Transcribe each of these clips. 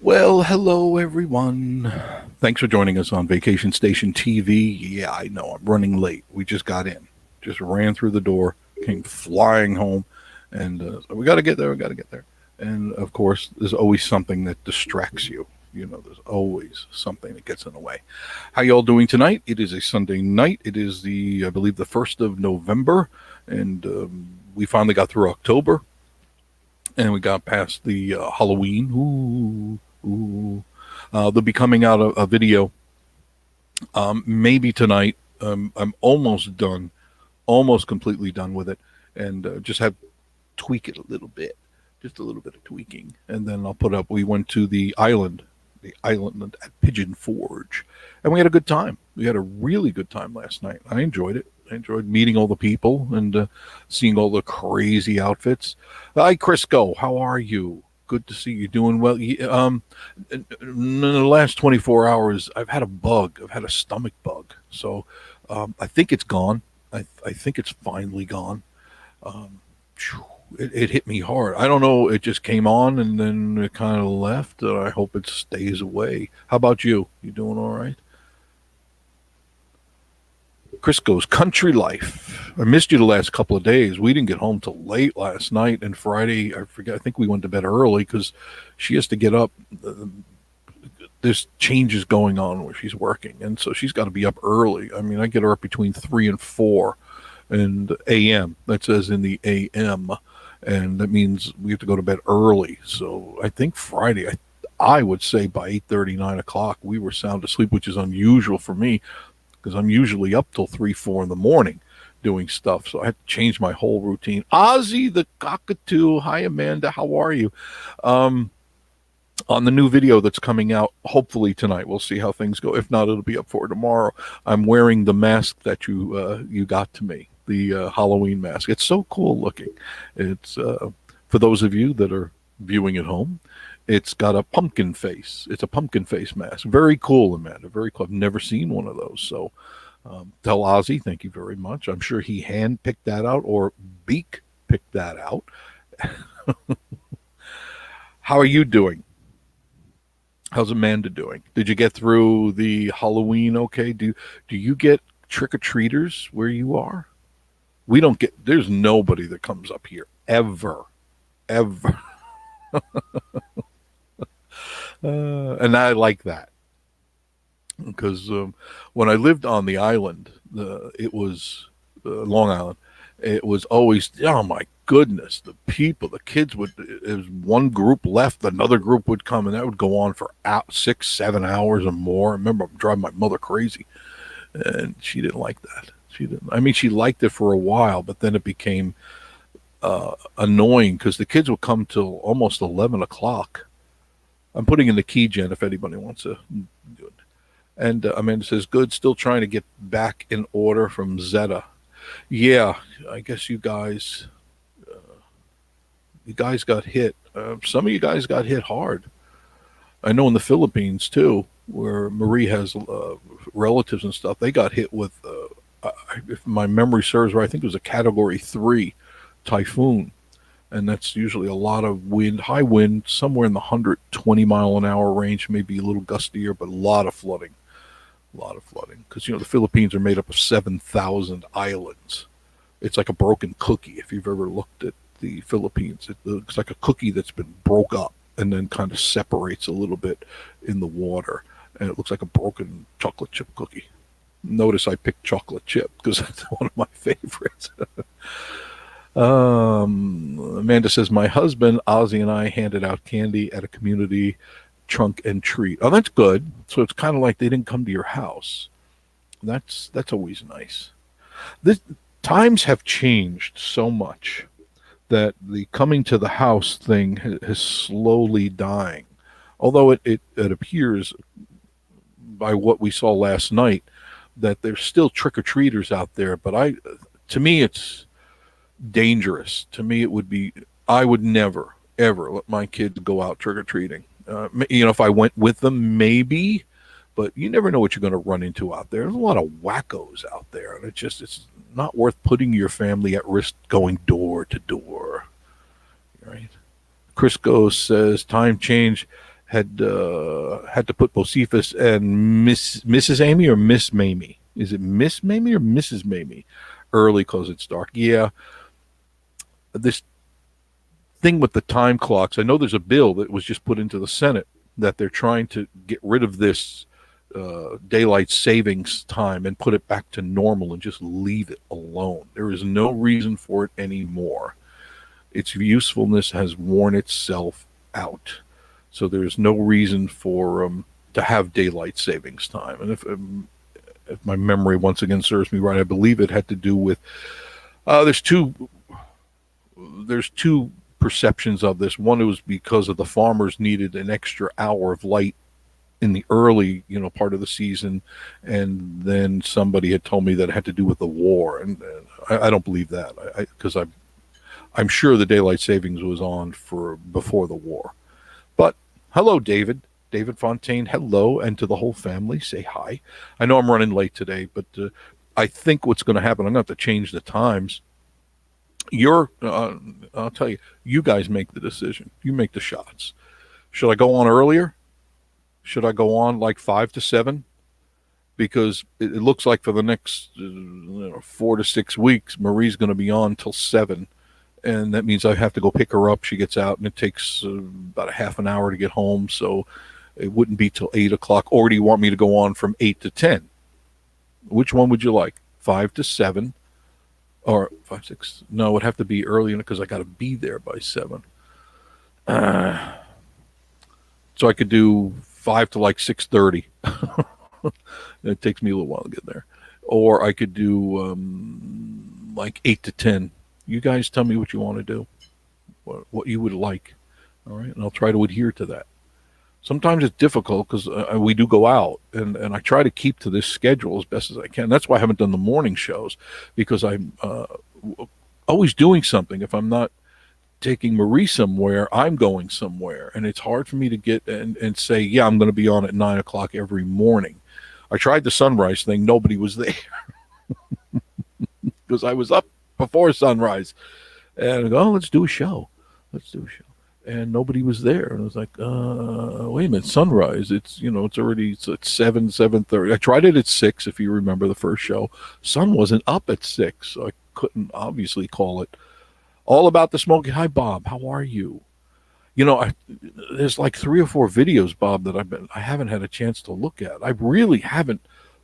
Well, hello everyone. Thanks for joining us on Vacation Station TV. Yeah, I know I'm running late. We just got in, just ran through the door, came flying home, and so we got to get there. We got to get there. And of course, there's always something that distracts you. You know, there's always something that gets in the way. How y'all doing tonight? It is a Sunday night. It is I believe, the 1st of November, and we finally got through October, and we got past the Halloween. Ooh. They'll be coming out a video maybe tonight. I'm almost done, almost completely done with it, and just have tweak it a little bit, just a little bit of tweaking, and then I'll put up. We went to the island at Pigeon Forge, and we had a good time. We had a really good time last night. I enjoyed it. I enjoyed meeting all the people and seeing all the crazy outfits. Hi, Crisco. How are you? Good to see you doing well. In the last 24 hours, I've had a bug. I've had a stomach bug. So I think it's gone. I think it's finally gone. Um, it hit me hard. I don't know. It just came on and then it kind of left. I hope it stays away. How about you? You doing all right? Crisco's Country Life. I missed you the last couple of days. We didn't get home till late last night, and Friday, I forget, I think we went to bed early because she has to get up. There's changes going on where she's working, and so she's got to be up early. I mean, I get her up between 3 and 4 and a.m. That says in the a.m., and that means we have to go to bed early. So I think Friday, I would say by 8:30, 9 o'clock, we were sound asleep, which is unusual for me because I'm usually up till 3, 4 in the morning doing stuff. So I had to change my whole routine. Ozzy the cockatoo. Hi, Amanda. How are you? On the new video that's coming out, hopefully tonight, we'll see how things go. If not, it'll be up for tomorrow. I'm wearing the mask that you got to me, the Halloween mask. It's so cool looking. It's for those of you that are viewing at home. It's got a pumpkin face. It's a pumpkin face mask. Very cool, Amanda. Very cool. I've never seen one of those. So tell Ozzy, thank you very much. I'm sure he hand picked that out or Beak picked that out. How are you doing? How's Amanda doing? Did you get through the Halloween okay? Do you get trick-or-treaters where you are? We don't get, there's nobody that comes up here ever. And I like that because when I lived on the island, it was Long Island. It was always, oh my goodness, the people, the kids would. It was one group left, another group would come, and that would go on for 6, 7 hours or more. I remember driving my mother crazy, and she didn't like that. She didn't. I mean, she liked it for a while, but then it became annoying because the kids would come till almost 11 o'clock. I'm putting in the key, Jen, if anybody wants to do it. And Amanda says, good, still trying to get back in order from Zeta. Yeah, I guess you guys got hit. Some of you guys got hit hard. I know in the Philippines, too, where Marie has relatives and stuff, they got hit with, if my memory serves right, I think it was a Category 3 typhoon. And that's usually a lot of wind, high wind, somewhere in the 120-mile-an-hour range, maybe a little gustier, but a lot of flooding. A lot of flooding. Because, the Philippines are made up of 7,000 islands. It's like a broken cookie. If you've ever looked at the Philippines, it looks like a cookie that's been broke up and then kind of separates a little bit in the water. And it looks like a broken chocolate chip cookie. Notice I picked chocolate chip because that's one of my favorites. Amanda says, my husband, Ozzy, and I handed out candy at a community trunk and treat. Oh, that's good. So it's kind of like they didn't come to your house. That's always nice. Times have changed so much that the coming to the house thing is slowly dying. Although it appears by what we saw last night that there's still trick-or-treaters out there. But to me, it's dangerous. To me, it would be, I would never, ever let my kids go out trick-or-treating. If I went with them, maybe, but you never know what you're going to run into out there. There's a lot of wackos out there, and it's not worth putting your family at risk going door to door. Right? Crisco says, time change had to put Bocephus and Mrs. Amy or Miss Mamie. Is it Miss Mamie or Mrs. Mamie? Early because it's dark. Yeah. This thing with the time clocks. I know there's a bill that was just put into the Senate that they're trying to get rid of this daylight savings time and put it back to normal and just leave it alone. There is no reason for it anymore. Its usefulness has worn itself out. So there's no reason for to have daylight savings time. And if my memory once again serves me right, I believe it had to do with there's two perceptions of this. One, it was because of the farmers needed an extra hour of light in the early part of the season, and then somebody had told me that it had to do with the war, and I don't believe that, because I'm sure the daylight savings was on for before the war. But hello, David Fontaine. Hello, and to the whole family, say hi. I know I'm running late today, but I think what's going to happen, I'm going to have to change the times. I'll tell you, you guys make the decision. You make the shots. Should I go on earlier? Should I go on like 5 to 7? Because it looks like for the next 4 to 6 weeks, Marie's going to be on till 7. And that means I have to go pick her up. She gets out, and it takes about a half an hour to get home. So it wouldn't be till 8 o'clock. Or do you want me to go on from 8 to 10? Which one would you like? 5 to 7? Or 5, 6? No, it would have to be early because I got to be there by 7. So I could do 5 to like 6:30. It takes me a little while to get there. Or I could do like 8 to 10. You guys tell me what you want to do, what you would like. All right, and I'll try to adhere to that. Sometimes it's difficult because we do go out, and I try to keep to this schedule as best as I can. That's why I haven't done the morning shows, because I'm always doing something. If I'm not taking Marie somewhere, I'm going somewhere, and it's hard for me to get and say, yeah, I'm going to be on at 9 o'clock every morning. I tried the sunrise thing. Nobody was there because I was up before sunrise, and I go, let's do a show. And nobody was there, and I was like, wait a minute, sunrise, it's already it's at 7:30. I tried it at 6, if you remember the first show. Sun wasn't up at 6, so I couldn't obviously call it. All about the Smoky. Hi, Bob, how are you? There's like 3 or 4 videos, Bob, that I haven't had a chance to look at. I really haven't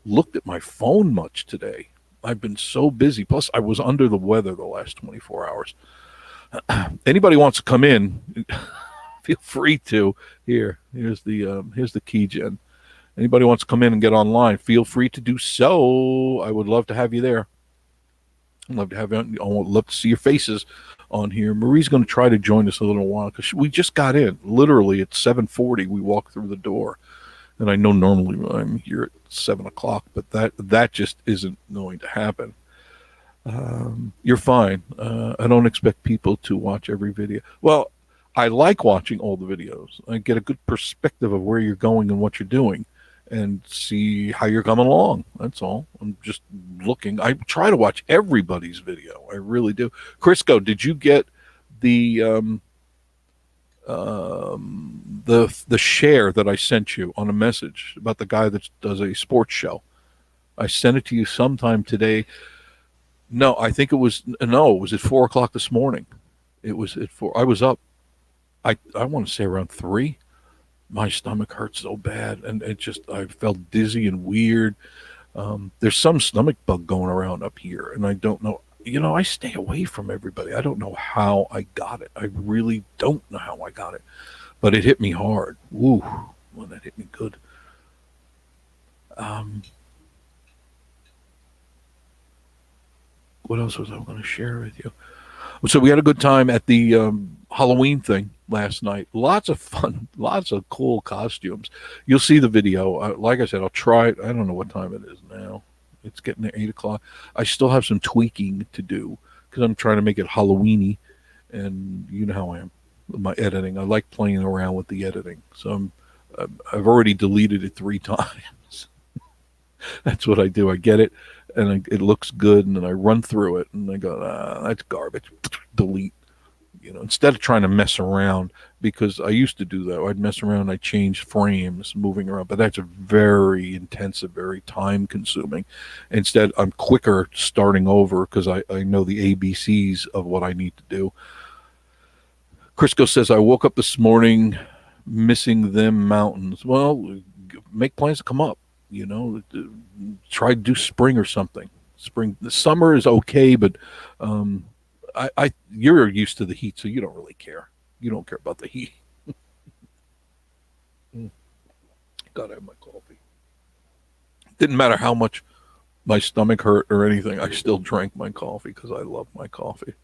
looked at my phone much today. I've been so busy. Plus, I was under the weather the last 24 hours. Anybody wants to come in, feel free to. Here's the key, Jen. Anybody wants to come in and get online, feel free to do so. I would love to have you there. I'd love to have you. I would love to see your faces on here. Marie's going to try to join us a little while because we just got in. Literally at 7:40, we walked through the door. And I know normally I'm here at 7 o'clock, but that just isn't going to happen. You're fine. I don't expect people to watch every video. Well, I like watching all the videos. I get a good perspective of where you're going and what you're doing and see how you're coming along. That's all. I'm just looking. I try to watch everybody's video. I really do. Crisco, did you get the share that I sent you on a message about the guy that does a sports show? I sent it to you sometime today. No, I think it was at 4 o'clock this morning. It was at 4. I was up. I want to say around 3. My stomach hurt so bad, and I felt dizzy and weird. There's some stomach bug going around up here, and I don't know. I stay away from everybody. I don't know how I got it. I really don't know how I got it, but it hit me hard. Woo, well, that hit me good. What else was I going to share with you? So we had a good time at the Halloween thing last night. Lots of fun, lots of cool costumes. You'll see the video. Like I said, I'll try it. I don't know what time it is now. It's getting to 8 o'clock. I still have some tweaking to do because I'm trying to make it Halloweeny, and you know how I am with my editing. I like playing around with the editing. So I've already deleted it 3 times. That's what I do. I get it, and it looks good, and then I run through it, and I go, that's garbage. Delete. Instead of trying to mess around because I used to do that. I'd mess around, I'd change frames, moving around, but that's very intensive, very time consuming. Instead, I'm quicker starting over because I know the ABCs of what I need to do. Crisco says, I woke up this morning missing them mountains. Well, make plans to come up, try to do spring or something. Spring, the summer is okay, but you're used to the heat, so you don't really care. You don't care about the heat. Gotta have my coffee. Didn't matter how much my stomach hurt or anything, I still drank my coffee because I love my coffee.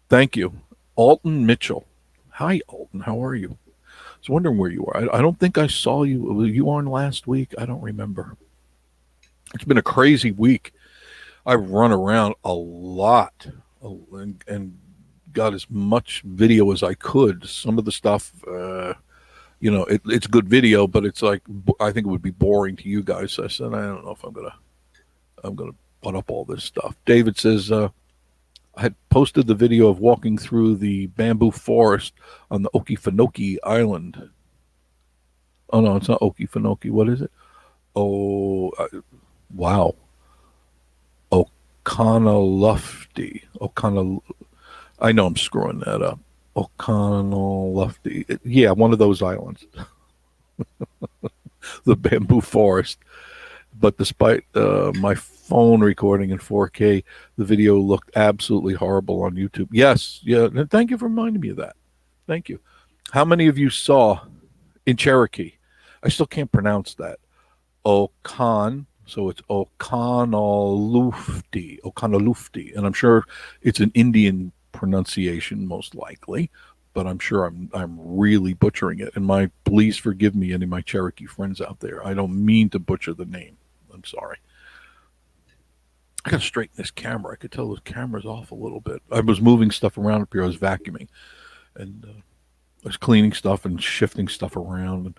Thank you. Alton Mitchell. Hi, Alton. How are you? I was wondering where you are. I don't think I saw you. Were you on last week? I don't remember. It's been a crazy week. I've run around a lot and got as much video as I could. Some of the stuff, it's good video, but it's like, I think it would be boring to you guys. So I said, I don't know if I'm gonna put up all this stuff. David says, I had posted the video of walking through the bamboo forest on the Okefenokee Island. Oh no, it's not Okefenokee. What is it? Oh, wow. Okanalufty. I know I'm screwing that up. Okanalufty. Yeah, one of those islands. The bamboo forest. But despite my phone recording in 4K, the video looked absolutely horrible on YouTube. Yes, yeah. And thank you for reminding me of that. Thank you. How many of you saw in Cherokee? I still can't pronounce that. Okan. So it's Okanalufty, and I'm sure it's an Indian pronunciation, most likely, but I'm sure I'm really butchering it. And please forgive me, any of my Cherokee friends out there. I don't mean to butcher the name. I'm sorry. I gotta straighten this camera. I could tell the camera's off a little bit. I was moving stuff around up here. I was vacuuming, and I was cleaning stuff and shifting stuff around,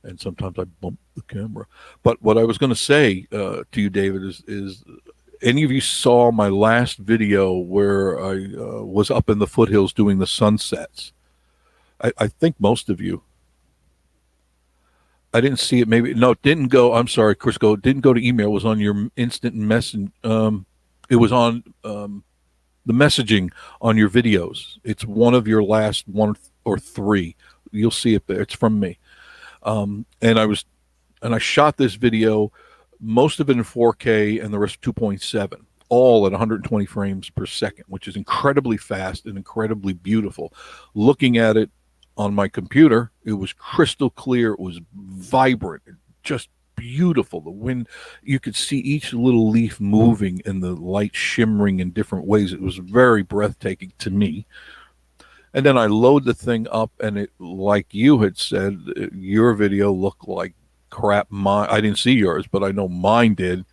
and sometimes I bump the camera. But what I was going to say to you, David, is any of you saw my last video where I was up in the foothills doing the sunsets? I think most of you. I didn't see it. Maybe no, it didn't go. I'm sorry, Crisco. It didn't go to email. It was on your instant message. It was on the messaging on your videos. It's one of your last one or three. You'll see it there. It's from me. And I shot this video, most of it in 4K and the rest 2.7, all at 120 frames per second, which is incredibly fast and incredibly beautiful. Looking at it on my computer, it was crystal clear. It was vibrant, just beautiful. The wind, you could see each little leaf moving and the light shimmering in different ways. It was very breathtaking to me. And then I load the thing up, and it, like you had said, your video looked like crap. I didn't see yours, but I know mine did.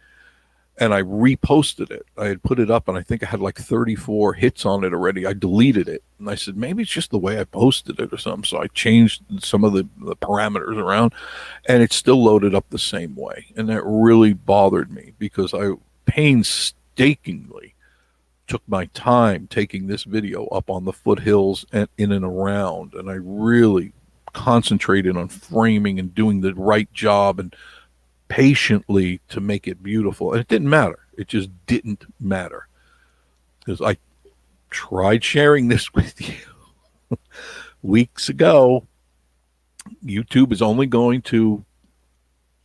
And I reposted it. I had put it up, and I think I had like 34 hits on it already. I deleted it, and I said, maybe it's just the way I posted it or something. So I changed some of the parameters around, and it still loaded up the same way. And that really bothered me because I painstakingly took my time taking this video up on the foothills and in and around, and I really concentrated on framing and doing the right job and patiently to make it beautiful. And it didn't matter. It just didn't matter because I tried sharing this with you weeks ago. YouTube is only going to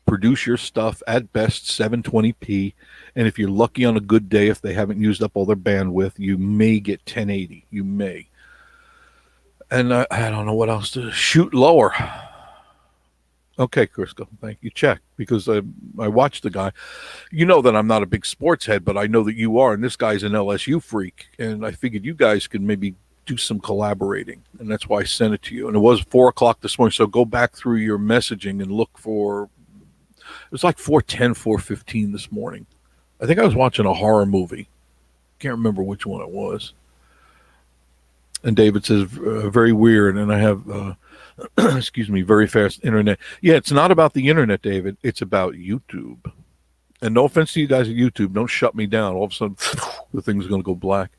produce your stuff at best 720p, and if you're lucky on a good day, if they haven't used up all their bandwidth, you may get 1080. You may. And I don't know what else to shoot lower. Okay, Crisco, thank you. Check, because I watched the guy. You know that I'm not a big sports head, but I know that you are, and this guy's an LSU freak, and I figured you guys could maybe do some collaborating, and that's why I sent it to you. And it was 4 o'clock this morning, so go back through your messaging and look for. It was like 4:10, 4:15 this morning. I think I was watching a horror movie. Can't remember which one it was. And David says, very weird. And I have, excuse me, very fast internet. Yeah, it's not about the internet, David. It's about YouTube. And no offense to you guys at YouTube. Don't shut me down. All of a sudden, the thing's going to go black.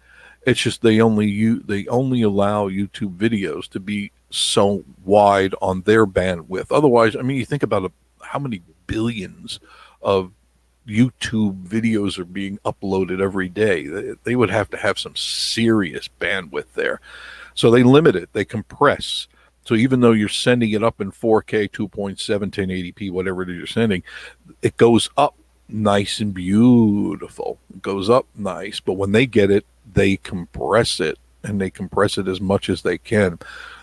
It's just they only allow YouTube videos to be so wide on their bandwidth. Otherwise, I mean, you think about how many billions of YouTube videos are being uploaded every day. They would have to have some serious bandwidth there. So they limit it, they compress. So even though you're sending it up in 4K, 2.7, 1080p, whatever it is you're sending, it goes up nice and beautiful. It goes up nice. But when they get it, they compress it, and they compress it as much as they can.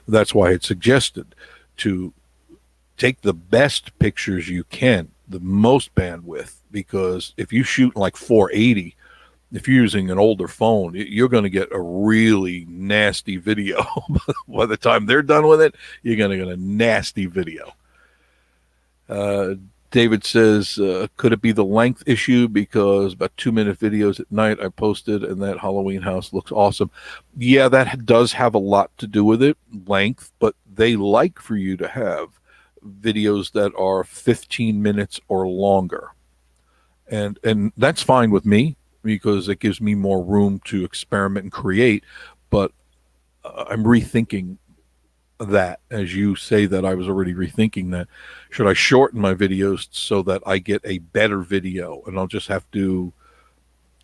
That's why it's suggested to take the best pictures you can, the most bandwidth, because if you shoot like 480, if you're using an older phone, you're going to get a really nasty video. By the time they're done with it, you're going to get a nasty video. David says, could it be the length issue? Because about 2-minute videos at night I posted, and that Halloween house looks awesome. Yeah, that does have a lot to do with it, length, but they like for you to have videos that are 15 minutes or longer. And that's fine with me, because it gives me more room to experiment and create. But I'm rethinking that, as you say that I was already rethinking that. Should I shorten my videos so that I get a better video, and I'll just have to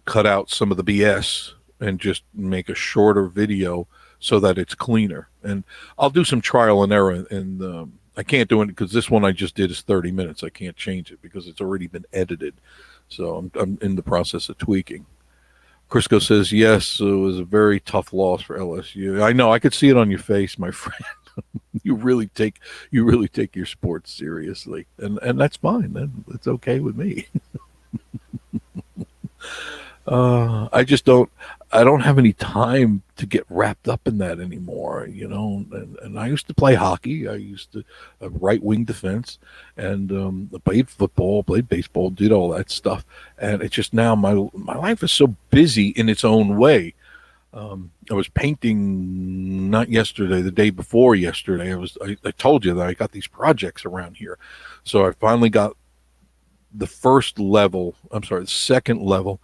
cut out some of the BS and just make a shorter video so that it's cleaner? And I'll do some trial and error, and I can't do it because this one I just did is 30 minutes. I can't change it because it's already been edited. So I'm in the process of tweaking. Crisco says, yes, it was a very tough loss for LSU. I know, I could see it on your face, my friend. you really take your sports seriously, and that's fine. It's okay with me. I just don't have any time to get wrapped up in that anymore, and I used to play hockey. I used to right wing defense, and I played football, played baseball, did all that stuff. And it's just now my life is so busy in its own way. I was painting not yesterday, the day before yesterday. I told you that I got these projects around here. So I finally got the second level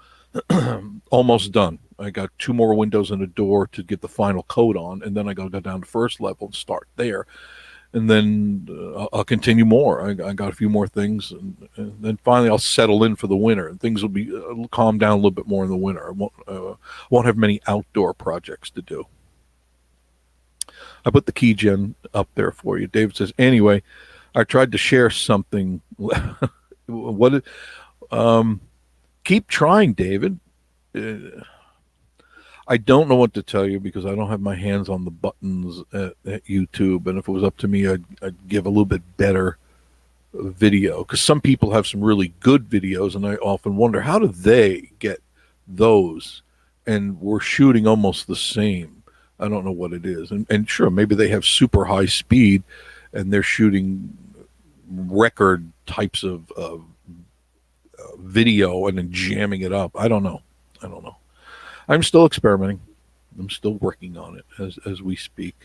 almost done. I got 2 more windows and a door to get the final coat on, and then I got to go down to first level and start there. And then I'll continue more. I got a few more things, and then finally I'll settle in for the winter, and things will be calm down a little bit more in the winter. I won't have many outdoor projects to do. I put the key gen up there for you. David says, anyway, I tried to share something. Keep trying, David. I don't know what to tell you because I don't have my hands on the buttons at YouTube. And if it was up to me, I'd give a little bit better video, because some people have some really good videos, and I often wonder, how do they get those? And we're shooting almost the same. I don't know what it is. And sure, maybe they have super high speed and they're shooting record types of video and then jamming it up. I don't know. I'm still experimenting. I'm still working on it as we speak.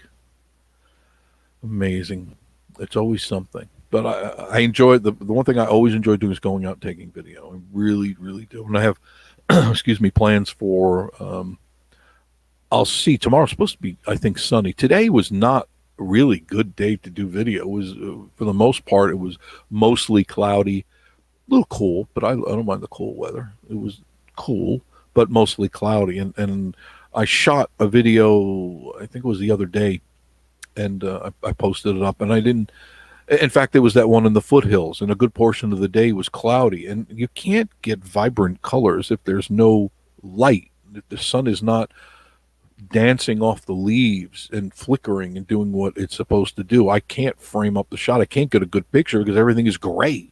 Amazing. It's always something. But I enjoy the one thing I always enjoy doing is going out and taking video. I really, really do. And I have, plans for, I'll see. Tomorrow's supposed to be, I think, sunny. Today was not a really good day to do video. It was, for the most part, it was mostly cloudy, a little cool, but I don't mind the cool weather. It was cool, but mostly cloudy. And I shot a video, I think it was the other day, and I posted it up, and I didn't. In fact, there was that one in the foothills, and a good portion of the day was cloudy. And you can't get vibrant colors if there's no light, if the sun is not dancing off the leaves and flickering and doing what it's supposed to do. I can't frame up the shot. I can't get a good picture because everything is gray.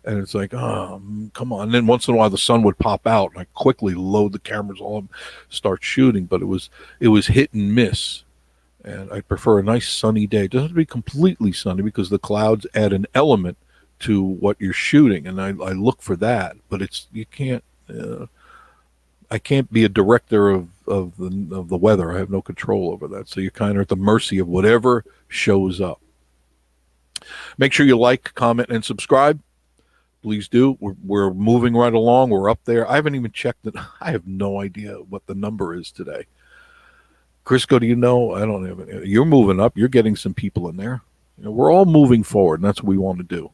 And it's like, oh, come on. And then once in a while the sun would pop out, and I quickly load the cameras on, start shooting. But it was hit and miss. And I prefer a nice sunny day. It doesn't have to be completely sunny because the clouds add an element to what you're shooting, and I look for that. But you can't. I can't be a director of the weather. I have no control over that. So you're kind of at the mercy of whatever shows up. Make sure you like, comment, and subscribe. Please do. We're moving right along. We're up there. I haven't even checked it. I have no idea what the number is today. Crisco, do you know? I don't know. You're moving up. You're getting some people in there. We're all moving forward, and that's what we want to do.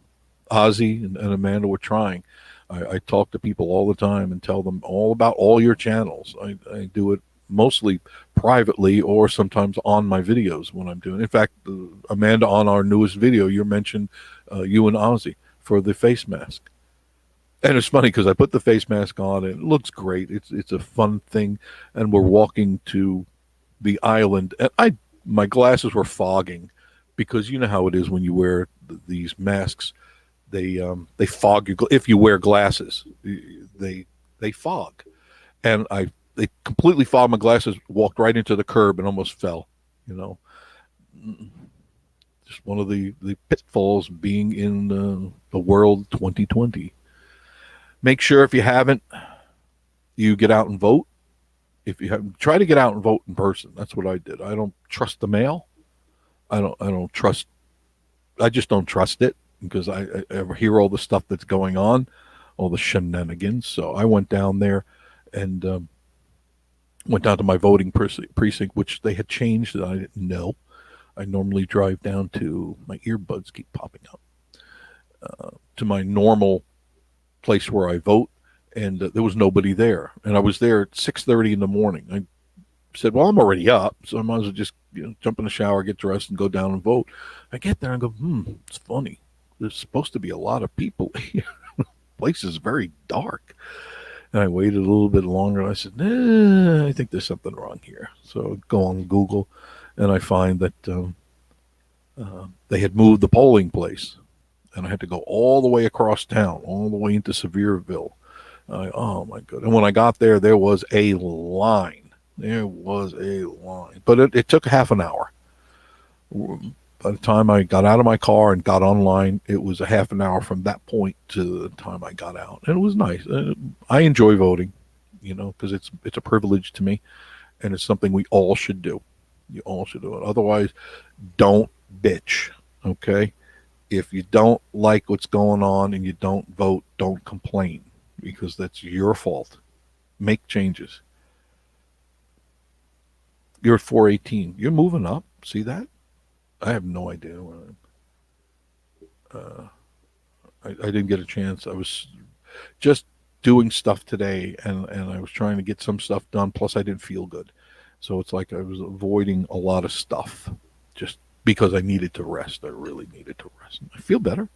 Ozzy and Amanda were trying. I talk to people all the time and tell them all about all your channels. I do it mostly privately or sometimes on my videos when I'm doing. In fact, Amanda, on our newest video, you mentioned you and Ozzy for the face mask. And it's funny because I put the face mask on and it looks great. It's a fun thing, and we're walking to the island, and my glasses were fogging because you know how it is when you wear these masks. They fog you if you wear glasses. They fog, and they completely fogged my glasses. Walked right into the curb and almost fell. You know, just one of the pitfalls being in the world 2020. Make sure if you haven't, you get out and vote. If you have, try to get out and vote in person. That's what I did. I don't trust the mail. I don't trust. I just don't trust it because I hear all the stuff that's going on, all the shenanigans. So I went down there and went down to my voting precinct, which they had changed that I didn't know. I normally drive down to, my earbuds keep popping up, to my normal place where I vote, and there was nobody there. And I was there at 6:30 in the morning. I said, well, I'm already up, so I might as well just jump in the shower, get dressed, and go down and vote. I get there and go, it's funny. There's supposed to be a lot of people here. The place is very dark. And I waited a little bit longer, and I said, I think there's something wrong here. So I go on Google, and I find that they had moved the polling place, and I had to go all the way across town, all the way into Sevierville. Oh, my God. And when I got there, there was a line. There was a line. But it took half an hour. By the time I got out of my car and got online, it was a half an hour from that point to the time I got out. And it was nice. I enjoy voting, because it's a privilege to me, and it's something we all should do. You all should do it. Otherwise, don't bitch, okay? If you don't like what's going on and you don't vote, don't complain, because that's your fault. Make changes. You're at 418. You're moving up. See that? I have no idea. I didn't get a chance. I was just doing stuff today, and I was trying to get some stuff done. Plus, I didn't feel good. So it's like I was avoiding a lot of stuff just because I needed to rest. I really needed to rest. I feel better.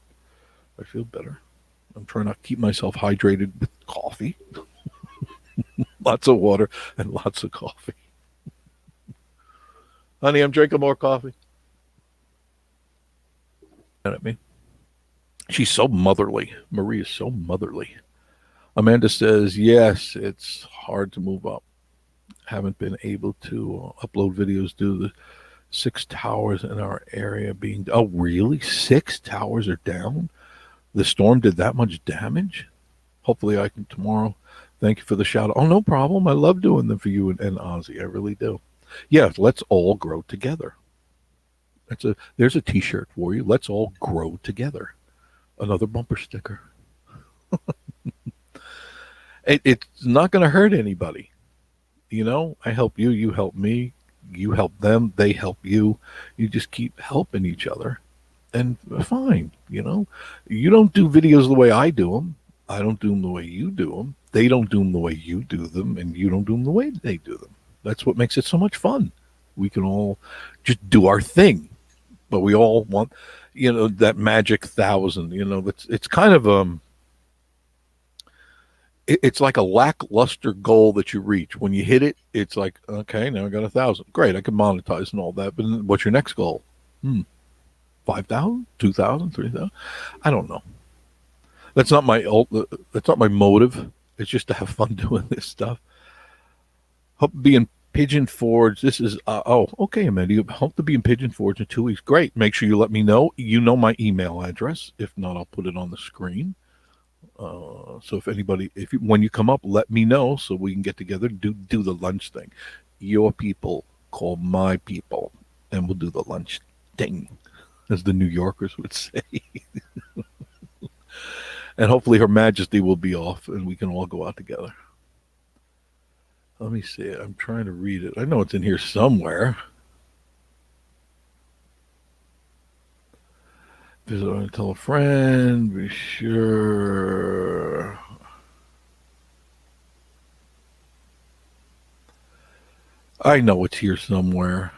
I'm trying to keep myself hydrated with coffee. Lots of water and lots of coffee. Honey, I'm drinking more coffee. At me. She's so motherly. Marie is so motherly. Amanda says, yes, it's hard to move up. Haven't been able to upload videos due to the 6 towers in our area being... Oh, really? 6 towers are down? The storm did that much damage? Hopefully I can tomorrow. Thank you for the shout out. Oh, no problem. I love doing them for you and Ozzy. I really do. Yeah, let's all grow together. There's a t-shirt for you. Let's all grow together. Another bumper sticker. It's not going to hurt anybody. I help you, you help me, you help them, they help you. You just keep helping each other. And fine, you don't do videos the way I do them. I don't do them the way you do them. They don't do them the way you do them, and you don't do them the way they do them. That's what makes it so much fun. We can all just do our thing, but we all want, that magic 1,000. It's kind of it's like a lackluster goal that you reach. When you hit it, it's like, okay, now I got 1,000. Great, I can monetize and all that. But what's your next goal? 5,000, 2,000, 3,000. I don't know. That's not my motive. It's just to have fun doing this stuff. Hope to be in Pigeon Forge. This is okay, Amanda. You hope to be in Pigeon Forge in 2 weeks. Great. Make sure you let me know. You know my email address. If not, I'll put it on the screen. So when you come up, let me know so we can get together, do the lunch thing. Your people call my people, and we'll do the lunch thing, as the New Yorkers would say. And hopefully Her Majesty will be off, and we can all go out together. Let me see it. I'm trying to read it. I know it's in here somewhere. Visit, tell a friend. Be sure. I know it's here somewhere.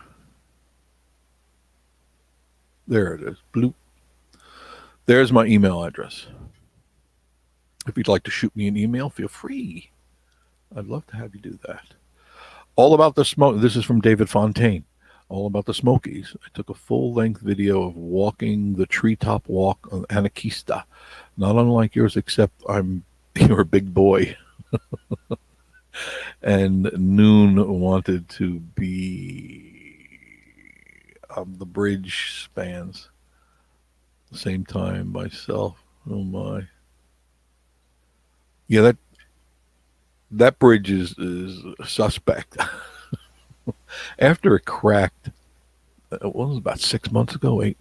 There it is. Bloop. There's my email address. If you'd like to shoot me an email, feel free. I'd love to have you do that. All about the smoke. This is from David Fontaine. All about the Smokies. I took a full-length video of walking the treetop walk on Anaquista. Not unlike yours, except you're a big boy. And Noon wanted to be the bridge spans the same time myself. Oh my. Yeah, that bridge is suspect. After it cracked, it was about 6 months ago, 8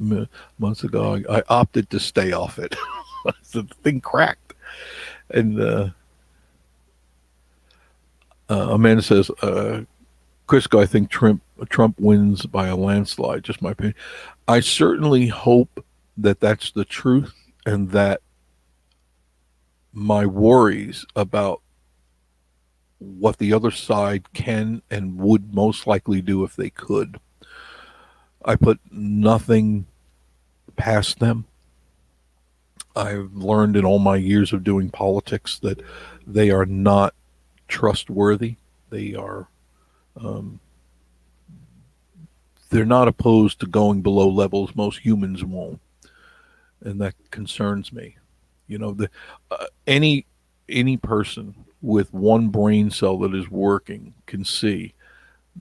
months ago, I opted to stay off it. The thing cracked. And Amanda says, Crisco, I think Trump wins by a landslide, just my opinion. I certainly hope that that's the truth, and that my worries about what the other side can and would most likely do if they could, I put nothing past them. I've learned in all my years of doing politics that they are not trustworthy. They are they're not opposed to going below levels most humans won't, and that concerns me. You know, any person with one brain cell that is working can see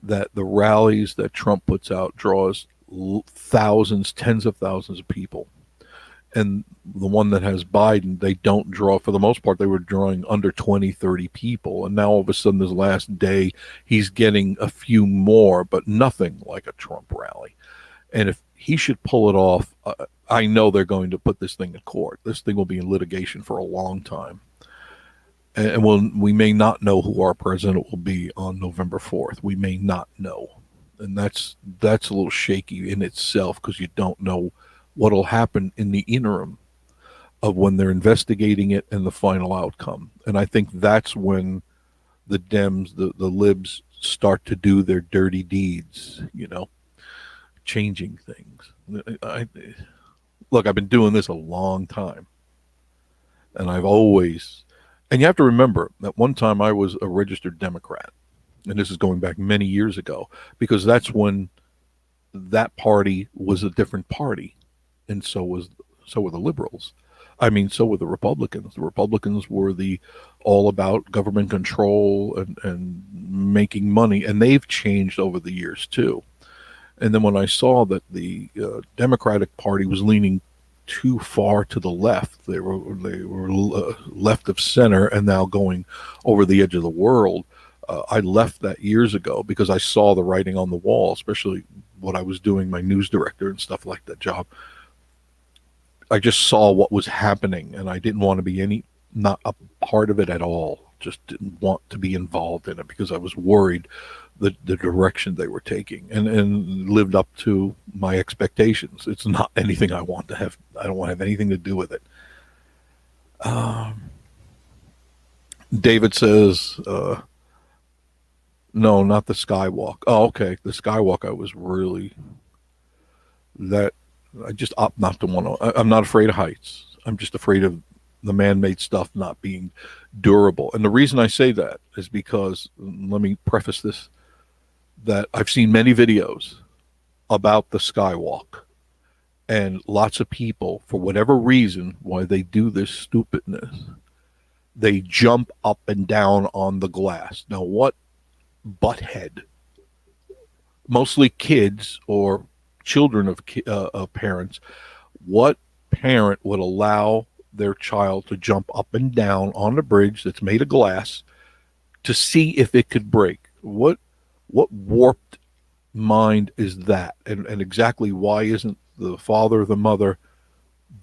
that the rallies that Trump puts out draws thousands, tens of thousands of people. And the one that has Biden, they don't draw, for the most part, they were drawing under 20, 30 people. And now all of a sudden, this last day, he's getting a few more, but nothing like a Trump rally. And if he should pull it off, I know they're going to put this thing in court. This thing will be in litigation for a long time. And we may not know who our president will be on November 4th. We may not know. And that's a little shaky in itself, because you don't know what'll happen in the interim of when they're investigating it and the final outcome. And I think that's when the Dems, the libs, start to do their dirty deeds, changing things. Look, I've been doing this a long time. And and you have to remember that one time I was a registered Democrat. And this is going back many years ago, because that's when that party was a different party. And so were the liberals. I mean, so were the Republicans. The Republicans were all about government control and making money, and they've changed over the years too. And then when I saw that the Democratic Party was leaning too far to the left, they were left of center and now going over the edge of the world. I left that years ago because I saw the writing on the wall, especially what I was doing, my news director and stuff like that job. I just saw what was happening, and I didn't want to be not a part of it at all. Just didn't want to be involved in it because I was worried the direction they were taking, and lived up to my expectations. It's not anything I want to have. I don't want to have anything to do with it. David says, no, not the skywalk. Oh, okay. The skywalk, I was really I just opt not to want to. I'm not afraid of heights. I'm just afraid of the man-made stuff not being durable. And the reason I say that is because, let me preface this, that I've seen many videos about the skywalk, and lots of people, for whatever reason, why they do this stupidness, they jump up and down on the glass. Now, what butthead, mostly kids or children of parents, what parent would allow their child to jump up and down on a bridge that's made of glass to see if it could break? What warped mind is that? And exactly why isn't the father or the mother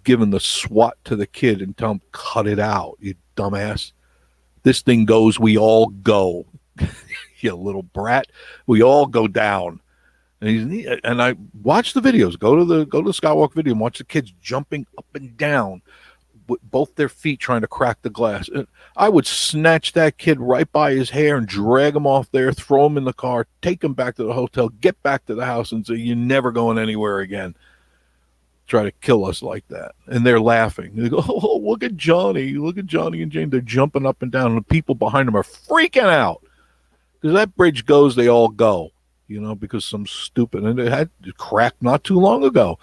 giving the swat to the kid and tell him, cut it out, you dumbass? This thing goes, we all go. you little brat. We all go down. And I watch the videos. Go to the Skywalk video and watch the kids jumping up and down with both their feet trying to crack the glass. I would snatch that kid right by his hair and drag him off there, throw him in the car, take him back to the hotel, get back to the house, and say, "You're never going anywhere again." Try to kill us like that. And they're laughing. They go, "Oh, look at Johnny and Jane." They're jumping up and down, and the people behind them are freaking out. Because that bridge goes, they all go. Because some stupid, and it had cracked not too long ago.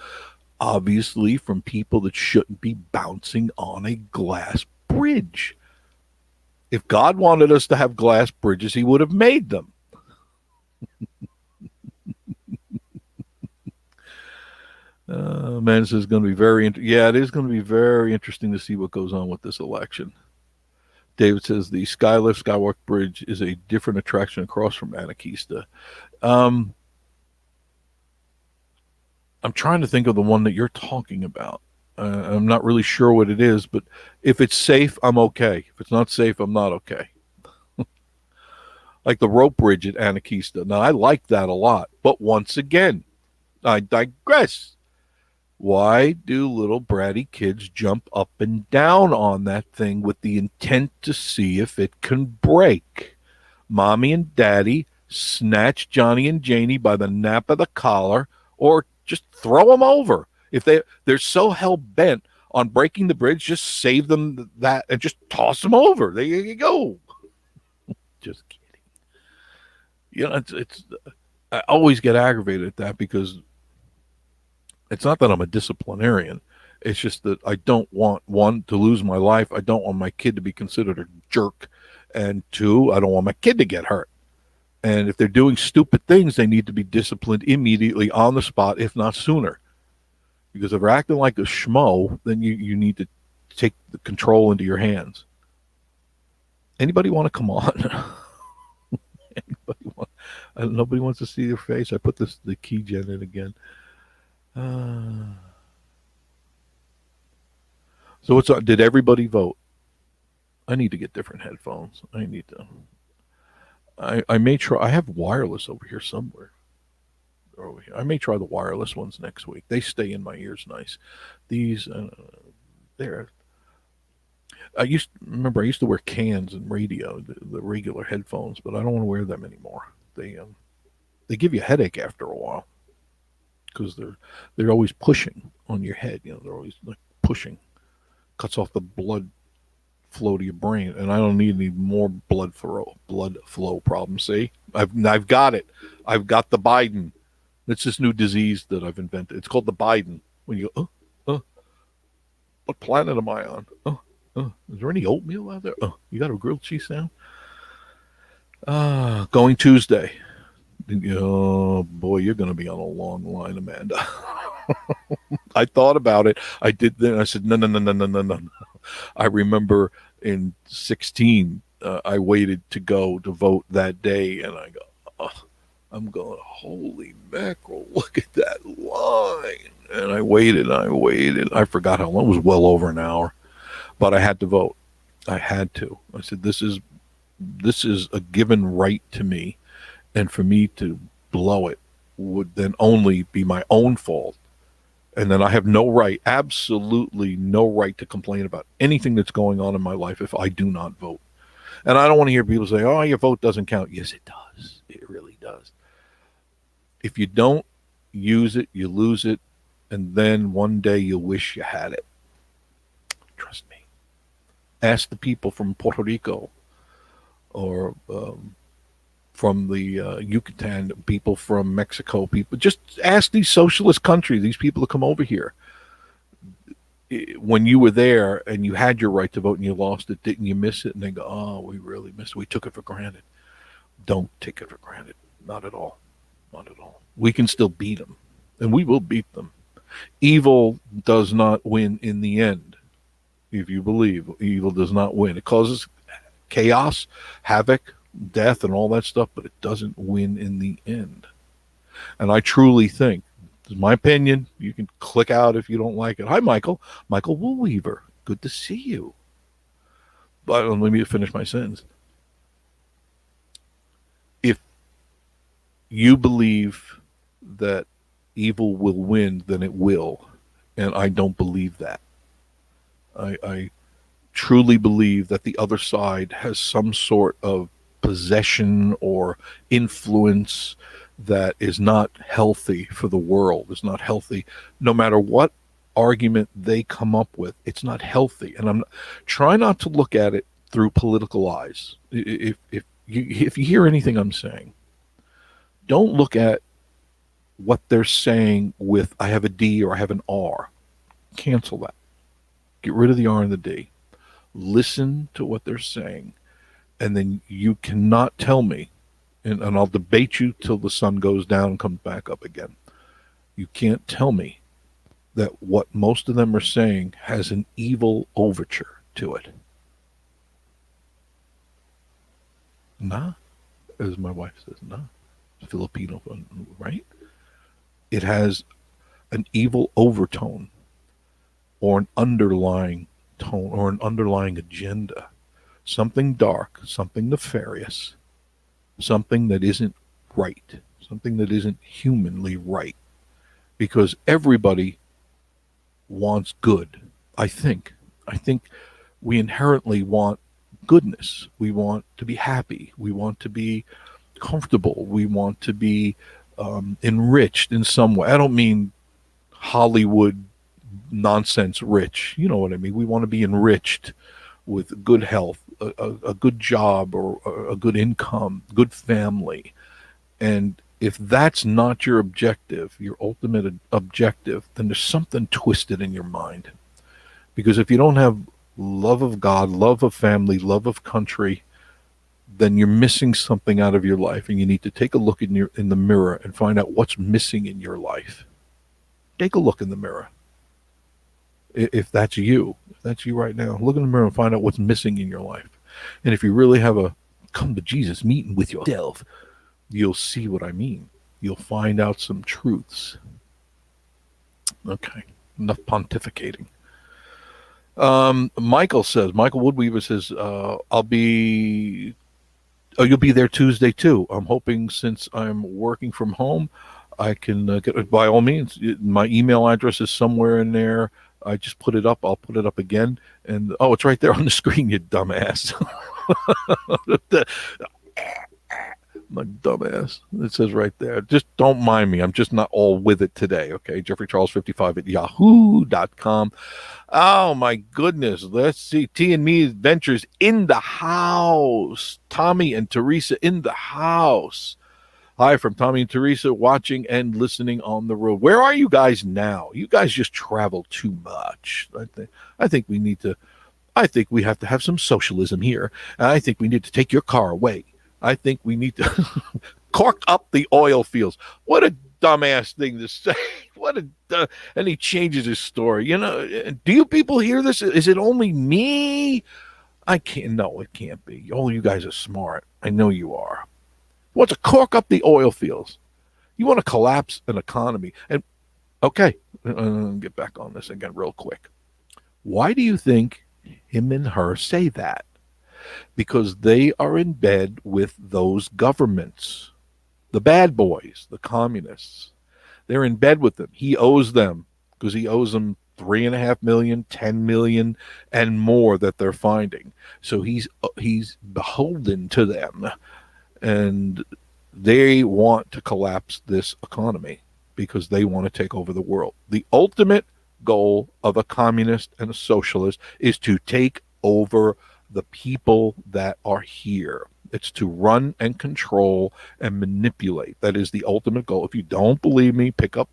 Obviously from people that shouldn't be bouncing on a glass bridge. If God wanted us to have glass bridges, he would have made them. Man, this is going to be it is going to be very interesting to see what goes on with this election. David says the Skylift Skywalk Bridge is a different attraction across from Anarchista. I'm trying to think of the one that you're talking about. I'm not really sure what it is, but if it's safe, I'm okay. If it's not safe, I'm not okay. Like the rope bridge at Anarchista. Now, I like that a lot. But once again, I digress. Why do little bratty kids jump up and down on that thing with the intent to see if it can break? Mommy and Daddy snatch Johnny and Janie by the nape of the collar, or just throw them over. If they're so hell-bent on breaking the bridge, just save them that and just toss them over. There you go. Just kidding. It's I always get aggravated at that because it's not that I'm a disciplinarian. It's just that I don't want, one, to lose my life. I don't want my kid to be considered a jerk. And two, I don't want my kid to get hurt. And if they're doing stupid things, they need to be disciplined immediately on the spot, if not sooner. Because if they're acting like a schmo, then you need to take the control into your hands. Anybody want to come on? Nobody wants to see your face. I put the key gen in again. So what's up? Did everybody vote? I need to get different headphones. I may try. I have wireless over here somewhere. Over here. I may try the wireless ones next week. They stay in my ears nice. These, I used to wear cans and radio, the regular headphones, but I don't want to wear them anymore. They give you a headache after a while because they're always pushing on your head. They're always like pushing, cuts off the blood flow to your brain, and I don't need any more blood flow problems. See, I've got it. I've got the Biden. It's this new disease that I've invented. It's called the Biden. When you go, what planet am I on? Is there any oatmeal out there? You got a grilled cheese sandwich? Going Tuesday. Oh boy, you're going to be on a long line, Amanda. I thought about it. I did. Then I said, no. I remember in 2016, I waited to go to vote that day, and I go, I'm going, holy mackerel, look at that line. And I waited. I forgot how long. It was well over an hour, but I had to vote. I had to. I said, this is a given right to me, and for me to blow it would then only be my own fault. And then I have no right, absolutely no right to complain about anything that's going on in my life if I do not vote. And I don't want to hear people say, oh, your vote doesn't count. Yes, it does. It really does. If you don't use it, you lose it. And then one day you'll wish you had it. Trust me. Ask the people from Puerto Rico or from the Yucatan, people from Mexico, people. Just ask these socialist countries, these people that come over here. When you were there and you had your right to vote and you lost it, didn't you miss it? And they go, oh, we really missed it. We took it for granted. Don't take it for granted. Not at all. Not at all. We can still beat them, and we will beat them. Evil does not win in the end. If you believe, evil does not win. It causes chaos, havoc, death, and all that stuff, but it doesn't win in the end. And I truly think, this is my opinion, you can click out if you don't like it. Hi, Michael. Michael Woolweaver. Good to see you. But let me finish my sentence. If you believe that evil will win, then it will. And I don't believe that. I truly believe that the other side has some sort of possession or influence that is not healthy for the world, is not healthy. No matter what argument they come up with, it's not healthy. And I'm try not to look at it through political eyes. If you hear anything I'm saying, don't look at what they're saying with I have a D or I have an R. Cancel that. Get rid of the R and the D. Listen to what they're saying, and then you cannot tell me, and I'll debate you till the sun goes down and comes back up again. You can't tell me that what most of them are saying has an evil overture to it. Nah, as my wife says, nah. Filipino, right? It has an evil overtone or an underlying tone or an underlying agenda, something dark, something nefarious, something that isn't right, something that isn't humanly right, because everybody wants good. I think we inherently want goodness. We want to be happy, we want to be comfortable, we want to be enriched in some way. I don't mean Hollywood nonsense rich. You know what I mean? We want to be enriched with good health, a good job, or a good income, good family. And if that's not your objective, your ultimate objective, then there's something twisted in your mind. Because if you don't have love of God, love of family, love of country, then you're missing something out of your life, and you need to take a look in the mirror and find out what's missing in your life. Take a look in the mirror. If that's you right now, look in the mirror and find out what's missing in your life. And if you really have a come to Jesus meeting with yourself, you'll see what I mean. You'll find out some truths. Okay, enough pontificating. Michael Woodweaver says, you'll be there Tuesday too. I'm hoping, since I'm working from home, I can get it. By all means, my email address is somewhere in there. I just put it up. I'll put it up again. And it's right there on the screen, you dumbass. My dumbass. It says right there. Just don't mind me. I'm just not all with it today. Okay. JeffreyCharles55 at yahoo.com. Oh my goodness. Let's see. T and Me Adventures in the house. Tommy and Teresa in the house. Hi from Tommy and Teresa, watching and listening on the road. Where are you guys now? You guys just travel too much. I think we have to have some socialism here. I think we need to take your car away. I think we need to cork up the oil fields. What a dumbass thing to say. And he changes his story. Do you people hear this? Is it only me? No, it can't be. All you guys are smart. I know you are. Want to cork up the oil fields. You want to collapse an economy. And okay, get back on this again real quick. Why do you think him and her say that? Because they are in bed with those governments, the bad boys, the communists. They're in bed with them. He owes them, because he owes them 3.5 million, 10 million, and more that they're finding. So he's beholden to them. And they want to collapse this economy because they want to take over the world. The ultimate goal of a communist and a socialist is to take over the people that are here. It's to run and control and manipulate. That is the ultimate goal. If you don't believe me, pick up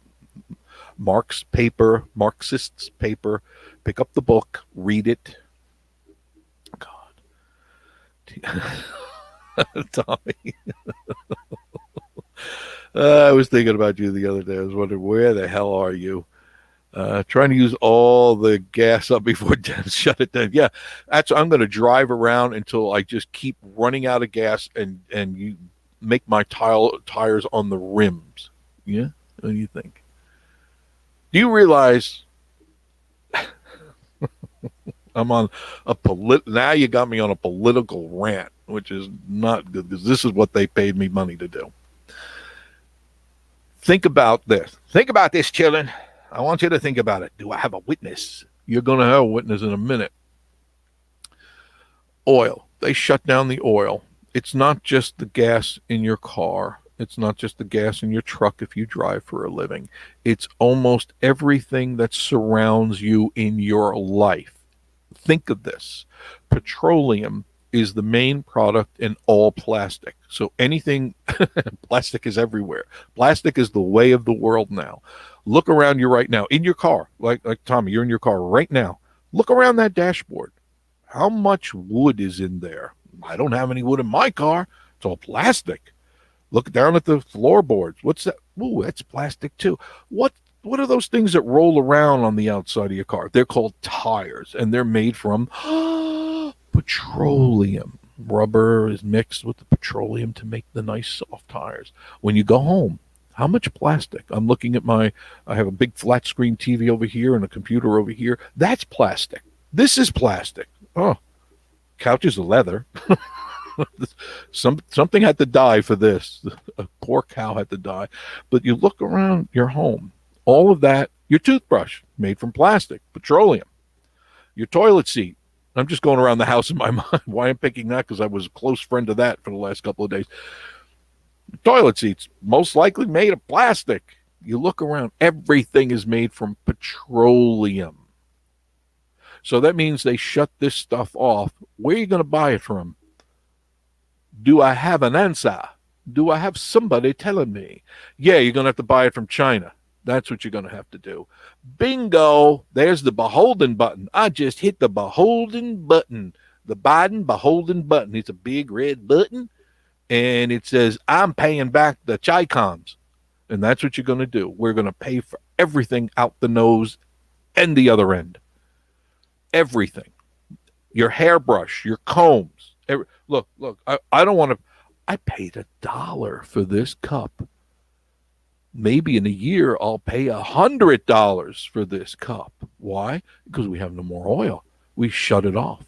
Marxist's paper, pick up the book, read it. God. Tommy. I was thinking about you the other day. I was wondering, where the hell are you? Trying to use all the gas up before shut it down. Yeah, I'm going to drive around until I just keep running out of gas, and you make my tires on the rims. Yeah, what do you think? Do you realize I'm on now you got me on a political rant, which is not good, because this is what they paid me money to do. Think about this. Think about this, children. I want you to think about it. Do I have a witness? You're going to have a witness in a minute. Oil. They shut down the oil. It's not just the gas in your car. It's not just the gas in your truck if you drive for a living. It's almost everything that surrounds you in your life. Think of this. Petroleum is the main product in all plastic. So anything, plastic is everywhere. Plastic is the way of the world now. Look around you right now in your car, like Tommy, you're in your car right now. Look around that dashboard. How much wood is in there? I don't have any wood in my car. It's all plastic. Look down at the floorboards. What's that? Ooh, that's plastic too. What are those things that roll around on the outside of your car? They're called tires, and they're made from petroleum. Rubber is mixed with the petroleum to make the nice soft tires. When you go home, how much plastic? I'm looking at I have a big flat screen TV over here and a computer over here. That's plastic. This is plastic. Oh, couches are leather. Something had to die for this. A poor cow had to die. But you look around your home, all of that, your toothbrush made from plastic, petroleum, your toilet seat. I'm just going around the house in my mind. Why I'm picking that? Because I was a close friend of that for the last couple of days. Toilet seats, most likely made of plastic. You look around, everything is made from petroleum. So that means they shut this stuff off. Where are you going to buy it from? Do I have an answer? Do I have somebody telling me? Yeah, you're going to have to buy it from China. That's what you're going to have to do. Bingo. There's the beholden button. I just hit the beholden button. The Biden beholden button. It's a big red button. And it says, I'm paying back the Chi-Coms. And that's what you're going to do. We're going to pay for everything out the nose and the other end. Everything. Your hairbrush, your combs. Look, I don't want to. I paid $1 for this cup. Maybe in a year, I'll pay $100 for this cup. Why? Because we have no more oil. We shut it off.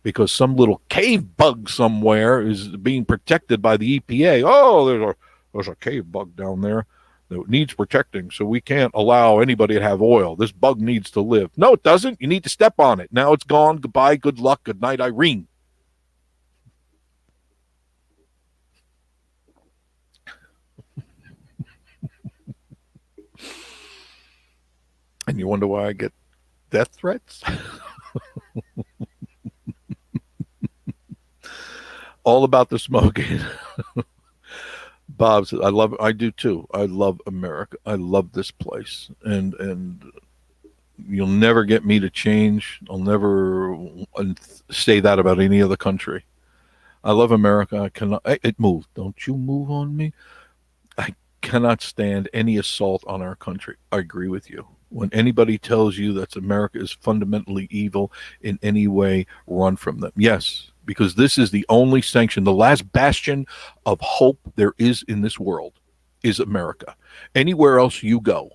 Because some little cave bug somewhere is being protected by the EPA. Oh, there's a cave bug down there that needs protecting, so we can't allow anybody to have oil. This bug needs to live. No, it doesn't. You need to step on it. Now it's gone. Goodbye. Good luck. Good night, Irene. And you wonder why I get death threats? All about the smoking. Bob says, I do too. I love America. I love this place. And you'll never get me to change. I'll never say that about any other country. I love America. I cannot, it moved. Don't you move on me. I cannot stand any assault on our country. I agree with you. When anybody tells you that America is fundamentally evil in any way, run from them. Yes, because this is the only sanction, the last bastion of hope there is in this world is America. Anywhere else you go,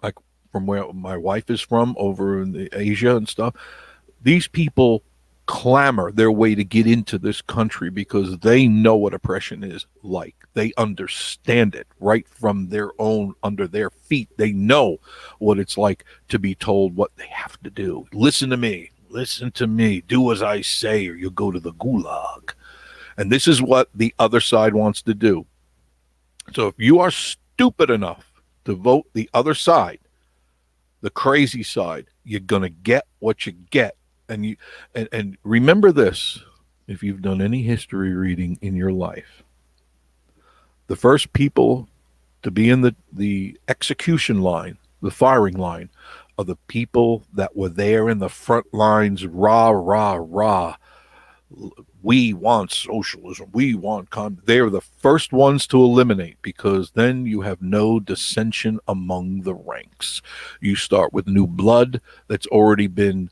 like from where my wife is from, over in Asia and stuff, these people clamor their way to get into this country because they know what oppression is like. They understand it right from their own, under their feet. They know what it's like to be told what they have to do. Listen to me. Listen to me. Do as I say, or you'll go to the gulag. And this is what the other side wants to do. So if you are stupid enough to vote the other side, the crazy side, you're going to get what you get. And remember this, if you've done any history reading in your life, the first people to be in the execution line, the firing line, are the people that were there in the front lines, rah, rah, rah. We want socialism. We want they're the first ones to eliminate, because then you have no dissension among the ranks. You start with new blood that's already been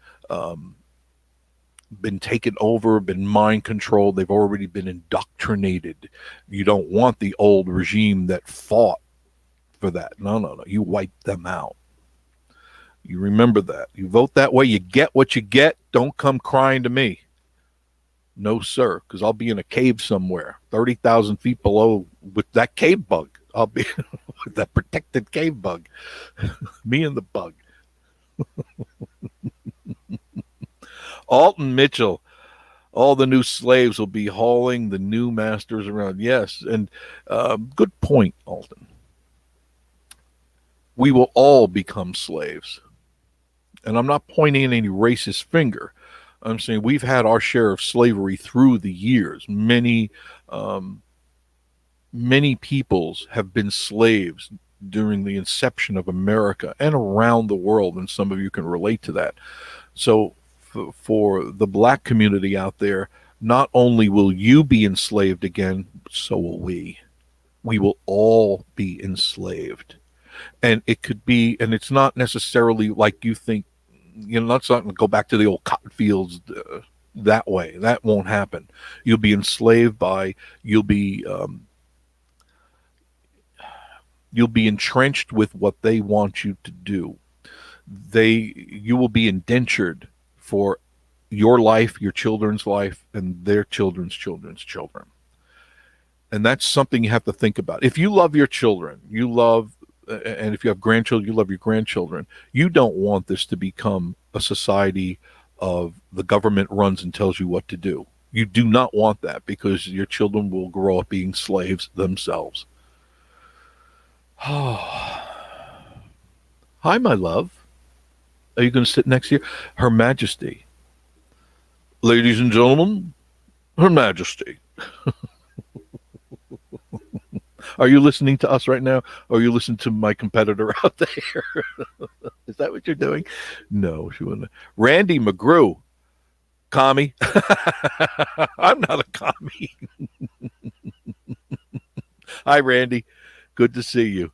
taken over, been mind controlled. They've already been indoctrinated. You don't want the old regime that fought for that. No. You wipe them out. You remember that. You vote that way, you get what you get. Don't come crying to me. No, sir, because I'll be in a cave somewhere, 30,000 feet below with that cave bug. I'll be with that protected cave bug. Me and the bug. Alton Mitchell. All the new slaves will be hauling the new masters around. Yes, and good point, Alton. We will all become slaves. And I'm not pointing any racist finger. I'm saying we've had our share of slavery through the years. Many peoples have been slaves during the inception of America and around the world, and some of you can relate to that. So for the black community out there, not only will you be enslaved again, so will we. We will all be enslaved. And it could be, and it's not necessarily like you think, let's not go back to the old cotton fields that way. That won't happen. You'll be enslaved by, you'll be entrenched with what they want you to do. You will be indentured for your life, your children's life, and their children's children's children. And that's something you have to think about. If you love your children, and if you have grandchildren, you love your grandchildren, you don't want this to become a society of the government runs and tells you what to do. You do not want that, because your children will grow up being slaves themselves. Oh. Hi, my love. Are you going to sit next to you? Her Majesty. Ladies and gentlemen, Her Majesty. Are you listening to us right now, or are you listening to my competitor out there? Is that what you're doing? No, she wouldn't. Randy McGrew. Commie. I'm not a commie. Hi, Randy. Good to see you.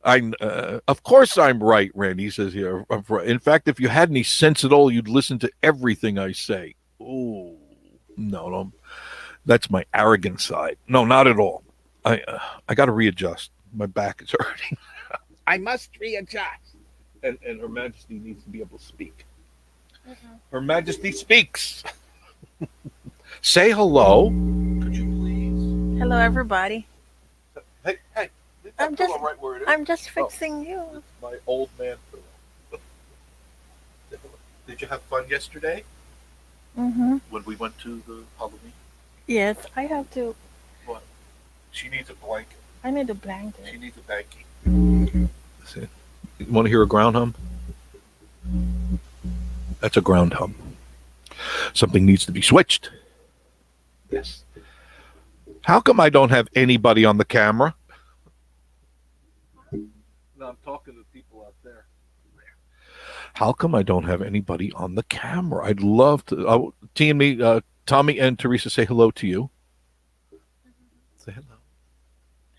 Of course I'm right, Randy says here. In fact, if you had any sense at all, you'd listen to everything I say. Oh, no, that's my arrogant side. No, not at all. I got to readjust. My back is hurting. I must readjust. And Her Majesty needs to be able to speak. Mm-hmm. Her Majesty speaks. Say hello. Could you please? Hello, everybody. Hey. I'm just fixing you. It's my old man pillow. Did you have fun yesterday? Mm-hmm. When we went to the Halloween? Yes, I have to. What? She needs a blanket. I need a blanket. She needs a banky. Listen, you want to hear a ground hum? That's a ground hum. Something needs to be switched. Yes. How come I don't have anybody on the camera? No, I'm talking to people out there. How come I don't have anybody on the camera? I'd love to. Tommy and Teresa, say hello to you. Say hello.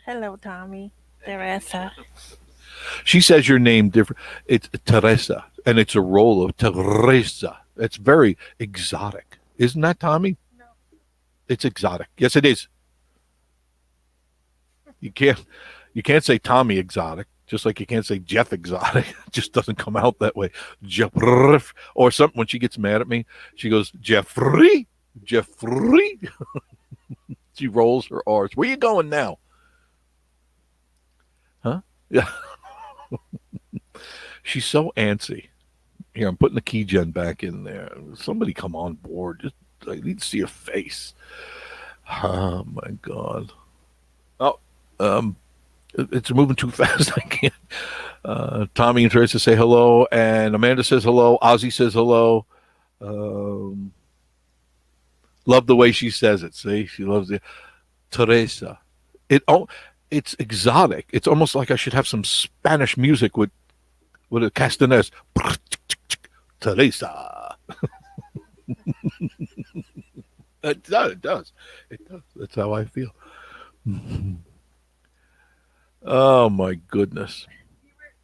Hello, Tommy. Teresa. She says your name different. It's Teresa, and it's a roll of Teresa. It's very exotic. Isn't that, Tommy? No. It's exotic. Yes, it is. You can't say Tommy exotic, just like you can't say Jeff exotic. It just doesn't come out that way. Jeff, or something. When she gets mad at me, she goes, Jeffrey. She rolls her R's. Where you going now? Huh? Yeah. She's so antsy. Here, I'm putting the key gen back in there. Somebody come on board. I need to see your face. Oh my God. Oh, it's moving too fast. I can't. Tommy and Teresa say hello, and Amanda says hello. Ozzy says hello. Love the way she says it. See, she loves it. Teresa. It's exotic. It's almost like I should have some Spanish music with a castanets. Teresa. It does. That's how I feel. Oh my goodness.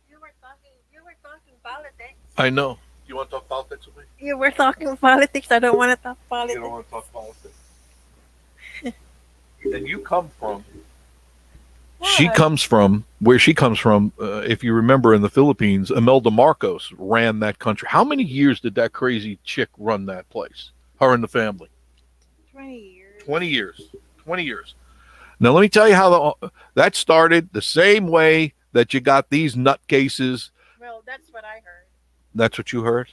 You were talking politics. I know. You want to talk politics with me? You were talking politics. I don't want to talk politics. You don't want to talk politics. And you come from. What? She comes from where she comes from. If you remember, in the Philippines, Imelda Marcos ran that country. How many years did that crazy chick run that place? Her and the family. 20 years. 20 years. 20 years. Now, let me tell you how that started the same way that you got these nutcases. Well, that's what I heard. That's what you heard?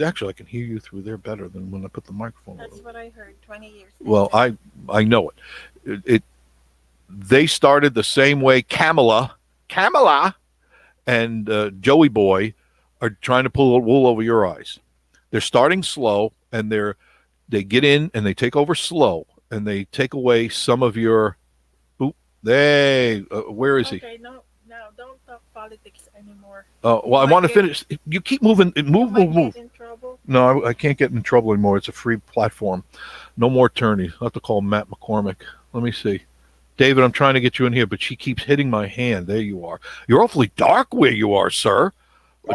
Actually, I can hear you through there better than when I put the microphone That's over. what I heard 20 years Well, later. I know it. They started the same way Kamala, and Joey Boy are trying to pull wool over your eyes. They're starting slow, and they get in and they take over slow, and they take away some of your. Oop, where is he? Okay, no, don't talk politics anymore. Well, You I might want to get- finish. You keep moving. You Move, might move, move. get in trouble. No, I can't get in trouble anymore. It's a free platform. No more attorneys. I'll have to call Matt McCormick. Let me see. David, I'm trying to get you in here, but she keeps hitting my hand. There you are. You're awfully dark where you are, sir.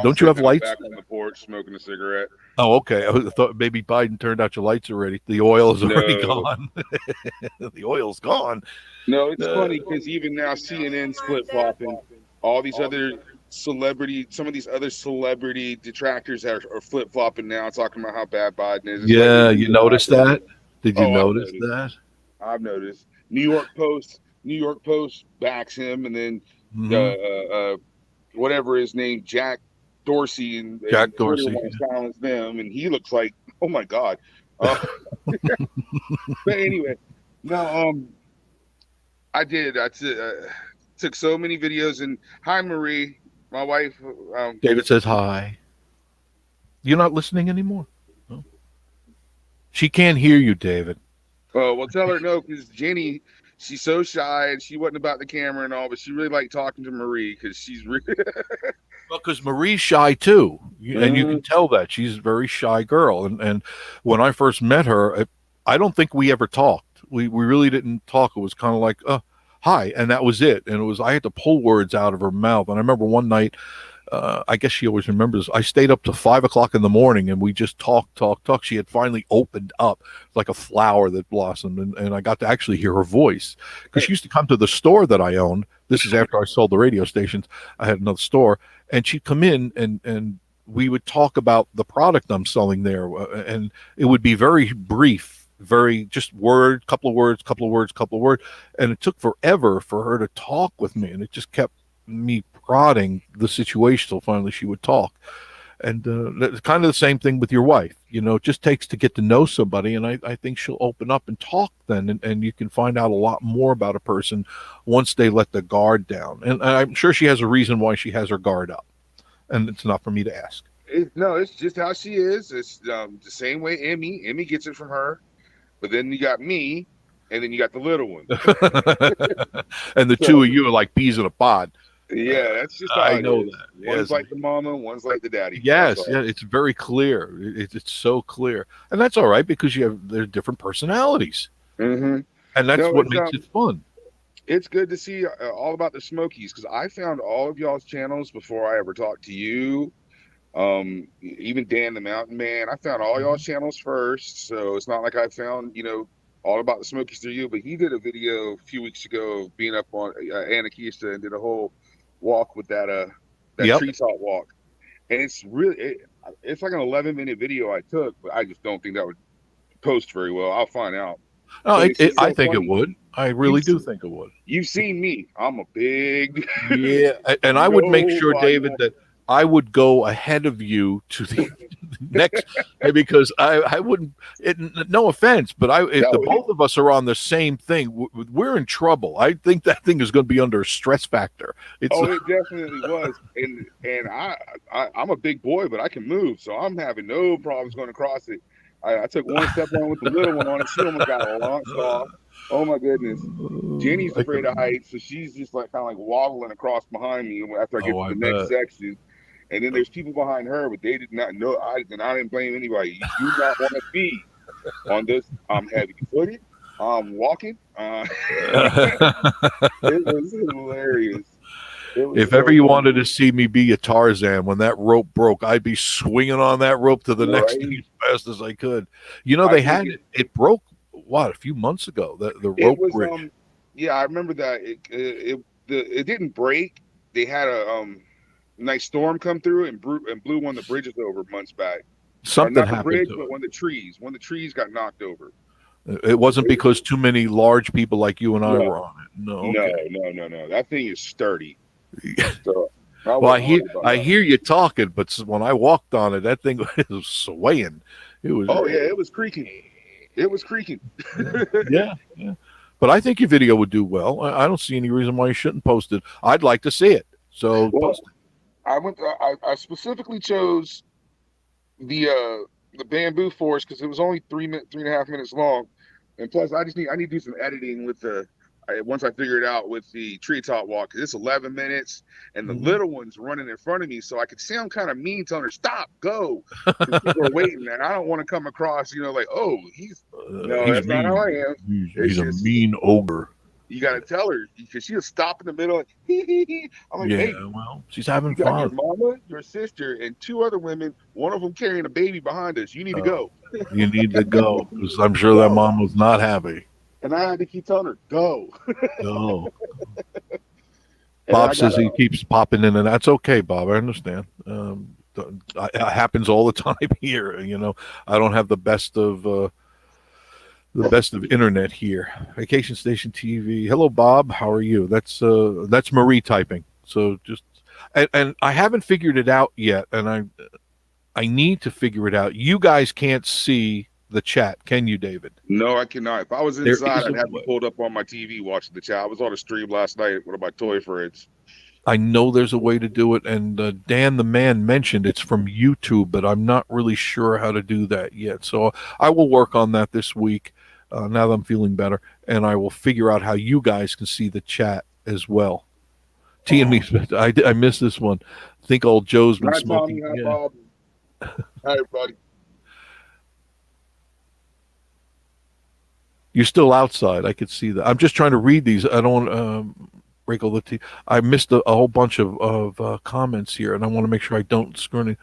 Don't you have lights? Back on the porch smoking a cigarette. Oh, okay. I thought maybe Biden turned out your lights already. The oil is already gone. The oil's gone. No, it's funny because even now CNN's flip flopping. All these other some of these other celebrity detractors are flip flopping now, talking about how bad Biden is. It's Yeah, like, you noticed that? Did you Oh, notice that? I've noticed. New York Post backs him, and then Mhm. whatever his name, Jack Dorsey, and Jack Twitter Dorsey. want to silence them, and he looks like, oh my god. Uh, but anyway, no, I did. Took so many videos, and hi Marie, my wife. David says hi. You're not listening anymore. No. She can't hear you, David. Oh, well, tell her no, because Jenny, she's so shy and she wasn't about the camera and all, but she really liked talking to Marie because she's really. Well, because Marie's shy too, and you can tell that she's a very shy girl. And when I first met her, I don't think we ever talked. We really didn't talk. It was kind of like, hi, and that was it. And it was I had to pull words out of her mouth. And I remember one night, I guess she always remembers. I stayed up to 5 o'clock in the morning, and we just talked. She had finally opened up like a flower that blossomed, and I got to actually hear her voice because she used to come to the store that I owned. This is after I sold the radio stations. I had another store, and she'd come in and we would talk about the product I'm selling there, and it would be very brief, very just couple of words, and it took forever for her to talk with me, and it just kept me prodding the situation till finally she would talk. And that's kind of the same thing with your wife. It just takes to get to know somebody, and I think she'll open up and talk then, and you can find out a lot more about a person once they let the guard down. And I'm sure she has a reason why she has her guard up, and it's not for me to ask. No, it's just how she is. It's the same way Emmy gets it from her, but then you got me, and then you got the little one. And the two of you are like peas in a pod. Yeah, that's just how I know is. that. One's Yes. like the mama, one's like the daddy. Yes, yeah, it's very clear. It's so clear, and that's all right because they're different personalities, and that's what makes it fun. It's good to see all about the Smokies because I found all of y'all's channels before I ever talked to you. Even Dan the Mountain Man, I found all y'all's channels first, so it's not like I found all about the Smokies through you. But he did a video a few weeks ago of being up on Anakista and did a whole walk with that treetop walk, and it's like an 11-minute video I took, but I just don't think that would post very well. I'll find out. Oh, I think it would. I really do think it would. You've seen me. I'm a big yeah, and I would make sure, David, that I would go ahead of you to the next because I wouldn't. No offense, but if the both of us are on the same thing, we're in trouble. I think that thing is going to be under a stress factor. It definitely was, and I'm a big boy, but I can move, so I'm having no problems going across it. I took one step on with the little one on it. She almost got launched off. Oh my goodness. Jenny's afraid of heights, so she's just kind of waddling across behind me after I get to the next section. And then there's people behind her, but they did not know. I didn't blame anybody. You do not want to be on this. I'm heavy-footed. I'm walking. It was hilarious. If ever you wanted to see me be a Tarzan, when that rope broke, I'd be swinging on that rope to the next thing as fast as I could. They had it. It broke, a few months ago, the rope bridge. Yeah, I remember that. It didn't break. They had a nice storm come through and blew one of the bridges over months back. Something happened bridge, to but it. one of the trees got knocked over. It wasn't because too many large people like you and I No, were on it. No, okay. no. That thing is sturdy. So I Well, wasn't worried about I that. hear you talking, but when I walked on it, that thing was swaying. It was. Oh yeah, it was creaking. It was creaking. Yeah, yeah. But I think your video would do well. I don't see any reason why you shouldn't post it. I'd like to see it. So Well, post it. I specifically chose the bamboo forest because it was only 3.5 minutes long, and plus I need to do some editing with once I figure it out with the treetop walk. 'Cause it's 11 minutes, and the little one's running in front of me, so I could sound kind of mean, telling her stop, go, because people are waiting, and I don't want to come across, like, oh, no, He's that's not how I mean. am. It's He's a just mean ogre. you got to tell her because she'll stop in the middle. And, hee, hee, hee. I'm like, Yeah, hey, well, she's having you got your fun. mama, your sister, and two other women. One of them carrying a baby behind us. You need to go. You need to go because I'm sure that Go. mom was not happy. And I had to keep telling her, go. Go. And Bob says he keeps popping in, and that's okay, Bob. I understand. It happens all the time here. I don't have the best of internet here. Vacation Station TV. Hello, Bob. How are you? That's Marie typing. So just and I haven't figured it out yet, and I need to figure it out. You guys can't see the chat, can you, David? No, I cannot. If I was inside, I'd have it pulled up on my TV watching the chat. I was on a stream last night with my toy friends. I know there's a way to do it, and Dan the man mentioned it's from YouTube, but I'm not really sure how to do that yet. So I will work on that this week. Now that I'm feeling better, and I will figure out how you guys can see the chat as well. T and me, I missed this one. I think old Joe's been smoking. Tommy, hi, Bob. Hi, everybody. You're still outside. I could see that. I'm just trying to read these. I don't want to break all the tea. I missed a whole bunch of comments here, and I want to make sure I don't screw any.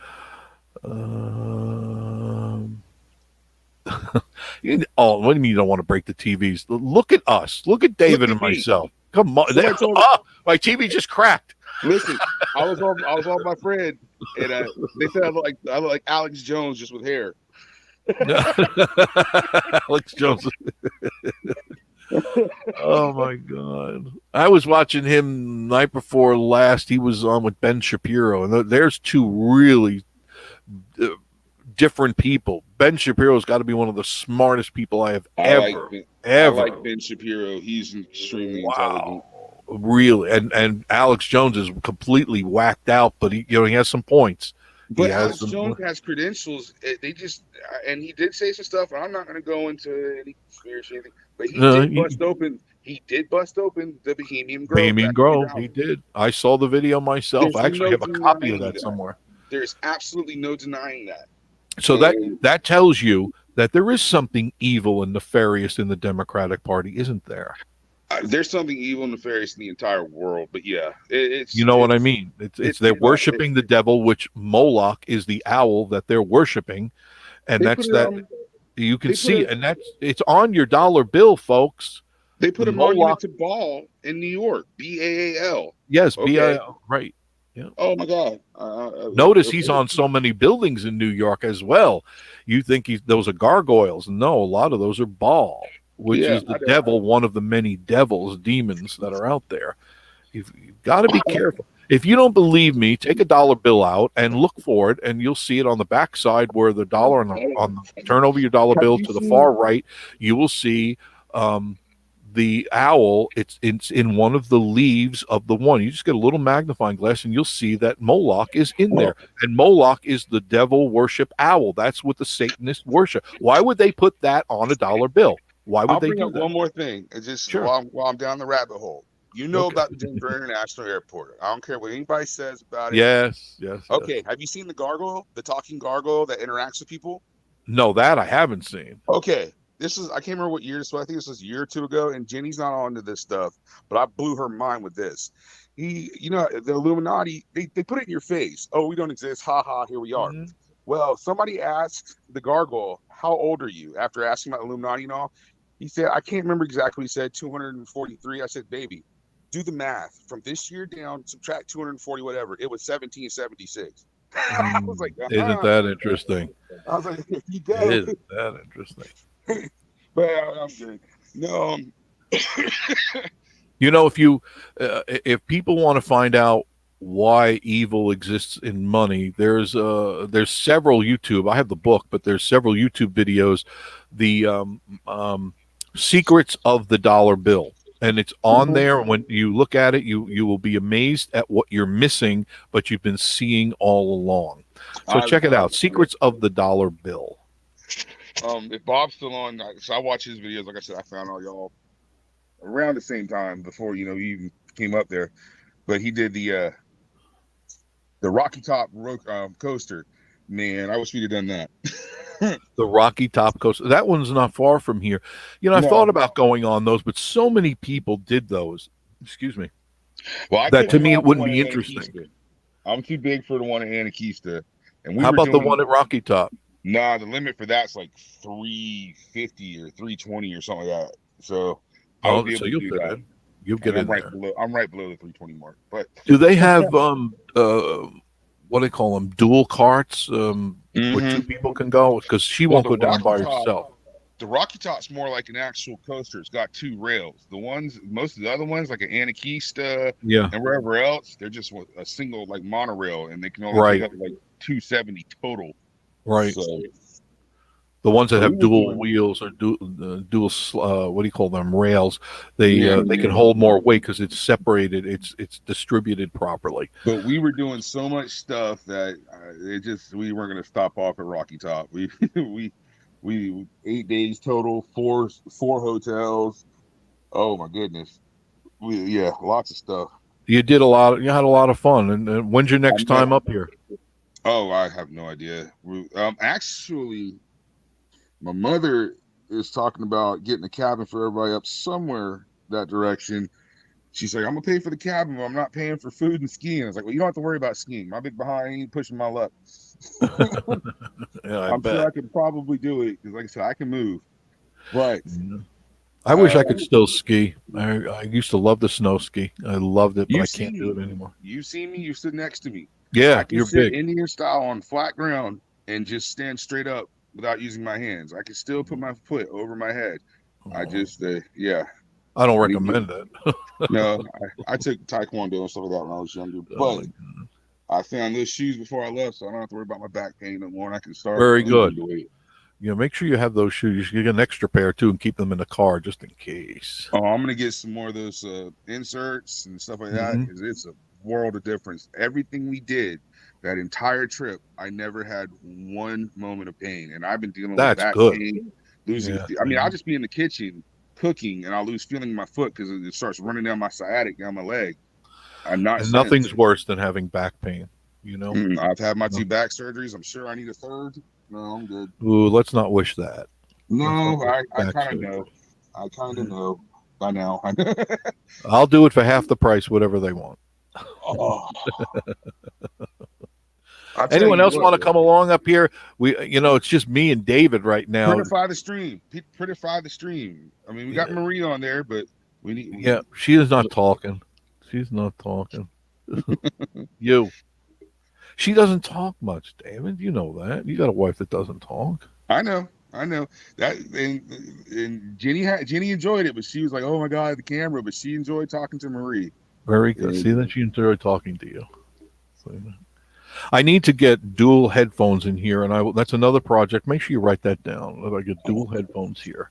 Oh, what do you mean you don't want to break the TVs? Look at us. Look at David and myself. Come on. My TV just cracked. Listen, I was on my friend, and they said I look like Alex Jones just with hair. Alex Jones. Oh my God! I was watching him night before last. He was on with Ben Shapiro, and there's two really different people. Ben Shapiro's got to be one of the smartest people I have ever. I like Ben Shapiro. He's extremely intelligent. Really, and Alex Jones is completely whacked out, but he has some points. But Alex Jones has credentials. And he did say some stuff. And I'm not going to go into any conspiracy or anything, but he did bust open the Bohemian Grove. Bohemian Grove, he did. I saw the video myself. I actually have a copy of that somewhere. There's absolutely no denying that. So that tells you that there is something evil and nefarious in the Democratic Party, isn't there? There's something evil and nefarious in the entire world, but yeah, what I mean. It's they're worshiping the devil, which Moloch is the owl that they're worshiping, and that's that. You can see, and it's on your dollar bill, folks. They put a monument to Baal in New York, Baal. Yes, Baal, right. Yeah. Oh my God! Notice he's on so many buildings in New York as well. You think those are gargoyles? No, a lot of those are Baal, which is the devil, one of the many demons that are out there. You've got to be careful. If you don't believe me, take a dollar bill out and look for it, and you'll see it on the back side where the dollar turn over your dollar bill to the far right. You will see the owl. It's in one of the leaves of the one. You just get a little magnifying glass, and you'll see that Moloch is in there. And Moloch is the devil worship owl. That's what the Satanists worship. Why would they put that on a dollar bill? Why would they do that? One more thing, just while I'm down the rabbit hole. You know about the Denver International Airport. I don't care what anybody says about it. Yes. Okay, yes. Have you seen the gargoyle, the talking gargoyle that interacts with people? No, that I haven't seen. Okay, I can't remember what year this was. I think this was a year or two ago, and Jenny's not onto this stuff, but I blew her mind with this. The Illuminati, they put it in your face. Oh, we don't exist. Ha ha, here we are. Mm-hmm. Well, somebody asked the gargoyle, how old are you? After asking about Illuminati and all, he said, I can't remember exactly what he said, 243. I said, baby, do the math. From this year down, subtract 240, whatever. It was 1776. I was like, isn't that interesting? I was like, you go. Isn't that interesting? But I'm good. No, You know, if people want to find out why evil exists in money, there's several YouTube. I have the book, but there's several YouTube videos. The secrets of the dollar bill, and it's on there. When you look at it, you will be amazed at what you're missing, but you've been seeing all along. So check it out. Secrets of the dollar bill. if Bob's still on, so I watch his videos. Like I said, I found all y'all around the same time before you even came up there. But he did the Rocky Top coaster. Man, I wish we'd have done that. The Rocky Top Coast. That one's not far from here. I thought about going on those, but so many people did those. Excuse me. Well, that to me it wouldn't be interesting. I'm too big for the one at Anakista. And how about the one at Rocky Top? Nah, the limit for that's like 350 or 320 or something like that. So I'll be able to do that. You'll get in there. I'm right below the 320 mark. But do they have what do they call them? Dual carts where two people can go? Because she won't go down by herself. The Rocky Top's more like an actual coaster. It's got two rails. Most of the other ones, like an Anakista and wherever else, they're just a single like monorail, and they can only take up like 270 total. Right. So, the ones that have dual wheels or dual what do you call them, rails, they can hold more weight because it's separated, it's distributed properly. But we were doing so much stuff that we weren't going to stop off at Rocky Top. We 8 days total, four hotels. Oh my goodness. Lots of stuff. You had a lot of fun. And when's your next time up here? Oh, I have no idea. Actually, my mother is talking about getting a cabin for everybody up somewhere that direction. She's like, I'm gonna pay for the cabin, but I'm not paying for food and skiing. I was like, well, you don't have to worry about skiing. My big behind ain't pushing my luck. I'm sure I could probably do it because, like I said, I can move. Right. I wish I could still ski. I used to love the snow ski. I loved it, but I can't do it anymore. You see me? You sit next to me. Yeah, you're big. Indian style on flat ground and just stand straight up without using my hands. I can still put my foot over my head. I just, I don't recommend it. No, I took Taekwondo and stuff like that when I was younger. But I found those shoes before I left, so I don't have to worry about my back pain no more. And I can start. Very good. Make sure you have those shoes. You get an extra pair too, and keep them in the car just in case. Oh, I'm gonna get some more of those inserts and stuff like that because it's a world of difference. Everything we did that entire trip, I never had one moment of pain, and I've been dealing with back pain, losing. I mean, I'll just be in the kitchen cooking, and I'll lose feeling in my foot because it starts running down my sciatic down my leg. I'm not. And nothing's worse than having back pain. I've had my 2 back surgeries. I'm sure I need a third. No, I'm good. Ooh, let's not wish that. No, I kind of know. I kind of know by now. I'll do it for half the price, whatever they want. Oh. Anyone else want to come along up here? It's just me and David right now. Prettify the stream. I mean, we got Marie on there, but we need. Yeah, she is not talking. She's not talking. She doesn't talk much, David. You know that. You got a wife that doesn't talk. I know that. And Jenny enjoyed it, but she was like, "Oh my God, the camera!" But she enjoyed talking to Marie. Very good. See that she enjoyed talking to you. I need to get dual headphones in here, and that's another project. Make sure you write that down. I get dual headphones here.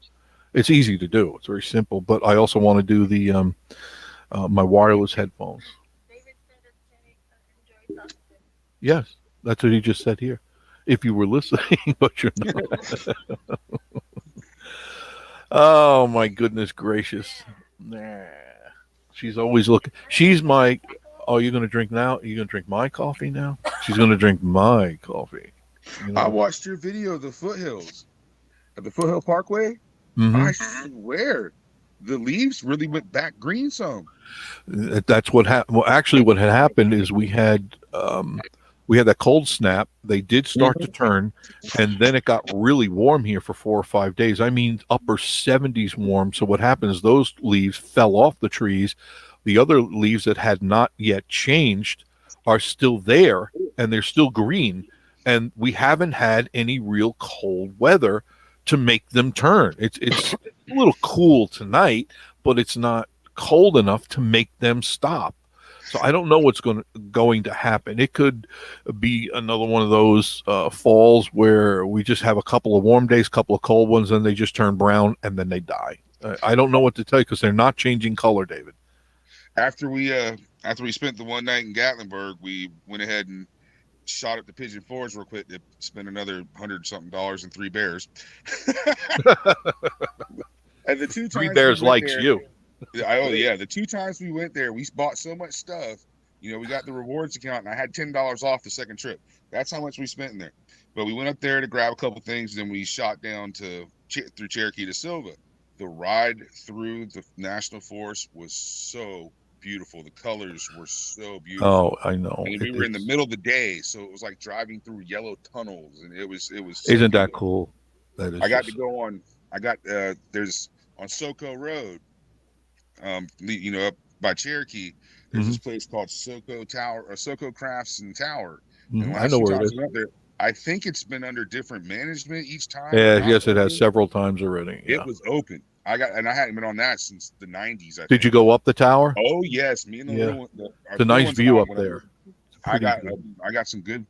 It's easy to do. It's very simple, but I also want to do the my wireless headphones. David said that Jenny enjoyed talking. Yes, that's what he just said here. If you were listening, but you're not. Oh my goodness gracious! Nah. She's always looking. She's my. Oh, you're going to drink now? You're going to drink my coffee now? She's going to drink my coffee. I watched your video of the foothills at the Foothill Parkway. I swear, the leaves really went back green some. That's what happened. Well, actually, what had happened is we had that cold snap. They did start to turn, and then it got really warm here for 4 or 5 days. I mean, upper 70s warm. So what happened is those leaves fell off the trees. The other leaves that had not yet changed are still there, and they're still green. And we haven't had any real cold weather to make them turn. It's a little cool tonight, but it's not cold enough to make them stop. So I don't know what's going to happen. It could be another one of those falls where we just have a couple of warm days, couple of cold ones, and they just turn brown and then they die. I don't know what to tell you because they're not changing color, David. After we spent the one night in Gatlinburg, we went ahead and shot up the Pigeon Forge real quick to spend another $100-something and 3 bears. And the 2 times 3 bears likes there, you. The 2 times we went there, we bought so much stuff. You know, we got the rewards account, and I had $10 off the second trip. That's how much we spent in there. But we went up there to grab a couple things, and then we shot down through Cherokee to Silva. The ride through the National Forest was so beautiful. The colors were so beautiful. Oh, I know. And we were in the middle of the day, so it was like driving through yellow tunnels, and it was. So isn't that cool? That is. I got to go on. There's on Soco Road. You know, up by Cherokee, there's this place called Soco Tower or Soco Crafts and Tower. And I know where it is. There, I think it's been under different management each time. Yeah, yes, it has several times already. Yeah. It was open. I hadn't been on that since the 90s. Did you go up the tower? Oh yes, me and the little one. It's a nice view up there. I got some good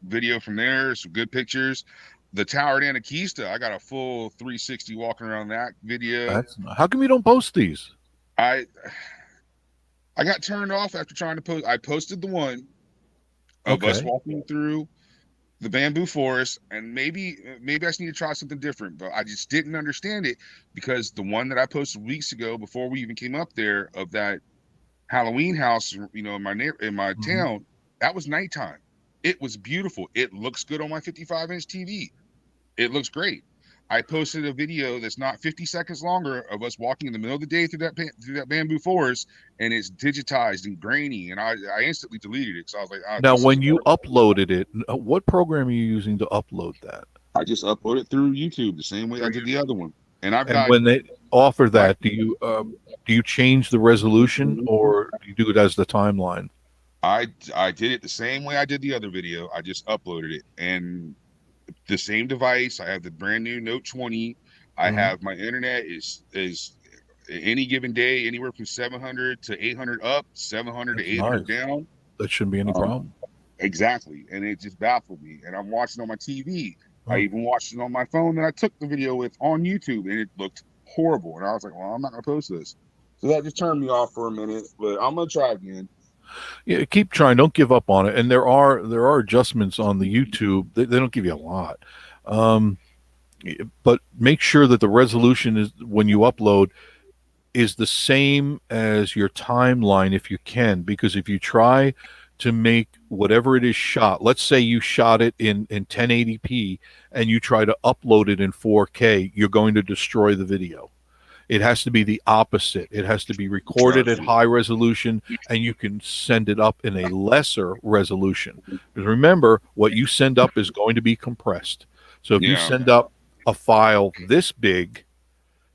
video from there, some good pictures. The tower at Anakeesta, I got a full 360 walking around that video. How come you don't post these? I got turned off after trying to post. I posted the one of us walking through the bamboo forest, and maybe I just need to try something different, but I just didn't understand it because the one that I posted weeks ago before we even came up there of that Halloween house, you know, in my town, that was nighttime. It was beautiful. It looks good on my 55-inch TV. It looks great. I posted a video that's not 50 seconds longer of us walking in the middle of the day through that bamboo forest, and it's digitized and grainy, and I instantly deleted it because I was like, now when you uploaded it, what program are you using to upload that? I just uploaded it through YouTube the same way I did the other one. And when they offer that, do you change the resolution or do you do it as the timeline? I did it the same way I did the other video. I just uploaded it, and the same device. I have the brand new Note 20. I have my internet is any given day anywhere from 700 to 800 up, 700 to 800 down. That shouldn't be any problem. Exactly, and it just baffled me. And I'm watching on my TV. I even watched it on my phone that I took the video with on YouTube, and it looked horrible. And I was like, well, I'm not gonna post this. So that just turned me off for a minute, but I'm gonna try again. Yeah, keep trying. Don't give up on it. And there are adjustments on the YouTube. They don't give you a lot, but make sure that the resolution is when you upload is the same as your timeline if you can. Because if you try to make whatever it is shot, let's say you shot it in 1080p and you try to upload it in 4K, you're going to destroy the video. It has to be the opposite. It has to be recorded at high resolution, and you can send it up in a lesser resolution. Because remember, what you send up is going to be compressed. So if you send up a file this big,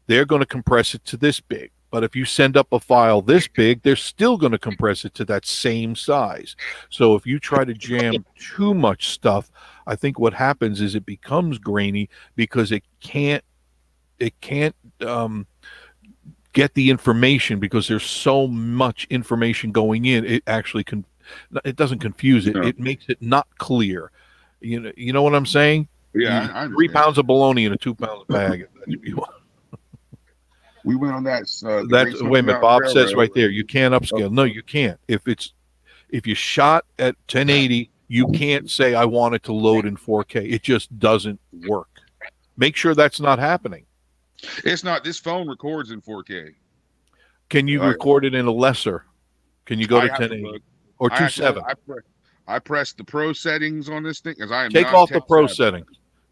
they're going to compress it to this big. But if you send up a file this big, they're still going to compress it to that same size. So if you try to jam too much stuff, I think what happens is it becomes grainy because it can't get the information because there's so much information going in. It actually it doesn't confuse it. It makes it not clear. You know what I'm saying? Yeah, I 3 pounds of bologna in a 2 pound bag. We went on that. Wait a minute. Bob says right there, you can't upscale. No, you can't. If you shot at 1080, you can't say I want it to load in 4K. It just doesn't work. Make sure that's not happening. It's not. This phone records in 4K. Can you record it in a lesser? Can you go to 1080 or 2.7? I pressed the pro settings on this thing because I am take off the pro settings.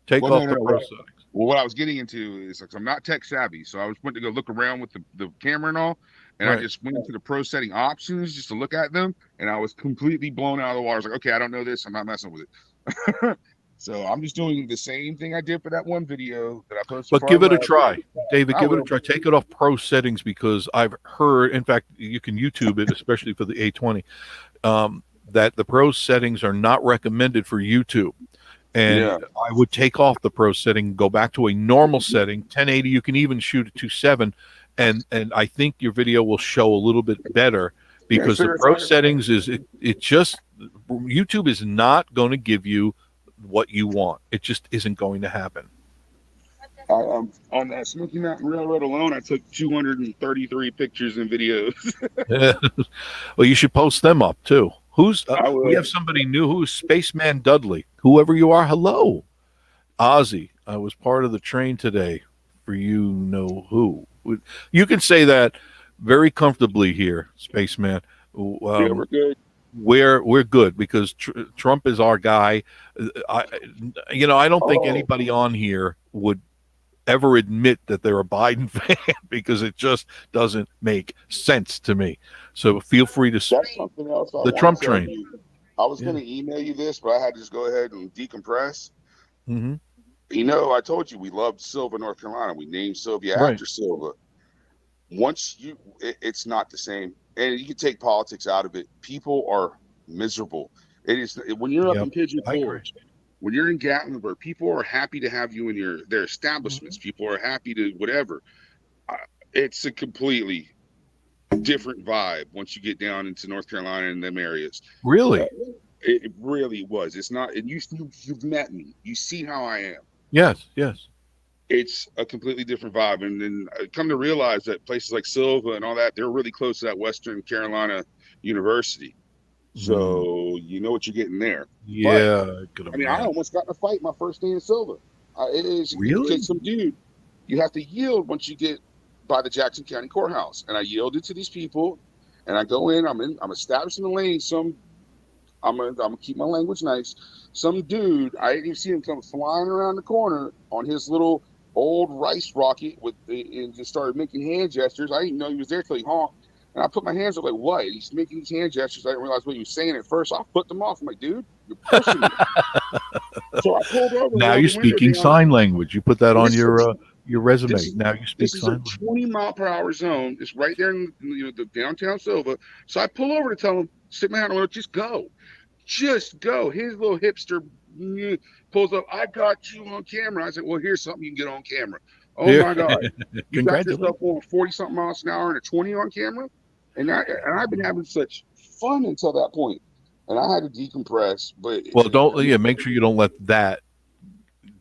Take off the pro settings. Well, what I was getting into is because I'm not tech savvy, so I was went to go look around with the camera and all, and I just went into the pro setting options just to look at them, and I was completely blown out of the water. I was like, okay, I don't know this. I'm not messing with it. So I'm just doing the same thing I did for that one video that I posted. But give it a try, David. Give it a try. Take it off pro settings because I've heard, in fact, you can YouTube it, especially for the A20, that the pro settings are not recommended for YouTube. And Yeah. I would take off the pro setting, go back to a normal setting, 1080. You can even shoot at 2.7, and I think your video will show a little bit better Yeah, because the pro settings is it just YouTube is not going to give you what you want. It just isn't going to happen. On that Smoky Mountain Railroad alone, I took 233 pictures and videos. Well, you should post them up too. Who's I we will. have somebody new. Who's Spaceman Dudley? Whoever you are, hello, Ozzy. I was part of the train today. For you know who. You can say that very comfortably here, Spaceman. Yeah, we're good. We're good because Trump is our guy. I I don't think Oh, anybody on here would ever admit that they're a Biden fan because it just doesn't make sense to me. So feel free to that's something else I the want Trump to tell train. you. I was Yeah. going to email you this, but I had to just go ahead and decompress. Hmm. You know, I told you we loved Silva, North Carolina. We named Sylvia Right. after Silva. It's not the same. And you can take politics out of it. People are miserable. It is when you're up Yep. in Pigeon I agree. Forge, when you're in Gatlinburg, people are happy to have you in their Mm-hmm. establishments. People are happy to whatever. It's a completely different vibe once you get down into North Carolina and them areas. Really? It really was. It's not, and you've met me. You see how I am. Yes. Yes. It's a completely different vibe. And then I come to realize that places like Silva and all that, they're really close to that Western Carolina University. So you know what you're getting there. Yeah. But I mean, I almost got in a fight my first day in Silva. It is Really? because some dude, you have to yield once you get by the Jackson County Courthouse. And I yielded to these people, and I go in. I'm establishing the lane. I'm gonna keep my language nice. Some dude, I didn't even see him come flying around the corner on his little old rice rocket and just started making hand gestures. I didn't know he was there till he honked. And I put my hands up like, what? He's making these hand gestures. I didn't realize what he was saying at first. So I put them off. I'm like, dude, you're pushing me. So I pulled over. Now rolled you're the window speaking down. sign language. You put that on This is- your resume. this- Now you speak This is sign a language. 20-mile-per-hour zone. It's right there in the downtown Silva. So I pull over to tell him, stick my hand on the window, just go. Just go. His little hipster pulls up. I got you on camera. I said, well, here's something you can get on camera. Oh, Yeah. my God. You got yourself Congratulations. going 40-something miles an hour and a 20 on camera? And I've been having such fun until that point. And I had to decompress. But Well, make sure you don't let that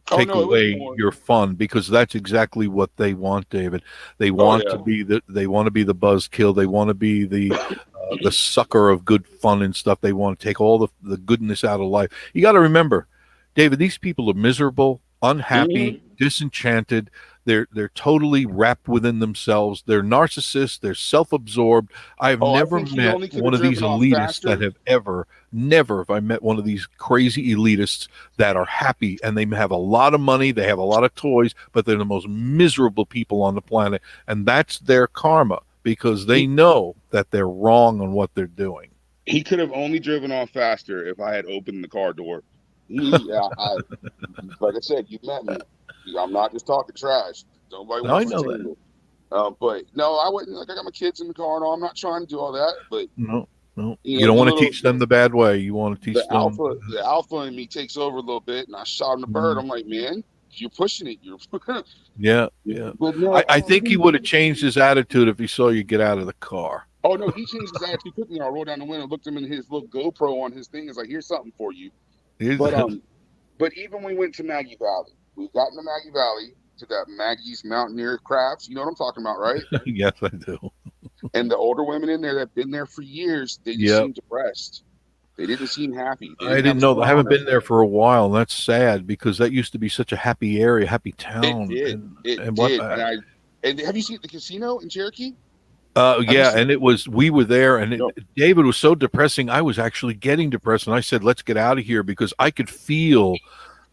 take away your fun, because that's exactly what they want, David. They want to be the buzzkill. They want to be the sucker of good fun and stuff. They want to take all the goodness out of life. You got to remember, David, these people are miserable, unhappy, disenchanted. They're totally wrapped within themselves. They're narcissists. They're self-absorbed. I've never met one of these elitists that have never have I met one of these crazy elitists that are happy and they have a lot of money, they have a lot of toys, but they're the most miserable people on the planet. And that's their karma, because they know that they're wrong on what they're doing. He could have only driven off faster if I had opened the car door. Like I said, you met me. I'm not just talking trash. Nobody wants to do it. But no, I wouldn't. Like, I got my kids in the car, and all. I'm not trying to do all that. But no, you don't want to teach them the bad way. You want to teach them. The alpha in me takes over a little bit, and I shot him the bird. I'm like, man, you're pushing it. You're yeah. But no, I think he would have changed his attitude if he saw you get out of the car. Oh no, he changed his attitude quickly. I rolled down the window, looked him in his little GoPro on his thing. It's like, here's something for you. But even when we went to Maggie Valley, we got into Maggie Valley to that Maggie's Mountaineer Crafts. You know what I'm talking about, right? Yes, I do. And the older women in there that've been there for years, they just seem depressed. They didn't seem happy. I didn't know. I haven't been there for a while, and that's sad, because that used to be such a happy area, happy town. It did. And have you seen the casino in Cherokee? And we were there, and David was so depressing. I was actually getting depressed, and I said, let's get out of here, because I could feel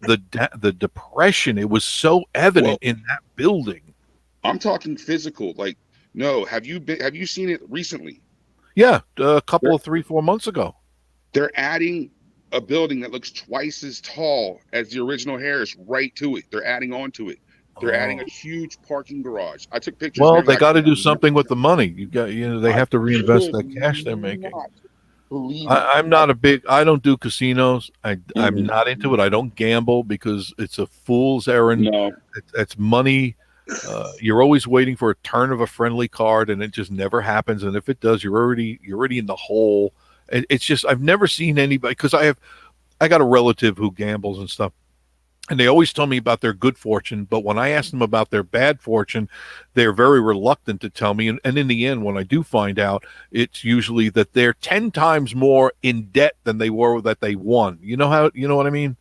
the depression. It was so evident in that building. I'm talking physical. Like, no, have you seen it recently? Yeah, a couple of 3-4 months ago. They're adding a building that looks twice as tall as the original Harris right to it. They're adding on to it. They're adding a huge parking garage. I took pictures. Well, they got to do something with the money. They have to reinvest that cash they're making. Believe me. I'm not a big. I don't do casinos. I'm Mhm. not into it. I don't gamble because it's a fool's errand. No. It's money. You're always waiting for a turn of a friendly card, and it just never happens. And if it does, you're already in the hole. It's just I've never seen anybody because I got a relative who gambles and stuff, and they always tell me about their good fortune. But when I ask them about their bad fortune, they're very reluctant to tell me. And in the end, when I do find out, it's usually that they're 10 times more in debt than they were that they won. You know what I mean?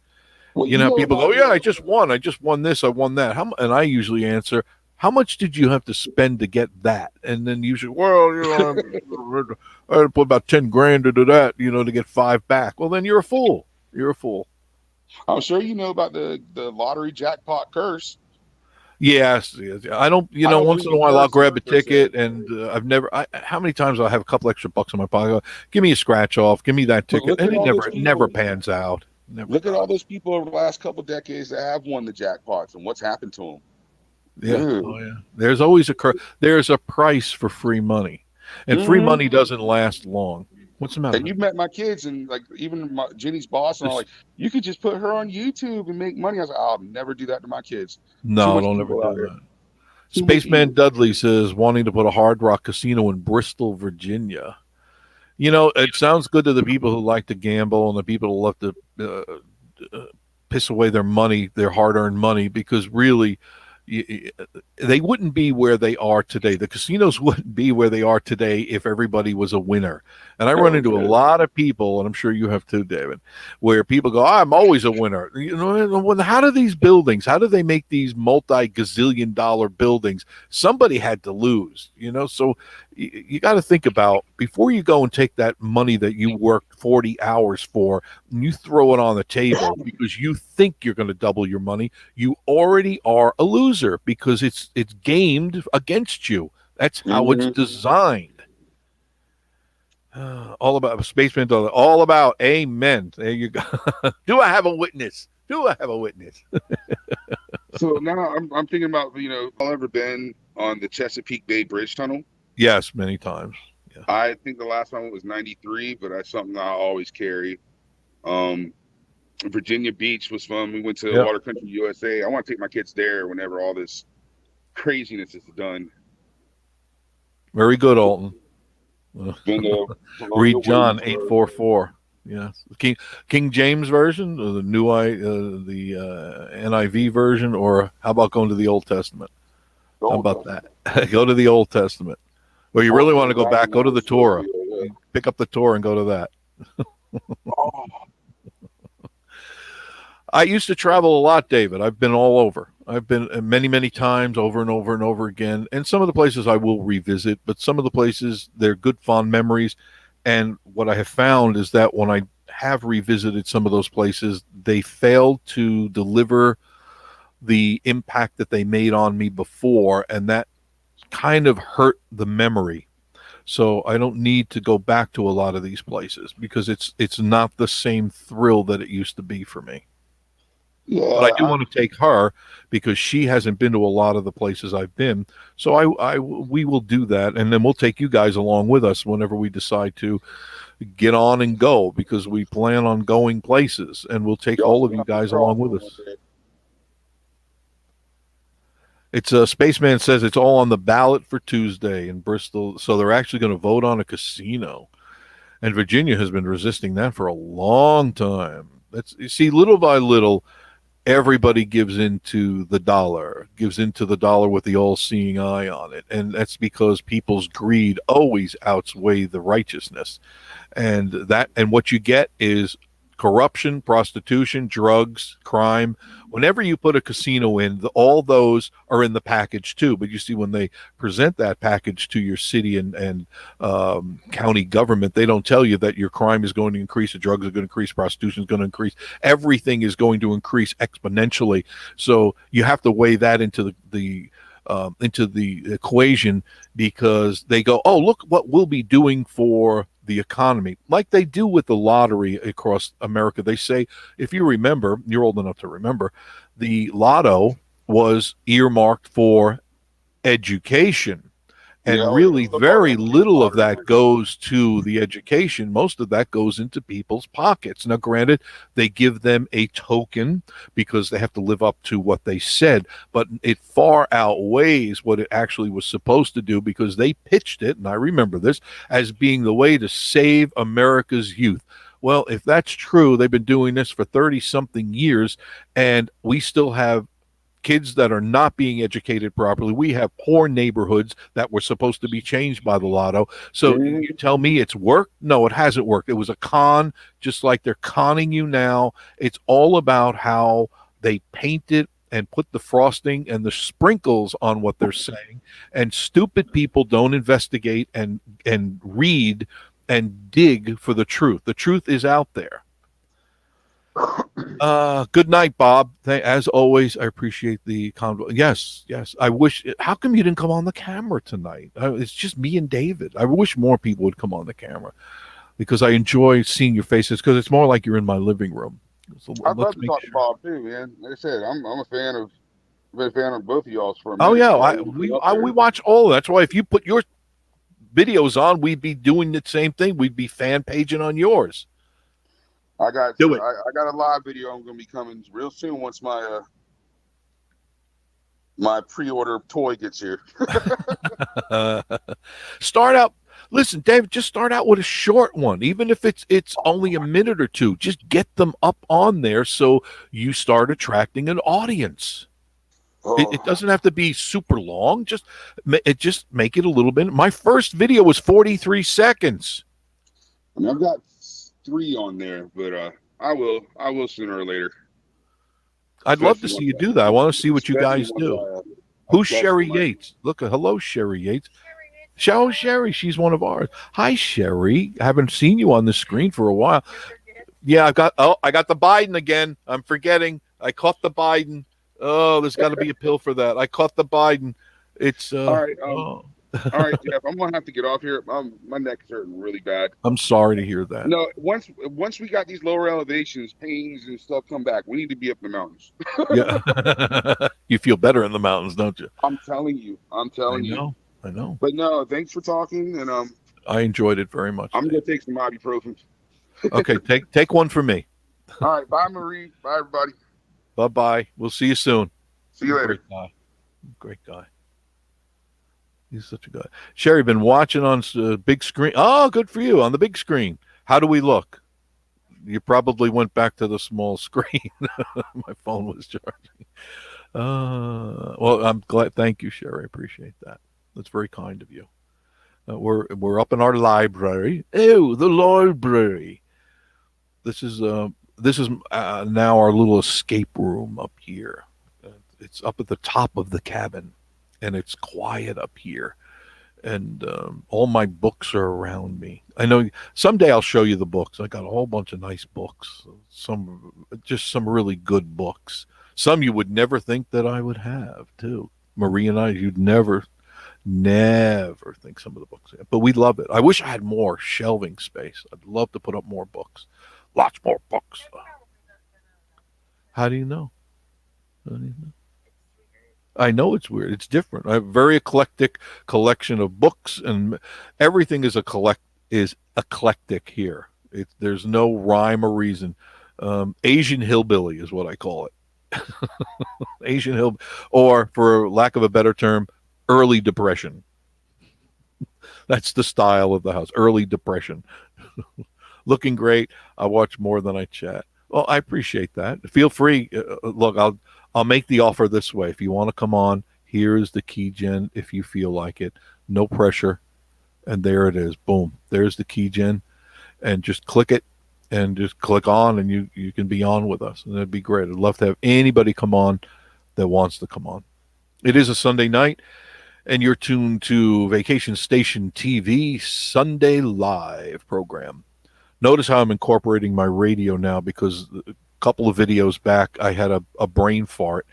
Well, You you know, how know people go, about yeah, I just won. I just won this. I won that. And I usually answer, how much did you have to spend to get that? And then usually, well, I had to put about 10 grand into that, to get five back. Well, then you're a fool. You're a fool. I'm sure you know about the lottery jackpot curse. Yes, yes. I don't, I don't once believe in a in while I'll curses grab a per se. ticket and how many times I'll have a couple extra bucks in my pocket. Give me a scratch off. Give me that But ticket. look And at all those it never people. pans out. Never Look at all does. those people over the last couple decades that have won the jackpots and what's happened to them. Yeah. Dude. Oh, yeah. There's always there's a price for free money. And free Hmm. money doesn't last long. What's the matter? And you've met my kids and like even Jenny's boss and all This, like, you could just put her on YouTube and make money. I was like, I'll never do that to my kids. Too no, much don't ever evil out do there. that. Too much Spaceman evil. Dudley says wanting to put a Hard Rock casino in Bristol, Virginia. It sounds good to the people who like to gamble and the people who love to piss away their money, their hard-earned money, because really, they wouldn't be where they are today. The casinos wouldn't be where they are today if everybody was a winner. And I run into a Okay. lot of people, and I'm sure you have too, David, where people go, I'm always a winner. How do these buildings, how do they make these multi-gazillion dollar buildings? Somebody had to lose, so you got to think about before you go and take that money that you worked 40 hours for and you throw it on the table because you think you're going to double your money, you already are a loser because it's gamed against you. That's how it's Hmm. designed. All about Spaceman Dollar. All about amen. There you go. Do I have a witness? Do I have a witness? So now I'm thinking about, I've ever been on the Chesapeake Bay Bridge Tunnel. Yes, many times. Yeah. I think the last one was 93, but that's something I always carry. Um, Virginia Beach was fun. We went to Yeah. Water Country USA. I want to take my kids there whenever all this craziness is done. Very good, Alton. Been to Read Colonial John Williamsburg. 8:44. Yeah, King James version, or the NIV version, or how about going to the Old Testament? How Gold about Dust. that? Go to the Old Testament. Or you really want to go back? Go to the Torah. Yeah. Pick up the Torah and go to that. Oh, I used to travel a lot, David. I've been all over. I've been many, many times over and over and over again. And some of the places I will revisit, but some of the places, they're good, fond memories. And what I have found is that when I have revisited some of those places, they failed to deliver the impact that they made on me before. And that kind of hurt the memory. So I don't need to go back to a lot of these places because it's not the same thrill that it used to be for me. But I yeah. do want to take her because she hasn't been to a lot of the places I've been. So we will do that, and then we'll take you guys along with us whenever we decide to get on and go because we plan on going places, and we'll take all of you guys along with us. It's Spaceman says it's all on the ballot for Tuesday in Bristol, so they're actually going to vote on a casino, and Virginia has been resisting that for a long time. You see, little by little, everybody gives into the dollar with the all-seeing eye on it, and that's because people's greed always outweighs the righteousness, and what you get is corruption, prostitution, drugs, crime. Whenever you put a casino in, all those are in the package too. But you see, when they present that package to your city and county government, they don't tell you that your crime is going to increase, the drugs are going to increase, prostitution is going to increase. Everything is going to increase exponentially. So you have to weigh that into the equation because they go, oh, look what we'll be doing for the economy, like they do with the lottery across America. They say, if you remember, you're old enough to remember, the lotto was earmarked for education. And Yeah, really, football very games are little of modern. that goes to the education. Most of that goes into people's pockets. Now, granted, they give them a token because they have to live up to what they said, but it far outweighs what it actually was supposed to do because they pitched it, and I remember this, as being the way to save America's youth. Well, if that's true, they've been doing this for 30 something years, and we still have kids that are not being educated properly. We have poor neighborhoods that were supposed to be changed by the lotto. So Mhm. you tell me it's worked? No, it hasn't worked. It was a con, just like they're conning you now. It's all about how they paint it and put the frosting and the sprinkles on what they're saying. And stupid people don't investigate and read and dig for the truth. The truth is out there. Good night, Bob. As always, I appreciate the convo. Yes, yes. I wish. How come you didn't come on the camera tonight? It's just me and David. I wish more people would come on the camera because I enjoy seeing your faces because it's more like you're in my living room. So I'd love let's to make talk to sure. Bob too, man. Like I said, I'm a fan of been a fan of both of y'all's for a Oh minute. yeah, So I need to get up there. we watch all of that. That's why if you put your videos on, we'd be doing the same thing. We'd be fan paging on yours. I got Do it. I got a live video I'm gonna be coming real soon once my my pre-order toy gets here. Start out. Listen, David, just start out with a short one, even if it's only a minute or two. Just get them up on there so you start attracting an audience. It doesn't have to be super long. Just make it a little bit. My first video was 43 seconds. I mean, I've got 3 on there, but I will sooner or later. I'd love to see you do that. I want to see what you guys Especially do. once Who's I Sherry my- Yates? Look, hello, Sherry Yates. Sherry, Oh, Sherry, she's one of ours. Hi, Sherry. I haven't seen you on the screen for a while. you forget. Yeah, I got the Biden again. I'm forgetting. I caught the Biden. Oh, there's got to be a pill for that. I caught the Biden. It's All right, oh. all right, Jeff. I'm gonna have to get off here. My neck is hurting really bad. I'm sorry to hear that. No, once we got these lower elevations, pains and stuff come back, we need to be up in the mountains. Yeah. You feel better in the mountains, don't you? I'm telling you. I know. But no, thanks for talking, and I enjoyed it very much. I'm gonna take some ibuprofen. Okay, take one for me. All right, bye, Marie. Bye, everybody. Bye-bye. We'll see you soon. See you later. Great guy. Great guy. He's such a guy. Sherry, been watching on big screen. Oh, good for you on the big screen. How do we look? You probably went back to the small screen. My phone was charging. Well, I'm glad. Thank you, Sherry. I appreciate that. That's very kind of you. We're up in our library. Oh, the library. This is now our little escape room up here. It's up at the top of the cabin, and it's quiet up here. And all my books are around me. I know someday I'll show you the books. I got a whole bunch of nice books. Some really good books. Some you would never think that I would have too. Marie and I, you'd never think some of the books. But we love it. I wish I had more shelving space. I'd love to put up more books. Lots more books. How do you know? How do you know? I know it's weird. It's different. I have a very eclectic collection of books, and everything is eclectic here. There's no rhyme or reason. Asian hillbilly is what I call it. Asian hill, or for lack of a better term, early depression. That's the style of the house. Early depression. Looking great. I watch more than I chat. Well, I appreciate that. Feel free. Look, I'll make the offer this way. If you want to come on, here is the key gen. If you feel like it, no pressure, and there it is. Boom. There's the key gen, and just click it, and just click on, and you can be on with us, and that'd be great. I'd love to have anybody come on that wants to come on. It is a Sunday night, and you're tuned to Vacation Station TV Sunday Live program. Notice how I'm incorporating my radio now because a couple of videos back I had a brain fart,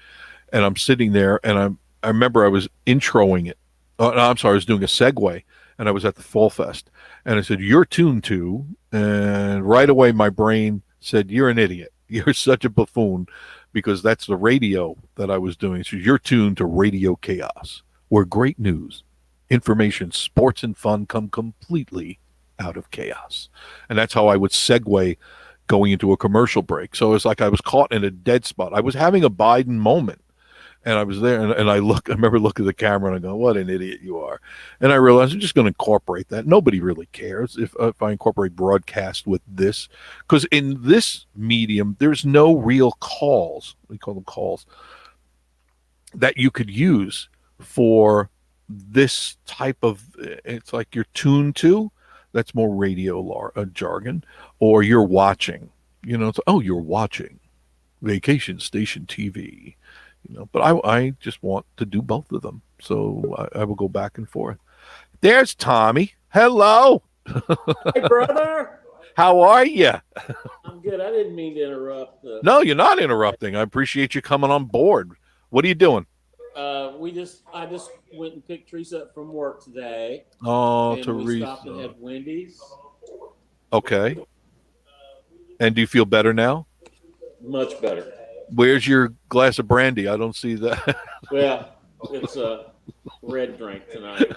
and I'm sitting there, and I remember I was introing it. Oh, no, I'm sorry, I was doing a segue, and I was at the Fall Fest, and I said, "You're tuned to," and right away my brain said, "You're an idiot. You're such a buffoon," because that's the radio that I was doing. So you're tuned to Radio Chaos, where great news information, sports, and fun come completely out of chaos. And that's how I would segue going into a commercial break. So it's like I was caught in a dead spot. I was having a Biden moment. And I was there, and I remember looking at the camera, and I go, "What an idiot you are!" And I realized I'm just going to incorporate that. Nobody really cares if I incorporate broadcast with this, because in this medium, there's no real calls. We call them calls that you could use for this type of. It's like you're tuned to. That's more radio jargon, or you're watching. It's, oh, you're watching vacation station TV. But I just want to do both of them, so I will go back and forth. There's Tommy. Hello. Hey, brother. How are you? I'm good. I didn't mean to interrupt. No, you're not interrupting. I appreciate you coming on board. What are you doing? I just went and picked Teresa up from work today. Oh, and Teresa. We stopped and had Wendy's. Okay. And do you feel better now? Much better. Where's your glass of brandy? I don't see that. Well, it's a red drink tonight.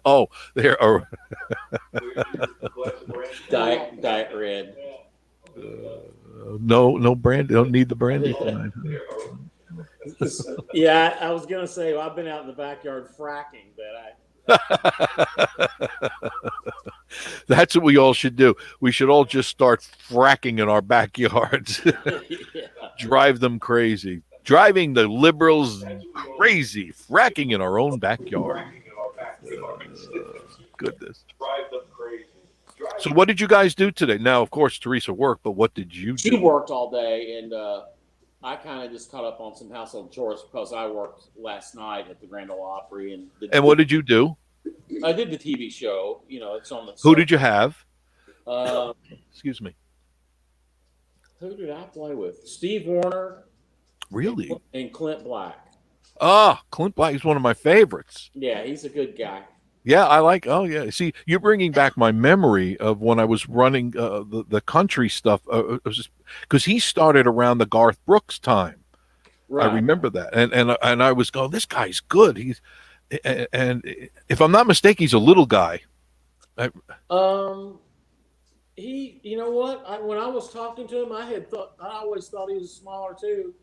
Oh, there are. Diet red. No brandy. Don't need the brandy tonight. Yeah, I was gonna say, well, I've been out in the backyard fracking, but That's what we all should do. We should all just start fracking in our backyards. yeah. Drive them crazy. Driving the liberals crazy. Fracking in our own backyard. Goodness. So what did you guys do today? Now, of course, Teresa worked, but what did you do? She worked all day, and I kind of just caught up on some household chores because I worked last night at the Grand Ole Opry. And what did you do? I did the TV show. It's on the. Who did you have? Excuse me. Who did I play with? Steve Warner. Really? And Clint Black. Ah, Clint Black is one of my favorites. Yeah, he's a good guy. Yeah, I like. Oh, yeah. See, you're bringing back my memory of when I was running the country stuff. Because he started around the Garth Brooks time. Right. I remember that, and I was going, this guy's good. And if I'm not mistaken, he's a little guy. He, you know what? When I was talking to him, I always thought he was smaller too,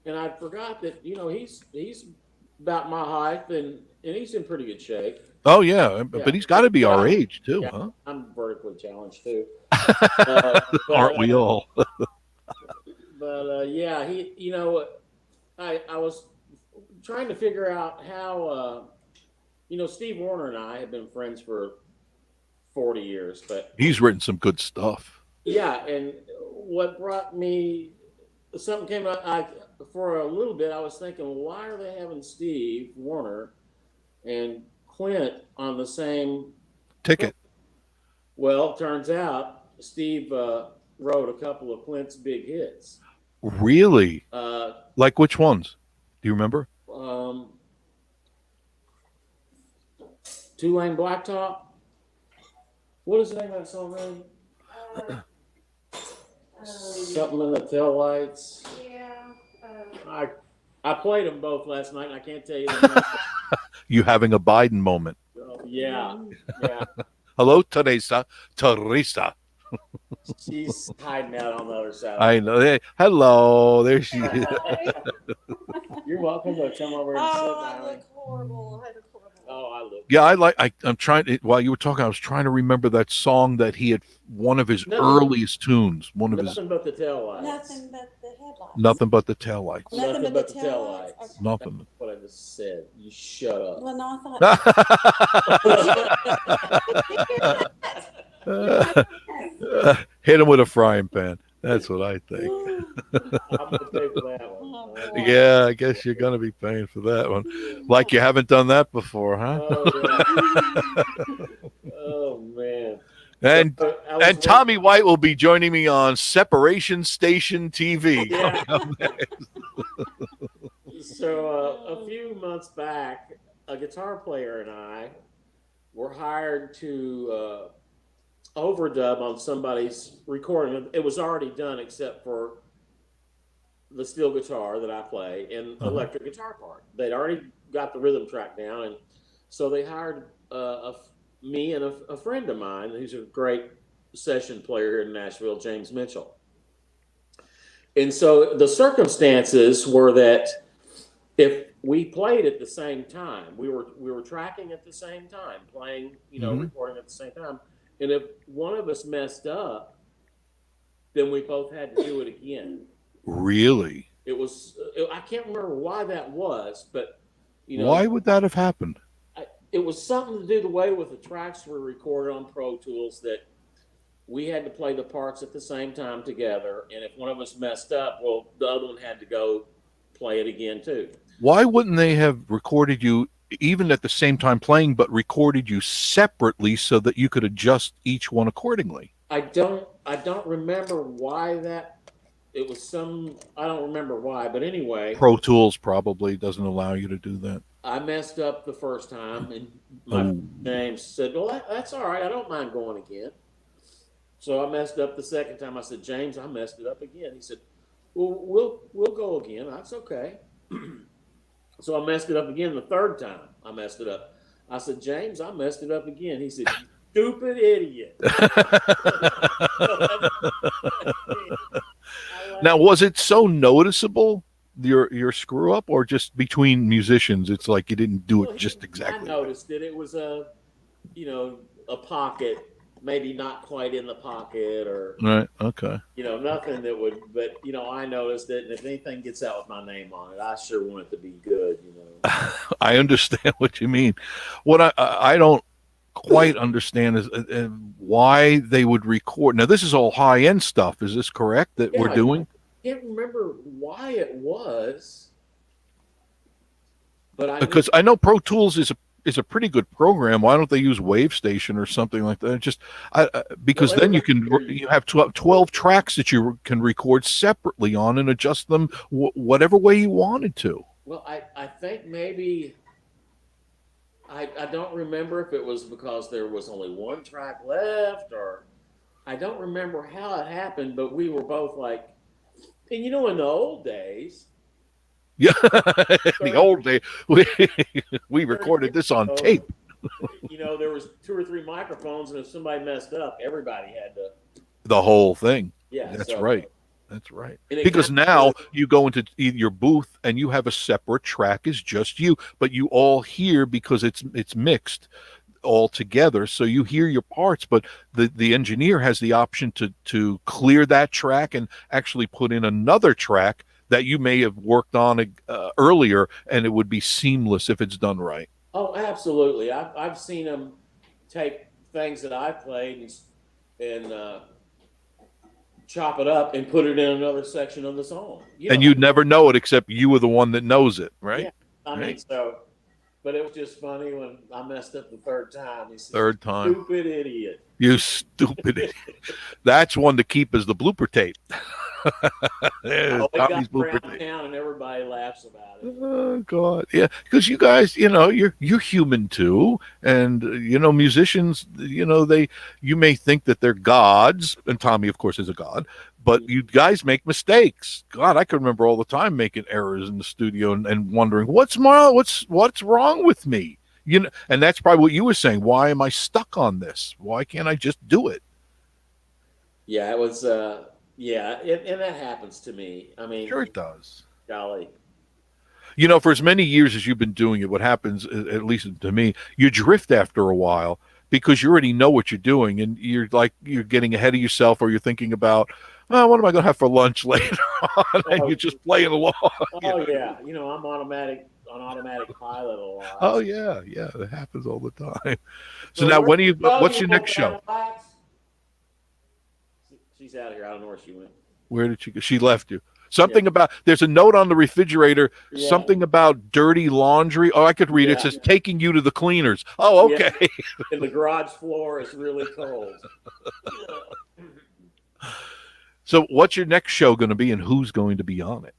and I forgot that he's about my height and he's in pretty good shape. Oh yeah, but he's got to be our age too, yeah, huh? I'm vertically challenged too. Aren't we all? But yeah, I was trying to figure out how Steve Warner and I have been friends for 40 years, but he's written some good stuff. Yeah, and what brought me something came out. For a little bit, I was thinking, well, why are they having Steve Warner and Clint on the same ticket? Well, it turns out Steve wrote a couple of Clint's big hits. Really? Like which ones? Do you remember? Two-Lane Blacktop. What is the name of that song, man? Something in the taillights. Yeah. I played them both last night, and I can't tell you the name. You having a Biden moment? Yeah. Hello, Teresa. Teresa. She's hiding out on the other side. I know. Hey, hello. There she is. You're welcome to come over and sit down. I look horrible. I look horrible. Oh, I look. Yeah, I'm trying to, while you were talking, I was trying to remember that song that he had, one of his earliest tunes. Nothing but the taillights. Nothing but the headlights. Nothing but the taillights. Nothing but the taillights. Okay. Nothing. That's what I just said. You shut up. Well, no, I thought. Hit him with a frying pan. That's what I think. I'm gonna pay for that one. Yeah, I guess you're going to be paying for that one. Like you haven't done that before, huh? Oh man. And Tommy White will be joining me on Separation Station TV. Yeah. So a few months back, a guitar player and I were hired to overdub on somebody's recording. It was already done except for the steel guitar that I play and electric guitar part. They'd already got the rhythm track down, and So they hired me and a friend of mine who's a great session player here in Nashville, James Mitchell. And so the circumstances were that if we played at the same time, we were tracking at the same time, playing, recording at the same time. And if one of us messed up, then we both had to do it again. Really? I can't remember why that was, but why would that have happened? It was something to do the way with the tracks were recorded on Pro Tools that we had to play the parts at the same time together. And if one of us messed up, well, the other one had to go play it again too. Why wouldn't they have recorded you even at the same time playing, but recorded you separately so that you could adjust each one accordingly? I don't remember why it was I don't remember why, but anyway. Pro Tools probably doesn't allow you to do that. I messed up the first time, and my friend James said, well, that's all right. I don't mind going again. So I messed up the second time. I said, James, I messed it up again. He said, well, we'll go again. That's okay. So I messed it up again the third time. I messed it up. I said, James, I messed it up again. He said, stupid idiot. Now, was it so noticeable, your screw up, or just between musicians, it's like you didn't do it just exactly? I noticed it. It was a pocket, maybe not quite in the pocket, or right. Okay. Nothing that would. But I noticed it, and if anything gets out with my name on it, I sure want it to be good. I understand what you mean. What I don't quite understand is why they would record. Now, this is all high end stuff. Is this correct that we're doing? I can't remember why it was, but because I know Pro Tools is a pretty good program. Why don't they use WaveStation or something like that? Just because then you have 12 tracks that you can record separately on and adjust them whatever way you wanted to. Well, I think maybe I don't remember if it was because there was only one track left, or I don't remember how it happened, but we were both like, and in the old days. Yeah, the old day, we recorded this on tape. There was 2 or 3 microphones, and if somebody messed up, everybody had to. The whole thing. Yeah, that's right. That's right. And because now you go into your booth and you have a separate track is just you, but you all hear because it's mixed all together. So you hear your parts, but the engineer has the option to clear that track and actually put in another track that you may have worked on earlier, and it would be seamless if it's done right. Oh, absolutely. I've seen them take things that I played and chop it up and put it in another section of the song. And you'd never know it except you were the one that knows it, right? Yeah, I mean, so, but it was just funny when I messed up the third time. He said, third time. Stupid idiot. You stupid idiot. That's one to keep as the blooper tape. It got around town and everybody laughs about it. Oh God, yeah, because you guys, you're human too, and musicians, you may think that they're gods, and Tommy, of course, is a god, but you guys make mistakes. God, I can remember all the time making errors in the studio and wondering what's wrong with me, and that's probably what you were saying. Why am I stuck on this? Why can't I just do it? Yeah, it was. Yeah, and that happens to me. I mean, sure it does. Golly. For as many years as you've been doing it, what happens, at least to me, you drift after a while because you already know what you're doing, and you're getting ahead of yourself, or you're thinking about, what am I going to have for lunch later on, and you're just playing along. Oh yeah, I'm on automatic pilot a lot. Oh yeah, it happens all the time. So now, what's your next show? She's out of here. I don't know where she went. Where did she go? She left you. Something about, there's a note on the refrigerator, something about dirty laundry. Oh, I could read it. It says taking you to the cleaners. Oh, okay. Yeah. And the garage floor is really cold. So what's your next show going to be, and who's going to be on it?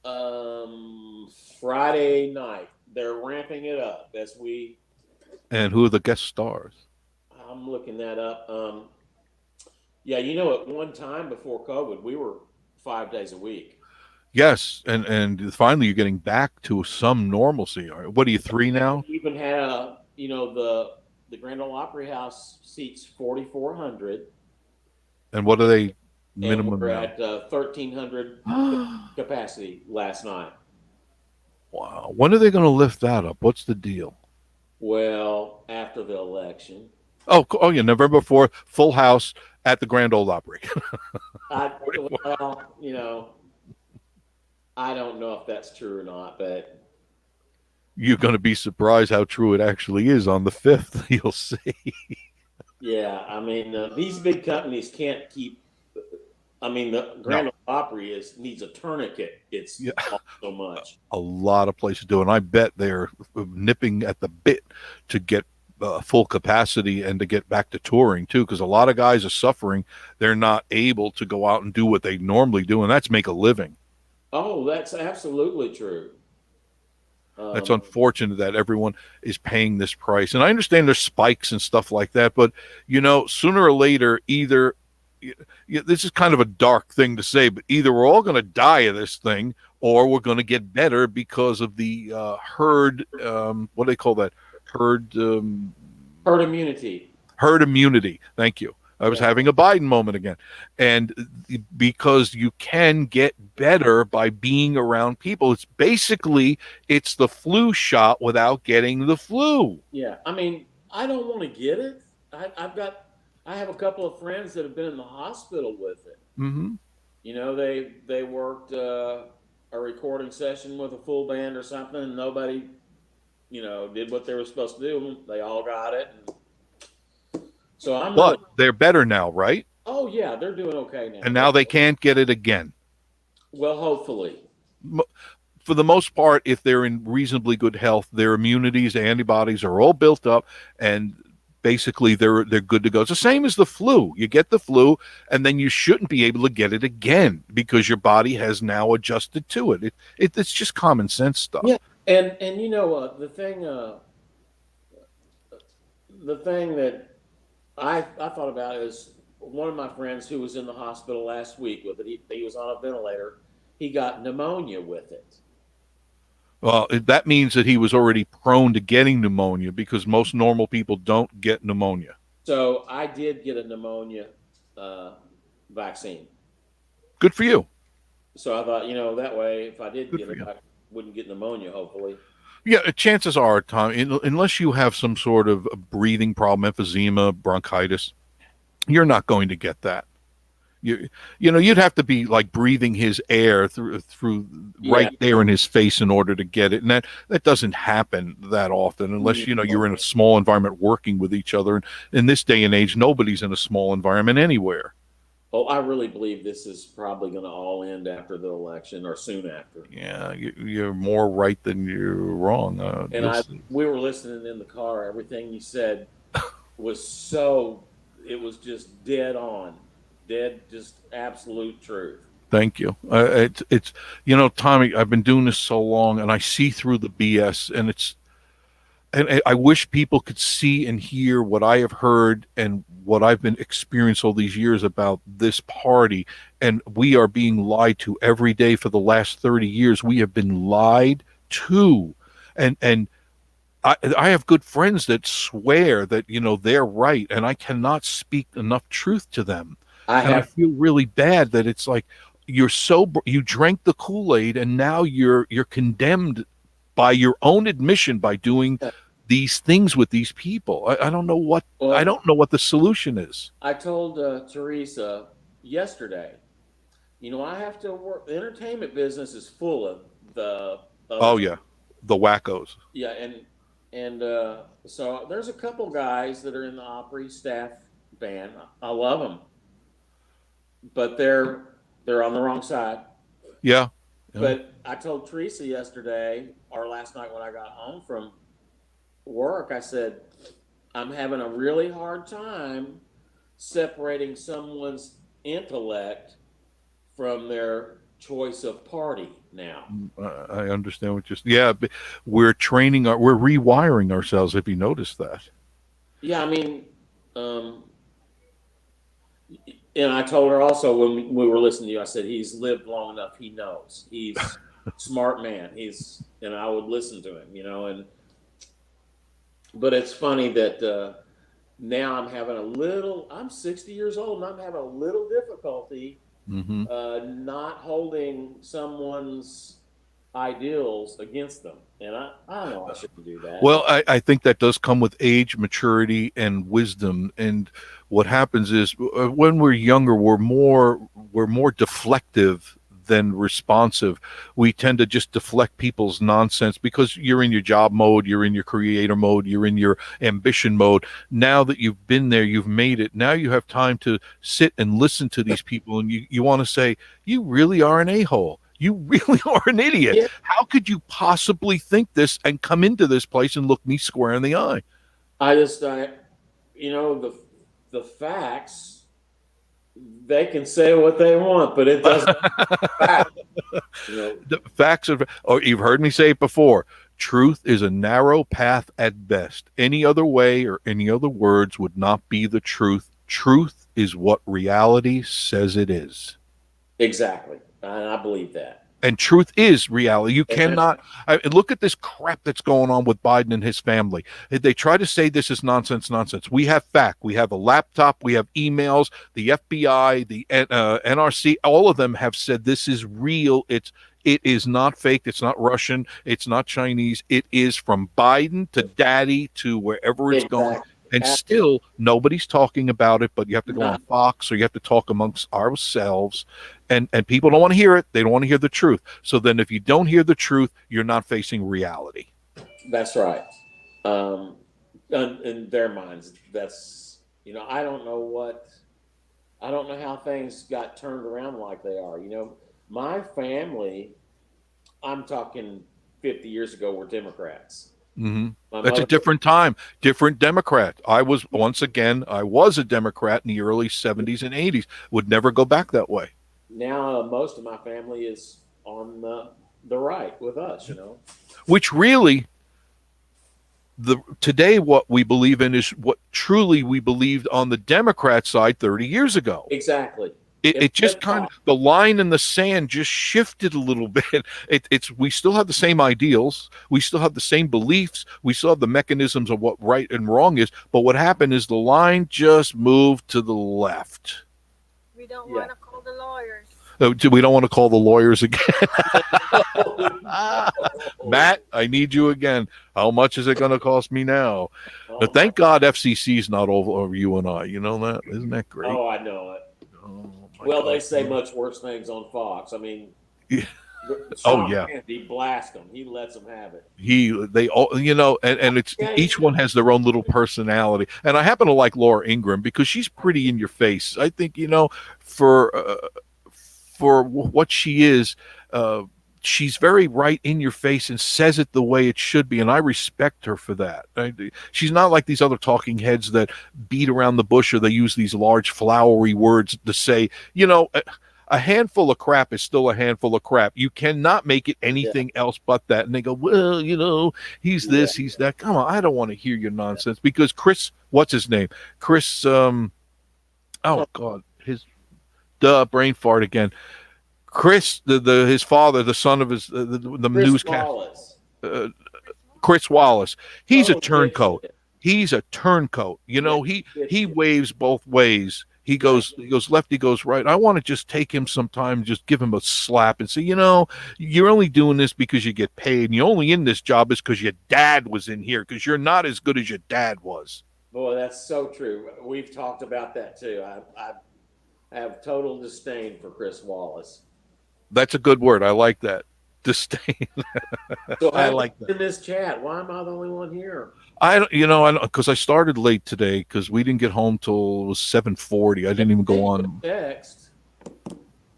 Friday night. They're ramping it up as we. And who are the guest stars? I'm looking that up. Yeah, at one time before COVID, we were 5 days a week. Yes, and finally you're getting back to some normalcy. What are you, 3 now? We even had the Grand Ole Opry House seats 4,400, And what are they and minimum we're now? at 1,300 capacity last night. Wow. When are they going to lift that up? What's the deal? Well, after the election, Oh yeah, November 4th, full house at the Grand Ole Opry. well, I don't know if that's true or not, but You're going to be surprised how true it actually is on the 5th. You'll see. yeah, I mean, these big companies can't keep. I mean, the Grand Ole Opry needs a tourniquet. It's Yeah. so much. A lot of places do, and I bet they're nipping at the bit to get full capacity and to get back to touring too, because a lot of guys are suffering. They're not able to go out and do what they normally do, and that's make a living. Oh, that's absolutely true. That's unfortunate that everyone is paying this price, and I understand there's spikes and stuff like that, but sooner or later, either this is kind of a dark thing to say, but either we're all going to die of this thing, or we're going to get better because of the herd. What do they call that? Herd immunity. Herd immunity. Thank you. I was having a Biden moment again. And because you can get better by being around people. It's the flu shot without getting the flu. Yeah. I mean, I don't want to get it. I have a couple of friends that have been in the hospital with it. Mm-hmm. They worked a recording session with a full band or something, and nobody, did what they were supposed to do. They all got it. But they're better now, right? Oh yeah, they're doing okay now. And now they can't get it again. Well, hopefully. For the most part, if they're in reasonably good health, their immunities, antibodies are all built up, and basically they're good to go. It's the same as the flu. You get the flu, and then you shouldn't be able to get it again because your body has now adjusted to it. It's just common sense stuff. Yeah, and the thing that I thought about is one of my friends who was in the hospital last week with it. He was on a ventilator. He got pneumonia with it. Well, that means that he was already prone to getting pneumonia, because most normal people don't get pneumonia. So I did get a pneumonia vaccine. Good for you. So I thought, that way, if I did get it, I wouldn't get pneumonia, hopefully. Yeah, chances are, Tom, unless you have some sort of breathing problem, emphysema, bronchitis, you're not going to get that. You'd have to be like breathing his air through right there in his face in order to get it, and that doesn't happen that often unless you're in a small environment working with each other. And in this day and age, nobody's in a small environment anywhere. Oh, I really believe this is probably going to all end after the election or soon after. Yeah, you're more right than you're wrong. We were listening in the car. Everything you said was it was just dead on. Just absolute truth. Thank you. It's Tommy, I've been doing this so long, and I see through the BS, and I wish people could see and hear what I have heard and what I've been experienced all these years about this party. And we are being lied to every day for the last 30 years. We have been lied to, and I have good friends that swear that they're right, and I cannot speak enough truth to them. I feel really bad that it's like you drank the Kool-Aid, and now you're condemned by your own admission by doing these things with these people. I don't know what the solution is. I told Teresa yesterday, I have to work. The entertainment business is full of the wackos. Yeah, and so there's a couple guys that are in the Opry staff band. I love them. But they're on the wrong side. Yeah. But I told Teresa yesterday or last night when I got home from work, I said, I'm having a really hard time separating someone's intellect from their choice of party now. I understand what you're but we're rewiring ourselves, if you notice that. Yeah, I mean, and I told her also when we were listening to you, I said, he's lived long enough. He knows. He's a smart man. And I would listen to him, and But it's funny that now I'm 60 years old and I'm having a little difficulty Hmm. not holding someone's ideals against them. And I know I shouldn't do that. Well, I think that does come with age, maturity, and wisdom. And what happens is when we're younger, we're more deflective than responsive. We tend to just deflect people's nonsense because you're in your job mode, you're in your creator mode, you're in your ambition mode. Now that you've been there, you've made it. Now you have time to sit and listen to these people, and you want to say, "You really are an a-hole. You really are an idiot. Yeah, How could you possibly think this and come into this place and look me square in the eye?" I just, the facts, they can say what they want, but it doesn't fact. The facts are, or you've heard me say it before, truth is a narrow path at best. Any other way or any other words would not be the truth. Truth is what reality says it is. Exactly. And I believe that. And truth is reality. You Amen. cannot look at this crap that's going on with Biden and his family. They try to say this is nonsense. We have fact. We have a laptop. We have emails. The FBI, the NRC, all of them have said this is real. It is not fake. It's not Russian. It's not Chinese. It is from Biden to Daddy to wherever it's going. Exactly. And still, nobody's talking about it, but you have to go No. on Fox or you have to talk amongst ourselves. And people don't want to hear it. They don't want to hear the truth. So then if you don't hear the truth, you're not facing reality. That's right. In their minds, I don't know how things got turned around like they are. My family, I'm talking 50 years ago, were Democrats. Mm-hmm. My That's a mother, different time, different Democrat. I was a Democrat in the early 70s and 80s. Would never go back that way. now most of my family is on the right with us. Which really, today what we believe in is what truly we believed on the Democrat side 30 years ago. Exactly. It just kind of, the line in the sand just shifted a little bit. We still have the same ideals, we still have the same beliefs, we still have the mechanisms of what right and wrong is. But what happened is the line just moved to the left. We don't Yeah. want to call the lawyers. We don't want to call the lawyers again. Matt, I need you again. How much is it going to cost me now? But thank God FCC is not over you and I. You know that? Isn't that great? Oh, I know it. Oh, my Well, God. they say much worse things on Fox. I mean, Yeah. Sean Oh, yeah. Hannity blasts them. He lets them have it. They all, and it's Yeah, each one has their own little personality. And I happen to like Laura Ingraham because she's pretty in your face. I think, for what she is, she's very right in your face and says it the way it should be, and I respect her for that. She's not like these other talking heads that beat around the bush, or they use these large flowery words to say, a handful of crap is still a handful of crap. You cannot make it anything else but that. And they go, well, he's this, he's that. Come on, I don't want to hear your nonsense. Because Chris, what's his name? Chris, oh God, brain fart again. Chris, his father, the son of the Chris newscast, Wallace. Chris Wallace. He's a Oh, turncoat. dipshit. He's a turncoat. He Dipshit. waves both ways. He goes left, he goes right. I want to just take him some time, just give him a slap and say, you're only doing this because you get paid, and you're only in this job is because your dad was in here, because you're not as good as your dad was. Boy, that's so true. We've talked about that too. I have total disdain for Chris Wallace. That's a good word. I like that. Disdain. So I like that. in this chat. Why am I the only one here? I because I started late today because we didn't get home till it was 7:40. I didn't even go on. Text.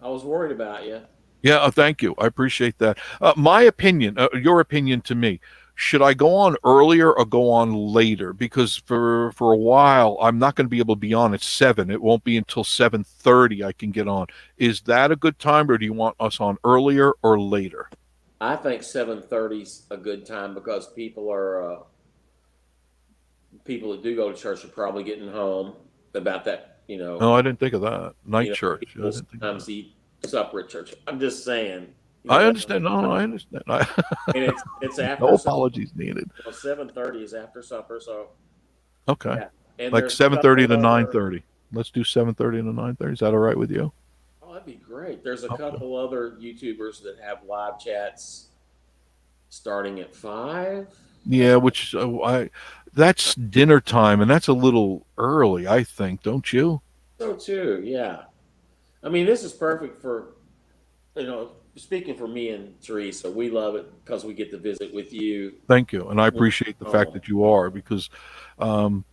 I was worried about you. Yeah, thank you. I appreciate that. My opinion, your opinion to me. Should I go on earlier or go on later? Because for a while, I'm not going to be able to be on at 7. It won't be until 7:30 I can get on. Is that a good time, or do you want us on earlier or later? I think 7:30's a good time because people that do go to church are probably getting home about that. No, I didn't think of that. Night church. I People didn't think of sometimes that. eat supper at church. I'm just saying. I understand. No, I understand. And it's after No supper. apologies needed. Well, 7:30 is after supper, so Okay. yeah. And Like there's a 7:30 to couple other. 9:30. Let's do 7:30 to 9:30. Is that all right with you? Oh, that'd be great. There's a Okay. couple other YouTubers that have live chats starting at 5. Yeah, which that's dinner time, and that's a little early, I think, don't you? So too, yeah. I mean, this is perfect for, speaking for me and Teresa, we love it because we get to visit with you. Thank you, and I appreciate the fact that you are, because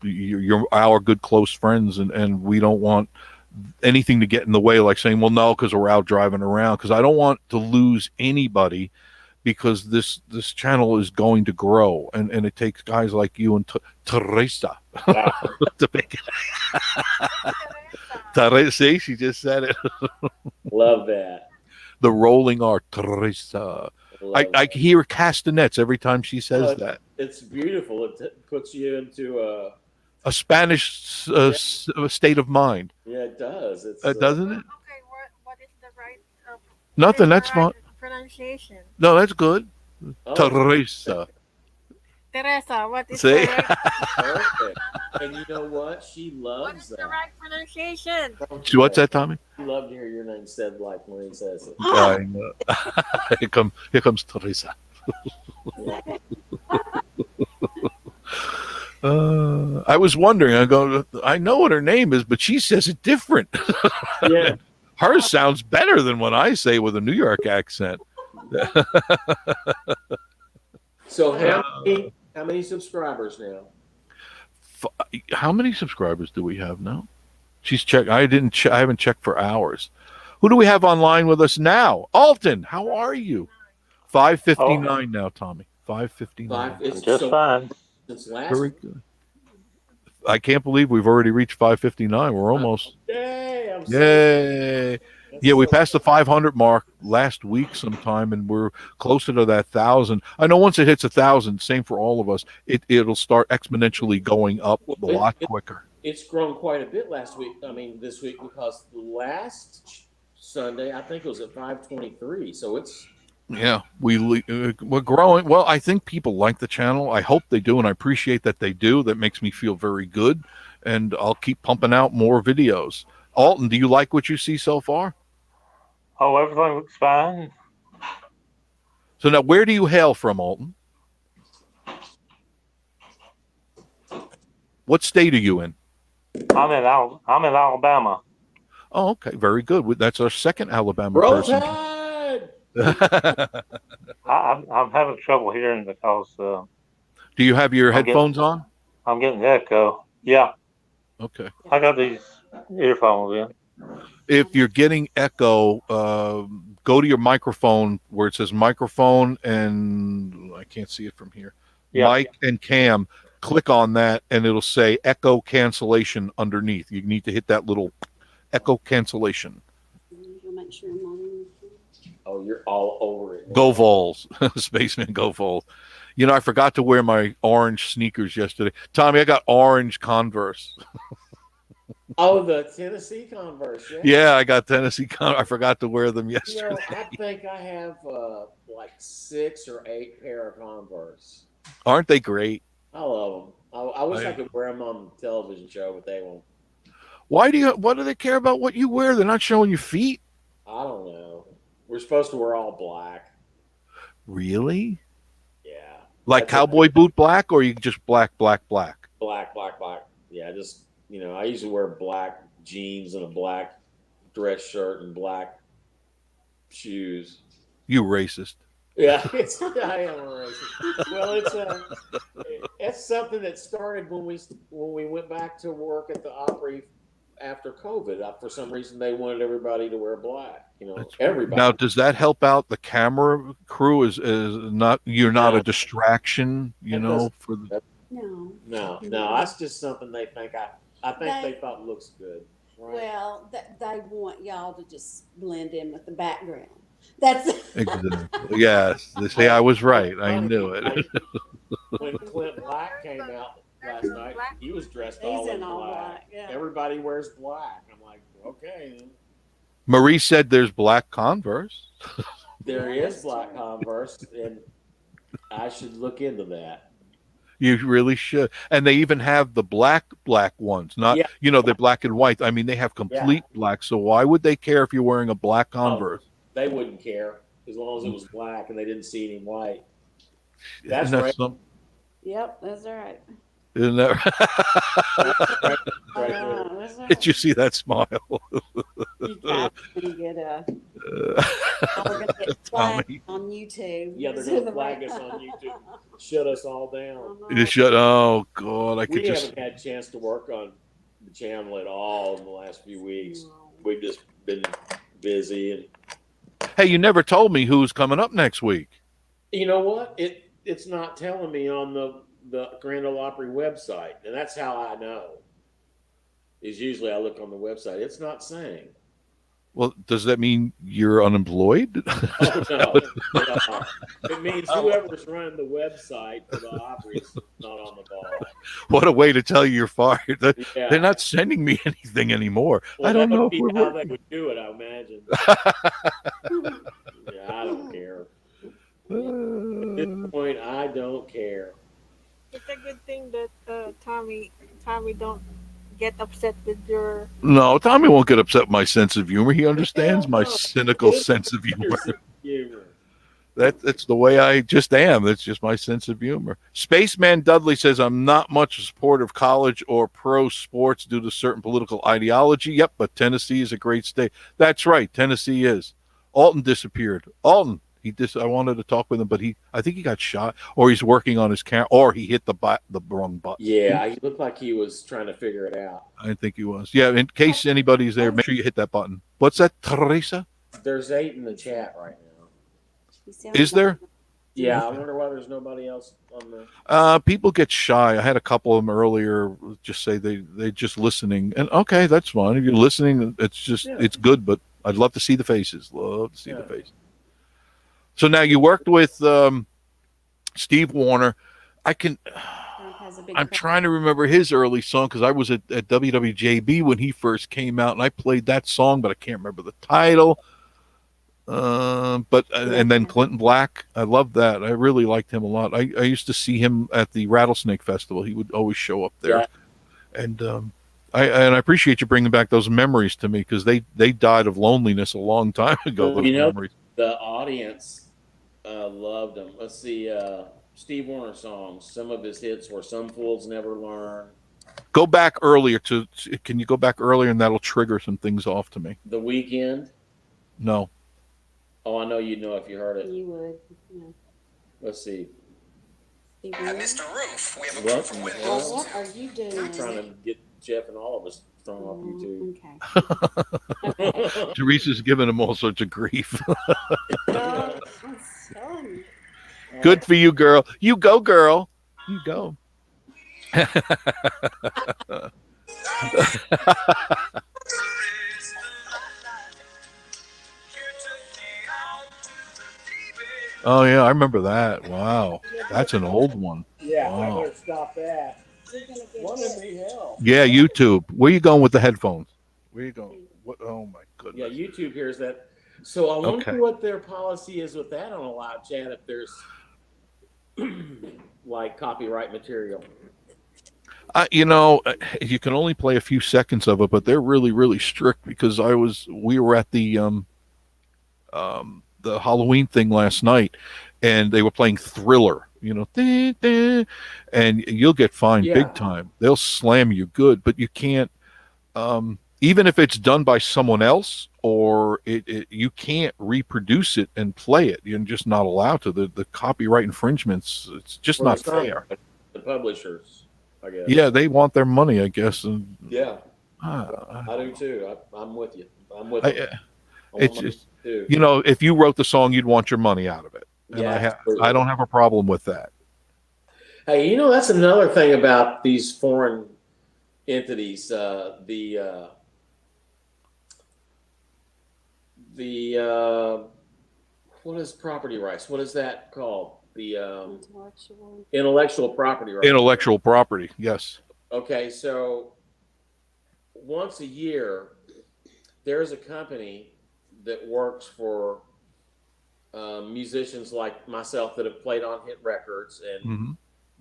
you're our good close friends, and we don't want anything to get in the way, like saying, well, no, because we're out driving around, because I don't want to lose anybody, because this channel is going to grow, and it takes guys like you and Teresa Wow. to make it. Teresa, see, she just said it. Love that. The rolling R, Teresa. I hear castanets every time she says that. It's beautiful. It puts you into A Spanish state of mind. yeah, it does. It's Doesn't it? Okay, what is the right Nothing. the That's fine. right pronunciation? No, that's good. oh, Teresa. Teresa, what is See? the right perfect. And you know what? She what loves is that. the right pronunciation? Don't you? What's that, Tommy? You love to hear your name said like Maureen says it. I know. Here comes Teresa. I was wondering. I know what her name is, but she says it different. Yeah. Hers sounds better than what I say with a New York accent. So how many subscribers now? How many subscribers do we have now? She's checked. I haven't checked for hours. Who do we have online with us now? Alton, how are you? 5:59 now, Tommy. 5:59. It's Just fine. since last Very good. I can't believe we've already reached 5:59. We're almost. Yay! I'm so Yay! Yeah, we passed the 500 mark last week sometime, and we're closer to that 1,000. I know once it hits 1,000, same for all of us, it'll start exponentially going up a lot quicker. It's grown quite a bit this week, because the last Sunday I think it was at 523. So it's Yeah, we're growing. Well, I think people like the channel. I hope they do, and I appreciate that they do. That makes me feel very good, and I'll keep pumping out more videos. Alton, do you like what you see so far? Oh, everything looks fine. So now, where do you hail from, Alton? What state are you in? I'm in Alabama. Oh, okay, very good. That's our second Alabama Roll person. Tide! I'm having trouble hearing because Do you have your headphones on? I'm getting echo. Yeah, Okay. I got these earphones in. If you're getting echo, go to your microphone where it says microphone, and I can't see it from here. Yeah. Mic and cam. Click on that, and it'll say echo cancellation underneath. You need to hit that little echo cancellation. Make sure I'm on. Oh, you're all over it. Go Vols. Spaceman, go Vols. You know, I forgot to wear my orange sneakers yesterday. Tommy, I got orange Converse. Oh, the Tennessee Converse. Yeah. Yeah, I got Tennessee Converse. I forgot to wear them You yesterday. know, I think I have like 6 or 8 pair of Converse. Aren't they great? I love them. I wish I could wear them on the television show, but they won't. What do they care about what you wear? They're not showing your feet. I don't know. We're supposed to wear all black. Really? Yeah. Like That's cowboy boot black, or you just black? Black. Yeah, just, I usually wear black jeans and a black dress shirt and black shoes. You racist. Yeah, I am a racist. Well, it's something that started when we went back to work at the Opry after COVID. For some reason, they wanted everybody to wear black. Everybody. Now, does that help out the camera crew? Is not you're not a distraction? For the. No. No. That's just something they think. I think they thought looks good. Right? Well, they want y'all to just blend in with the background. That's Exactly. Yes. They say I was right. I knew it. When CLINT Black came out last night, he was dressed all He's in in all black. black, yeah. Everybody wears black. I'm like, okay. Then. Marie said there's black Converse. There Yeah, is that's black true. Converse, and I should look into that. You really should. And they even have the black ones, not, Yeah, they're black and white. I mean, they have yeah. complete black. So why would they care if you're wearing a black Oh, Converse? they wouldn't care as long as it was black and they didn't see any white. That's Isn't that right. some, Yep, that's right. isn't that That's right. Right there. That's Did right. you see that smile? You guys are gonna get Uh, we're gonna get flagged Tommy. on YouTube. Yeah, they're So gonna the flag right- us on YouTube. Shut us all down. You shut. Oh God, I could We just. haven't had a chance to work on the channel at all in the last few weeks. We've just been busy, and Hey, you never told me who's coming up next week. you know what? It's not telling me on the Grand Ole Opry website, and that's how I know. Is usually I look on the website. It's not saying. Well, does that mean you're unemployed? Oh no, no. It means whoever's running the website for the Opry is not on the ball. What a way to tell you you're fired. Yeah. They're not sending me anything anymore. Well, I don't that know would if be we're how working. they would do it, I imagine. Yeah, I don't care. At this point, I don't care. It's a good thing that Tommy don't get upset with your. No, Tommy won't get upset with my sense of humor. He understands Hell my no. cynical sense of humor. Humor. That's the way I just am. That's just my sense of humor. Spaceman Dudley says, I'm not much a supporter of college or pro sports due to certain political ideology. Yep, but Tennessee is a great state. That's right. Tennessee is. Alton disappeared. Alton. I wanted to talk with him, but I think he got shot, or he's working on his camera, or he hit the wrong button. Yeah, he looked like he was trying to figure it out. I think he was. Yeah, in case anybody's there, make sure you hit that button. What's that, Teresa? There's 8 in the chat right now. He sounds Is there? Yeah, I wonder why there's nobody else on the. People get shy. I had a couple of them earlier just say they're just listening, and okay, that's fine. If you're listening, it's good, but I'd love to see the faces. Love to see the faces. So now you worked with Steve Warner. I'm trying to remember his early song because I was at WWJB when he first came out, and I played that song, but I can't remember the title. And then Clinton Black, I love that. I really liked him a lot. I used to see him at the Rattlesnake Festival. He would always show up there, and I appreciate you bringing back those memories to me because they died of loneliness a long time ago. Those memories. The audience loved him. Let's see, Steve Warner songs. Some of his hits were "Some Fools Never Learn." Go back earlier can you go back earlier and that'll trigger some things off to me. The Weekend. No. Oh, I know you'd know if you heard it. You would. Yeah. Let's see. Mr. Roof, we have a What? proof from Well, what are you doing? I'm trying to get Jeff and all of us thrown off YouTube. Okay. Teresa's giving him all sorts of grief. Well, I'm sorry. Good for you, girl. You go, girl. You go. Oh yeah, I remember that. Wow, that's an old one. Yeah, Wow. I better stop that. One in me hell. Yeah, YouTube. Where you going with the headphones? Where you going? What? Oh my Yeah, goodness. YouTube hears that. So I wonder Okay. what their policy is with that on a live chat if there's like copyright material. You can only play a few seconds of it, but they're really, really strict because we were at the Halloween thing last night, and they were playing Thriller. And you'll get fined big time. They'll slam you good, but you can't. Even if it's done by someone else, or you can't reproduce it and play it. You're just not allowed to. The copyright infringements. It's just not fair. The publishers, I guess. Yeah, they want their money, I guess. And Yeah, I do too. I'm with you. I'm with you. It's just, if you wrote the song, you'd want your money out of it. And I don't have a problem with that. Hey, that's another thing about these foreign entities. What is property rights? What is that called? The intellectual property rights. Intellectual property, yes. Okay, so once a year, there's a company that works for musicians like myself that have played on hit records, and Mhm.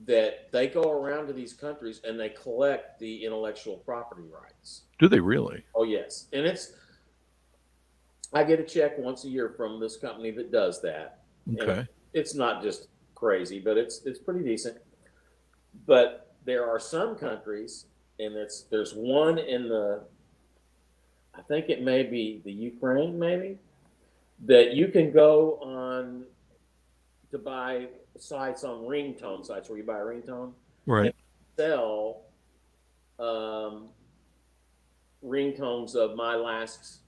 that they go around to these countries and they collect the intellectual property rights. Do they really? Oh yes, and I get a check once a year from this company that does that, and Okay. it's not just crazy, but it's pretty decent. But there are some countries, and there's one in I think it may be the Ukraine, maybe, that you can go on to buy sites on ringtone sites where you buy a ringtone and Right. sell ringtones of my last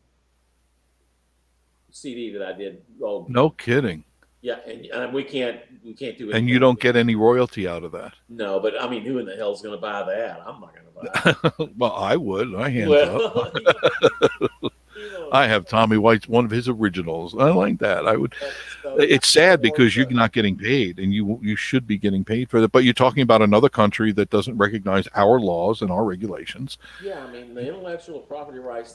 CD that I did. Oh, No kidding. yeah, and we can't do anything. And you don't get any royalty out of that. No, but I mean, who in the hell's going to buy that? I'm not going to buy it. Well, I would. I hands up. Well, you know, I have Tommy White's one of his originals. I like that. I would. so It's sad because you're not getting paid, and you should be getting paid for that. But you're talking about another country that doesn't recognize our laws and our regulations. Yeah, I mean, the intellectual property rights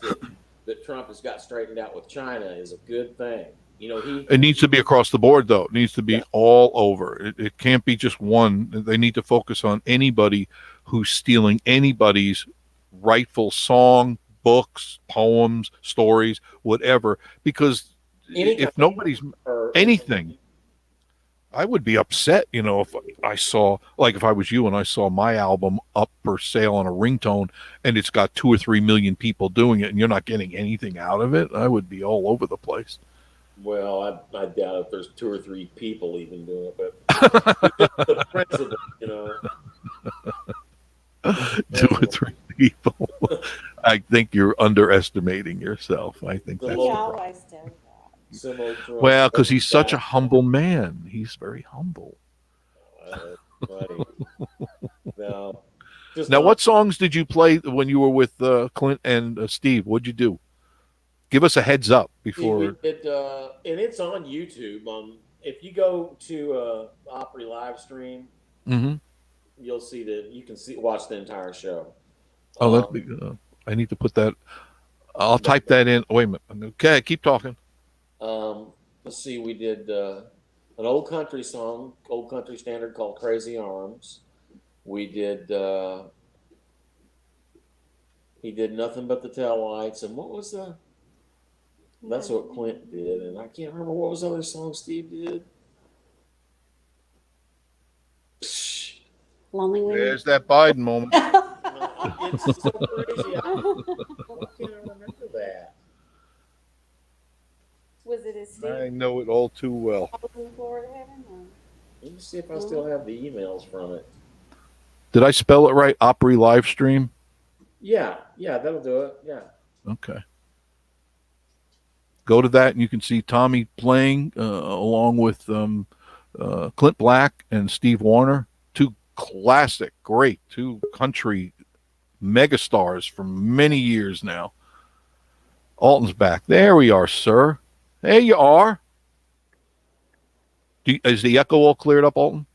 that Trump has got straightened out with China is a good thing. You know, It needs to be across the board, though. It needs to be Yeah. all over. It can't be just one. They need to focus on anybody who's stealing anybody's rightful song, books, poems, stories, whatever. Because if nobody's anything, I would be upset, if I saw, like if I was you and I saw my album up for sale on a ringtone and it's got 2 or 3 million people doing it and you're not getting anything out of it, I would be all over the place. Well, I doubt if there's 2 or 3 people even doing it, but the principle, 2 or 3 people. I think you're underestimating yourself. I think The that's He Lord. always does that. Similar to well, because he's such a humble man. He's very humble. Right. Just Now, what songs did you play when you were with Clint and Steve? What'd you do? Give us a heads up before. and it's on YouTube. If you go to Opry live stream, Mhm. you'll see you can watch the entire show. Oh, I need to put that. I'll type that in. Wait a minute. Okay, keep talking. Let's see. We did an old country song, old country standard called "Crazy Arms." We did. He did "Nothing But the Tail Lights," and what was the? That's what Clint did, and I can't remember what was the other song Steve did. Lonely Wind. There's that Biden moment. It's so crazy. Why can't I remember that? Was it his Steve? I know it all too well. Looking forward to heaven? Or? Let me see if I still have the emails from it. Did I spell it right? Opry live stream. Yeah, that'll do it. Yeah. Okay. Go to that and you can see Tommy playing along with Clint Black and Steve Warner, 2 classic, great 2 country megastars from many years now. Alton's back. There we are, sir. There you are. Is the echo all cleared up, Alton?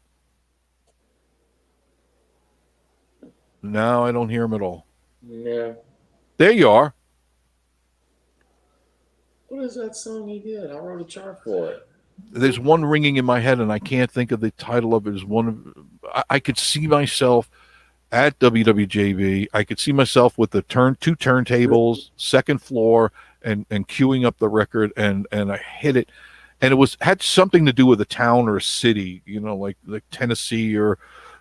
No, I don't hear him at all. Yeah. There you are. What is that song he did? I wrote a chart for it. There's one ringing in my head, and I can't think of the title of it. Is I could see myself at WWJB. I could see myself with the 2 turntables, second floor, and queuing up the record, and I hit it, and it had something to do with a town or a city, like Tennessee or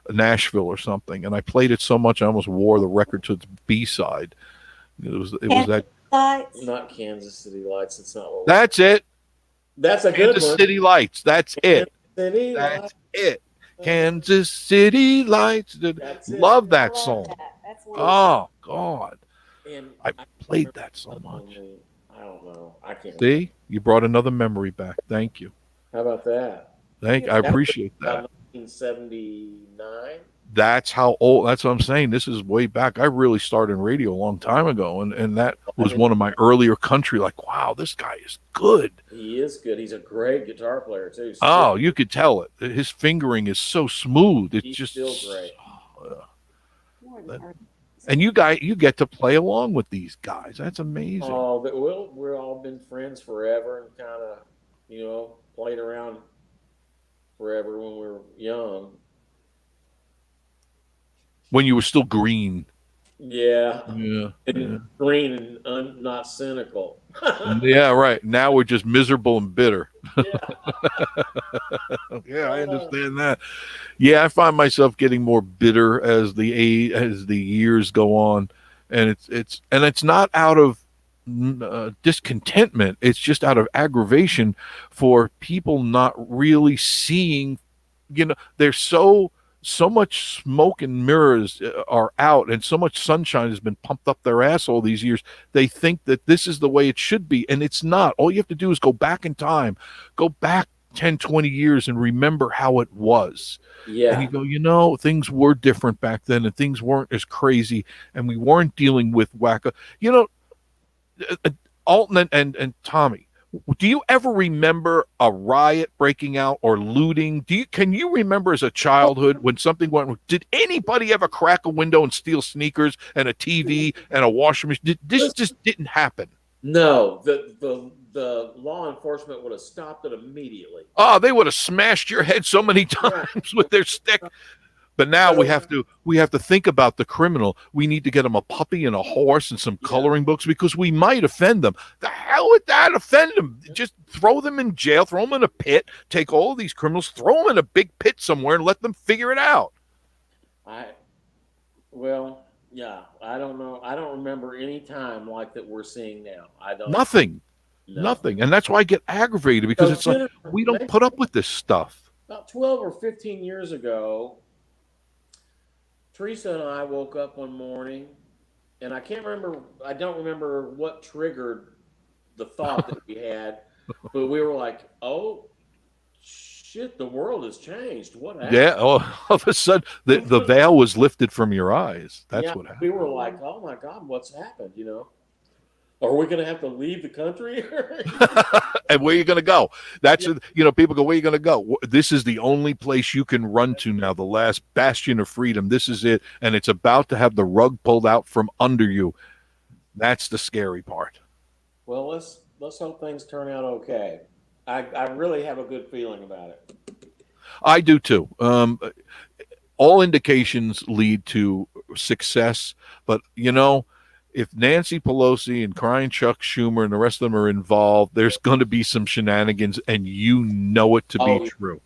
Nashville or something. And I played it so much I almost wore the record to its B side. It was that. Lights. Not Kansas City Lights. It's not what. That's it. That's a good Kansas one. City Lights. That's it. City That's Lights. it. Kansas City Lights. That's it. Love that Love song. that. That's one. Oh God, And I played that so much. I don't know. I can't. See, you brought another memory back. Thank you. How about that? I appreciate that. About 1979. That's how old. That's what I'm saying. This is way back. I really started in radio a long time ago, and that was one of my earlier country. Like, wow, this guy is good. He is good. He's a great guitar player too. Oh, you could tell it. His fingering is so smooth. It's He's just still great. More than earth. And you get to play along with these guys. That's amazing. Oh, but we've all been friends forever, and kind of, played around forever when we were young. When you were still green. Yeah. Yeah. And green and not cynical. Yeah, right. Now we're just miserable and bitter. Yeah. Yeah, I understand that. Yeah, I find myself getting more bitter as the years go on, and it's not out of discontentment. It's just out of aggravation for people not really seeing. There's so much smoke and mirrors are out, and so much sunshine has been pumped up their ass all these years. They think that this is the way it should be, and it's not. All you have to do is go back in time, go back 10, 20 years and remember how it was. Yeah. And you go, things were different back then, and things weren't as crazy, and we weren't dealing with wacko. Alton and Tommy, do you ever remember a riot breaking out or looting? Can you remember as a childhood when something went wrong? Did anybody ever crack a window and steal sneakers and a TV and a washing machine? This just didn't happen. No, the law enforcement would have stopped it immediately. Oh, they would have smashed your head so many times with their stick. But now we have to think about the criminal. We need to get them a puppy and a horse and some coloring books because we might offend them. The hell would that offend them? Just throw them in jail, throw them in a pit, take all of these criminals, throw them in a big pit somewhere and let them figure it out. Yeah, I don't know. I don't remember any time like that we're seeing now. I don't. Nothing. And that's why I get aggravated because it's like we don't put up with this stuff. About 12 or 15 years ago, Teresa and I woke up one morning, and I don't remember what triggered the thought that we had, but we were like, oh, shit, the world has changed. What happened? Yeah, all of a sudden, the veil was lifted from your eyes. That's what happened. We were like, oh, my God, what's happened, Are we going to have to leave the country? And where are you going to go? People go, where are you going to go? This is the only place you can run to now, the last bastion of freedom. This is it. And it's about to have the rug pulled out from under you. That's the scary part. Well, let's hope things turn out okay. I really have a good feeling about it. I do too. All indications lead to success, but if Nancy Pelosi and crying Chuck Schumer and the rest of them are involved, there's going to be some shenanigans, and it to be true.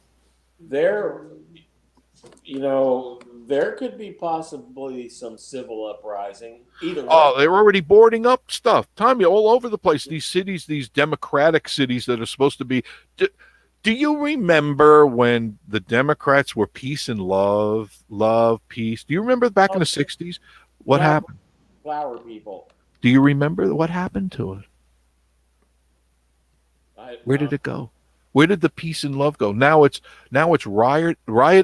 There could be possibly some civil uprising. Either way. Oh, they're already boarding up stuff. Tommy, all over the place. These cities, these democratic cities that are supposed to be. Do you remember when the Democrats were peace and love, peace? Do you remember back in the 60s? What happened? Flower people. Do you remember what happened to it? Where did it go? Where did the peace and love go? Now it's riot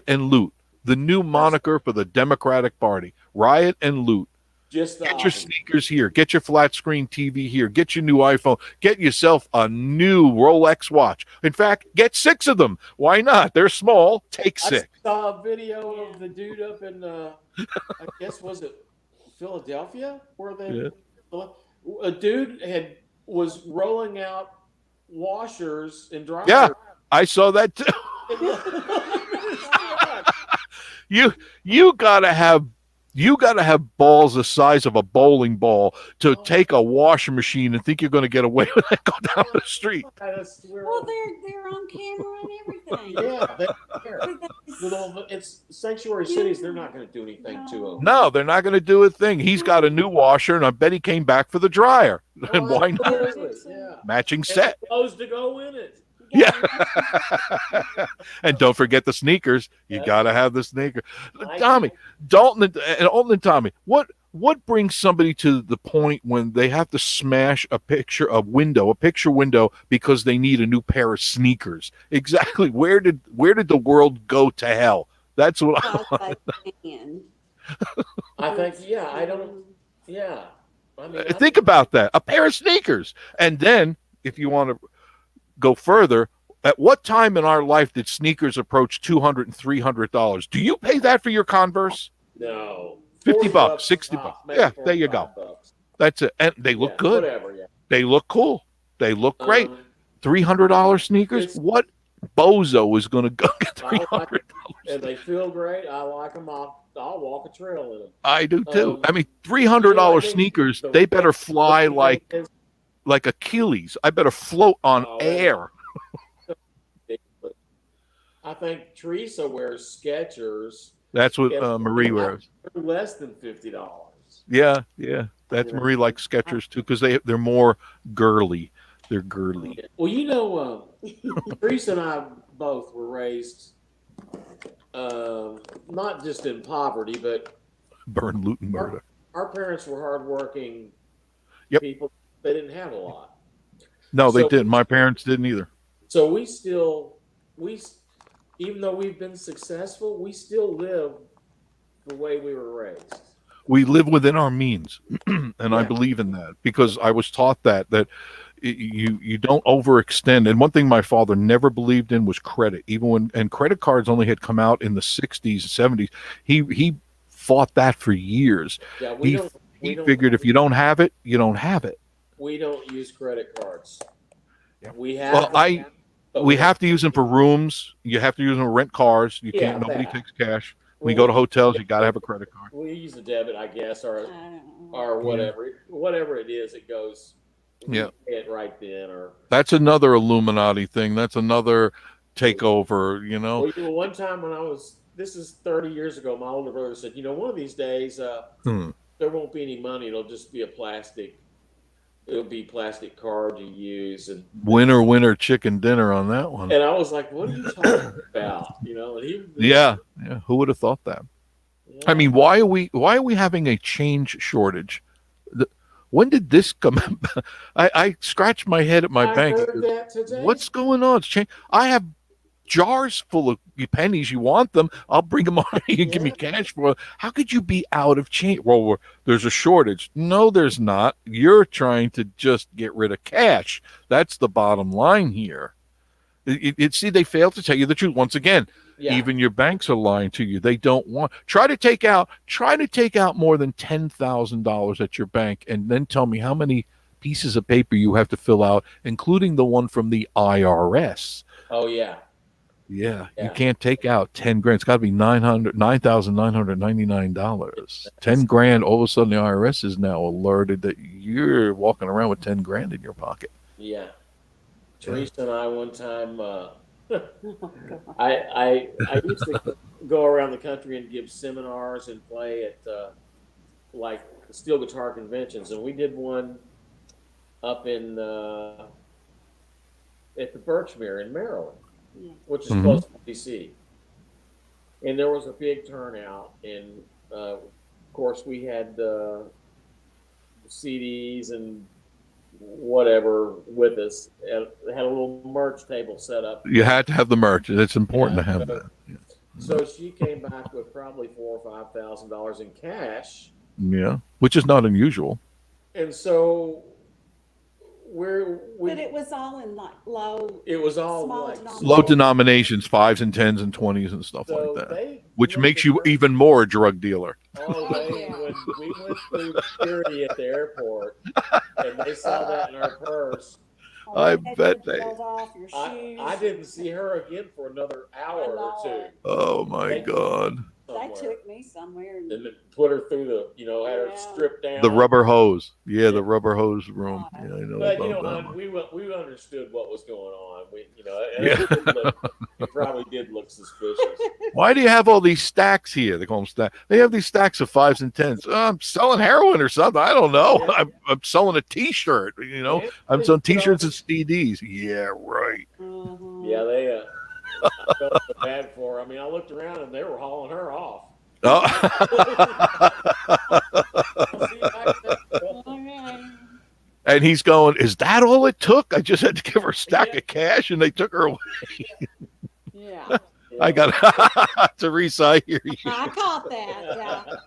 and loot. The new moniker for the Democratic Party. Riot and loot. Get your sneakers here. Get your flat screen TV here. Get your new iPhone. Get yourself a new Rolex watch. In fact, get 6 of them. Why not? They're small. Take 6. I saw a video of the dude up in, I guess, was it Philadelphia? Where a dude was rolling out washers and dryers. Yeah, I saw that too. You gotta have balls the size of a bowling ball to take a washing machine and think you're going to get away with it. Go down the street. Well, they're on camera and everything. Yeah, it's sanctuary cities. They're not going to do anything to them. No, they're not going to do a thing. He's got a new washer, and I bet he came back for the dryer. And why not? Yeah. Matching set. Clothes to go in it. Yeah. And don't forget the sneakers. You got to have the sneaker. Tommy, Alton and Tommy, what brings somebody to the point when they have to smash a picture window because they need a new pair of sneakers? Exactly. Where did the world go to hell? That's what I think, think about that. A pair of sneakers. And then if you want to go further, at what time in our life did sneakers approach $200 and $300? Do you pay that for your Converse? No. $50, $60. Yeah, there you go. Bucks. That's it. And they look good. Whatever, yeah. They look cool. They look great. $300 sneakers? What bozo is going to go get I like $300. and they feel great. I like them. I'll walk a trail in them. I do too. Um, I mean, $300 I think sneakers, the they better one fly thing is- like Achilles. I better float on Oh, air. I think Teresa wears Skechers. That's what Yeah, Marie wears. for less than $50. Yeah. That's Yeah. Marie likes Skechers too because they're more girly. They're girly. Well, Teresa and I both were raised not just in poverty, but Burn, loot, and murder. our parents were hardworking Yep. people. They didn't have a lot. No, they So- didn't. My parents didn't either. So even though we've been successful, we still live the way we were raised. We live within our means, and I Yeah. believe in that because I was taught that you don't overextend. And one thing my father never believed in was credit. Even when credit cards only had come out in the 60s, 70s, he fought that for years. Yeah, He figured if you don't have it, you don't have it. we don't use credit cards. Yeah. We have. Well, but we have to use them for rooms. You have to use them to rent cars. You Yeah, can't. Nobody that. takes cash. When you go to hotels, you got to have a credit card. We use a debit, I guess, I don't know. or whatever it is. It goes. we Yeah. pay it right then, or That's another Illuminati thing. That's another takeover. You know. well, one time when this is 30 years ago, my older brother said, one of these days there won't be any money. It'll just be it'll be plastic card you use, and Winner chicken dinner on that one. I was like, what are you talking about? And he Yeah. Who would have thought that? I mean, why are we having a change shortage? When did this come? I scratched my head at my I bank. heard that today. What's going on? It's change. I have jars full of pennies. You want them? I'll bring them on. You can give me cash for it. How could you be out of change? Well, there's a shortage. No, there's not. You're trying to just get rid of cash. That's the bottom line here. See, they fail to tell you the truth. Once again, even your banks are lying to you. They don't want. Try to take out more than $10,000 at your bank, and then tell me how many pieces of paper you have to fill out, including the one from the IRS. Oh yeah. Yeah, you can't take out 10 grand. It's got to be $9,999. 10 grand. All of a sudden, the IRS is now alerted that you're walking around with 10 grand in your pocket. Yeah. Teresa and I one time, I used to go around the country and give seminars and play at like steel guitar conventions, and we did one up in at the Birchmere in Maryland, which is close to DC. And there was a big turnout, and of course we had CDs and whatever with us. It had a little merch table set up. You had to have the merch. It's important to have that. So she came back with probably $4,000 or $5,000 in cash. Yeah, which is not unusual. And so But it was all in like low. It was all small like denominations. Low denominations, 5s and 10s and 20s and stuff So like that, they which went makes to you work- even more a drug dealer. Oh, when we went through security at the airport, and they saw that in our purse. I They bet took they- those off your shoes. I didn't see her again for another hour or two. Oh my God! They somewhere. took me somewhere. And then put her through had her stripped down. The rubber hose. Yeah, the rubber hose room. Yeah, I know But about that hon, one. we understood what was going on. And Yeah. it probably did look suspicious. Why do you have all these stacks here? They call them stacks. They have these stacks of 5s and 10s. I'm selling heroin or something. I don't know. Yeah. I'm selling a T-shirt. I'm selling T-shirts and CDs. Yeah, right. Mhm. Yeah, they. I felt so bad for her. I mean, I looked around and they were hauling her off. Oh. Okay. And he's going, is that all it took? I just had to give her a stack of cash and they took her away. Yeah. I got Teresa, I hear you. I caught that.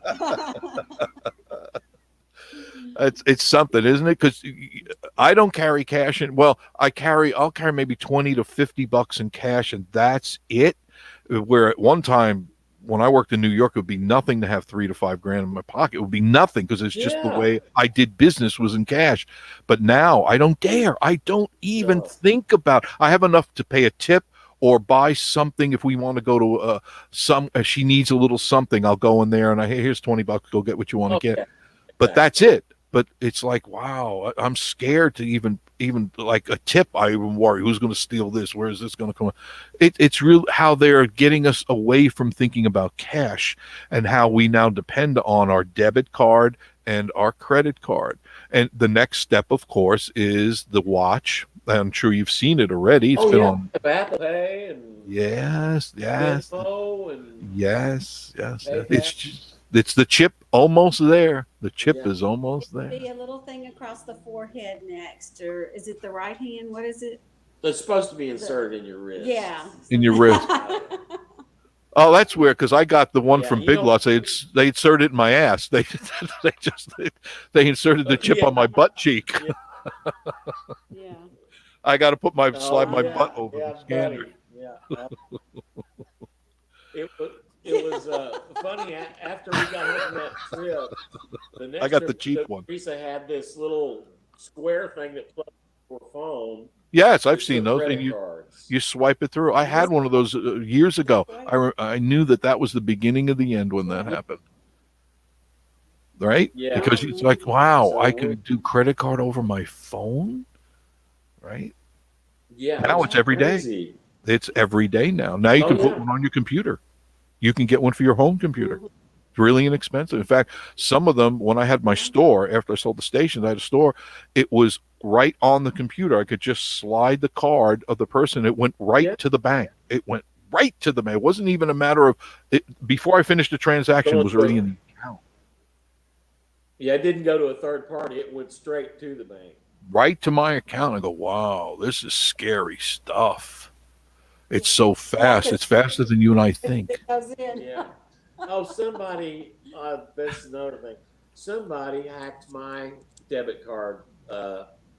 Yeah. It's something, isn't it? Because I don't carry cash in. Well, I'll carry maybe $20 to $50 in cash, and that's it. Where at one time when I worked in New York, it would be nothing to have $3 to $5 grand in my pocket. It would be nothing because it's just the way I did business was in cash. But now I don't dare. I don't even think about. I have enough to pay a tip or buy something. If we want to go to she needs a little something, I'll go in there and here's $20, go get what you want to get. But that's it. But it's like, wow, I'm scared to even like a tip. I even worry, who's going to steal this? Where is this going to come? It's real how they're getting us away from thinking about cash and how we now depend on our debit card and our credit card. And the next step, of course, is the watch. I'm sure you've seen it already. It's been on Apple Pay and yes, Venmo and yes. It's the chip almost there. The chip is almost there. Be a little thing across the forehead next, or is it the right hand? What is it? It's supposed to be inserted in your wrist. Yeah. In your wrist. Oh, that's weird because I got the one from Big Lots. They inserted it in my ass. They inserted the chip on my butt cheek. Yeah. I got to slide my butt over the scanner. Yeah. It was funny after we got home from that trip. The next I got trip, the cheap one. Teresa had this little square thing that plugs for phone. Yes, I've seen those. And you swipe it through. I had one of those years ago. I knew that was the beginning of the end when that happened. Right? Yeah. Because it's like, wow, I can do credit card over my phone. Right? Yeah. Now it's every day. It's every day now. Now you can put one on your computer. You can get one for your home computer. It's really inexpensive. In fact, some of them, when I had my store, after I sold the stations, I had a store, it was right on the computer. I could just slide the card of the person. It went right to the bank. It went right to the bank. It wasn't even a matter of it. Before I finished the transaction, it was already in the account. Yeah, it didn't go to a third party. It went straight to the bank. Right to my account. I go, wow, this is scary stuff. It's so fast. It's faster than you and I think. It goes in. Yeah. Oh, somebody, that's another thing. Somebody hacked my debit card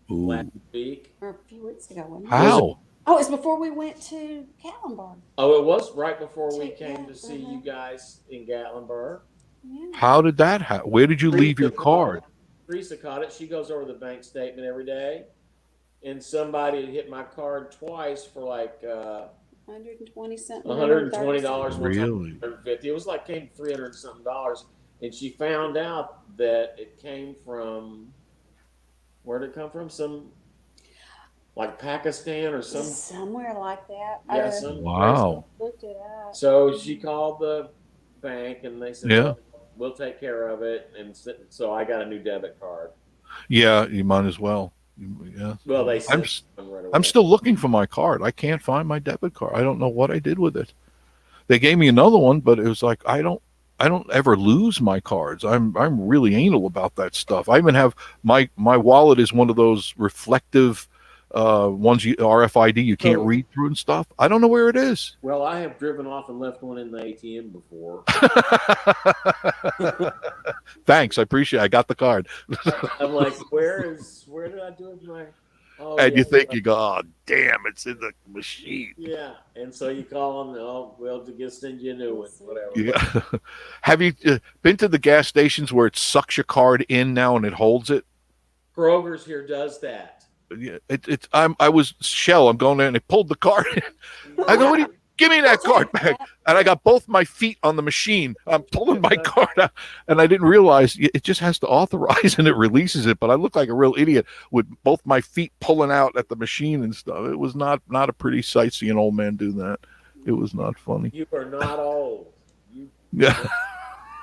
last week. Or a few weeks ago. Wasn't it? How? Oh, it's before we went to Gatlinburg. Oh, it was right before we came to see you guys in Gatlinburg. Yeah. How did that happen? Where did you leave your card? Teresa caught it. She goes over the bank statement every day. And somebody had hit my card twice for like 120 something. $120. Really? $150. It was like came $300 something. And she found out that it came from, where did it come from? Some like Pakistan or somewhere like that. Yeah, wow. Looked it up. So she called the bank and they said, we'll take care of it. And so I got a new debit card. Yeah, you might as well. Yeah. Well, they said I'm still looking for my card. I can't find my debit card. I don't know what I did with it. They gave me another one, but it was like I don't ever lose my cards. I'm really anal about that stuff. I even have my wallet is one of those reflective ones RFID you can't read through and stuff. I don't know where it is. Well, I have driven off and left one in the ATM before. Thanks, I appreciate it. I got the card. I'm like, where did I do it? And you think, you go, oh, damn, it's in the machine. Yeah, and so you call them, we'll just send you a new one, whatever. Yeah. Have you been to the gas stations where it sucks your card in now and it holds it? Kroger's here does that. Yeah, I was Shell. I'm going there and they pulled the card in. I go, give me that card back. And I got both my feet on the machine. I'm pulling my card out, and I didn't realize it just has to authorize and it releases it. But I look like a real idiot with both my feet pulling out at the machine and stuff. It was not a pretty sight seeing an old man do that. It was not funny. You are not old. Yeah,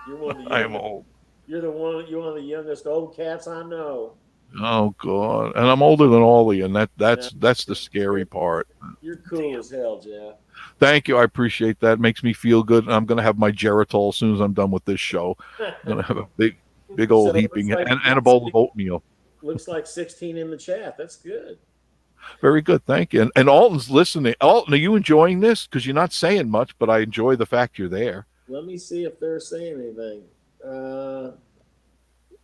You're one of the youngest, I am old. You're one of the youngest old cats I know. Oh God! And I'm older than all of you, and that's the scary part. You're cool as hell, Jeff. Thank you. I appreciate that. It makes me feel good. And I'm going to have my Geritol as soon as I'm done with this show. I'm going to have a big old heaping and a bowl of oatmeal. Looks like 16 in the chat. That's good. Very good. Thank you. And Alton's listening. Alton, are you enjoying this? Because you're not saying much, but I enjoy the fact you're there. Let me see if they're saying anything.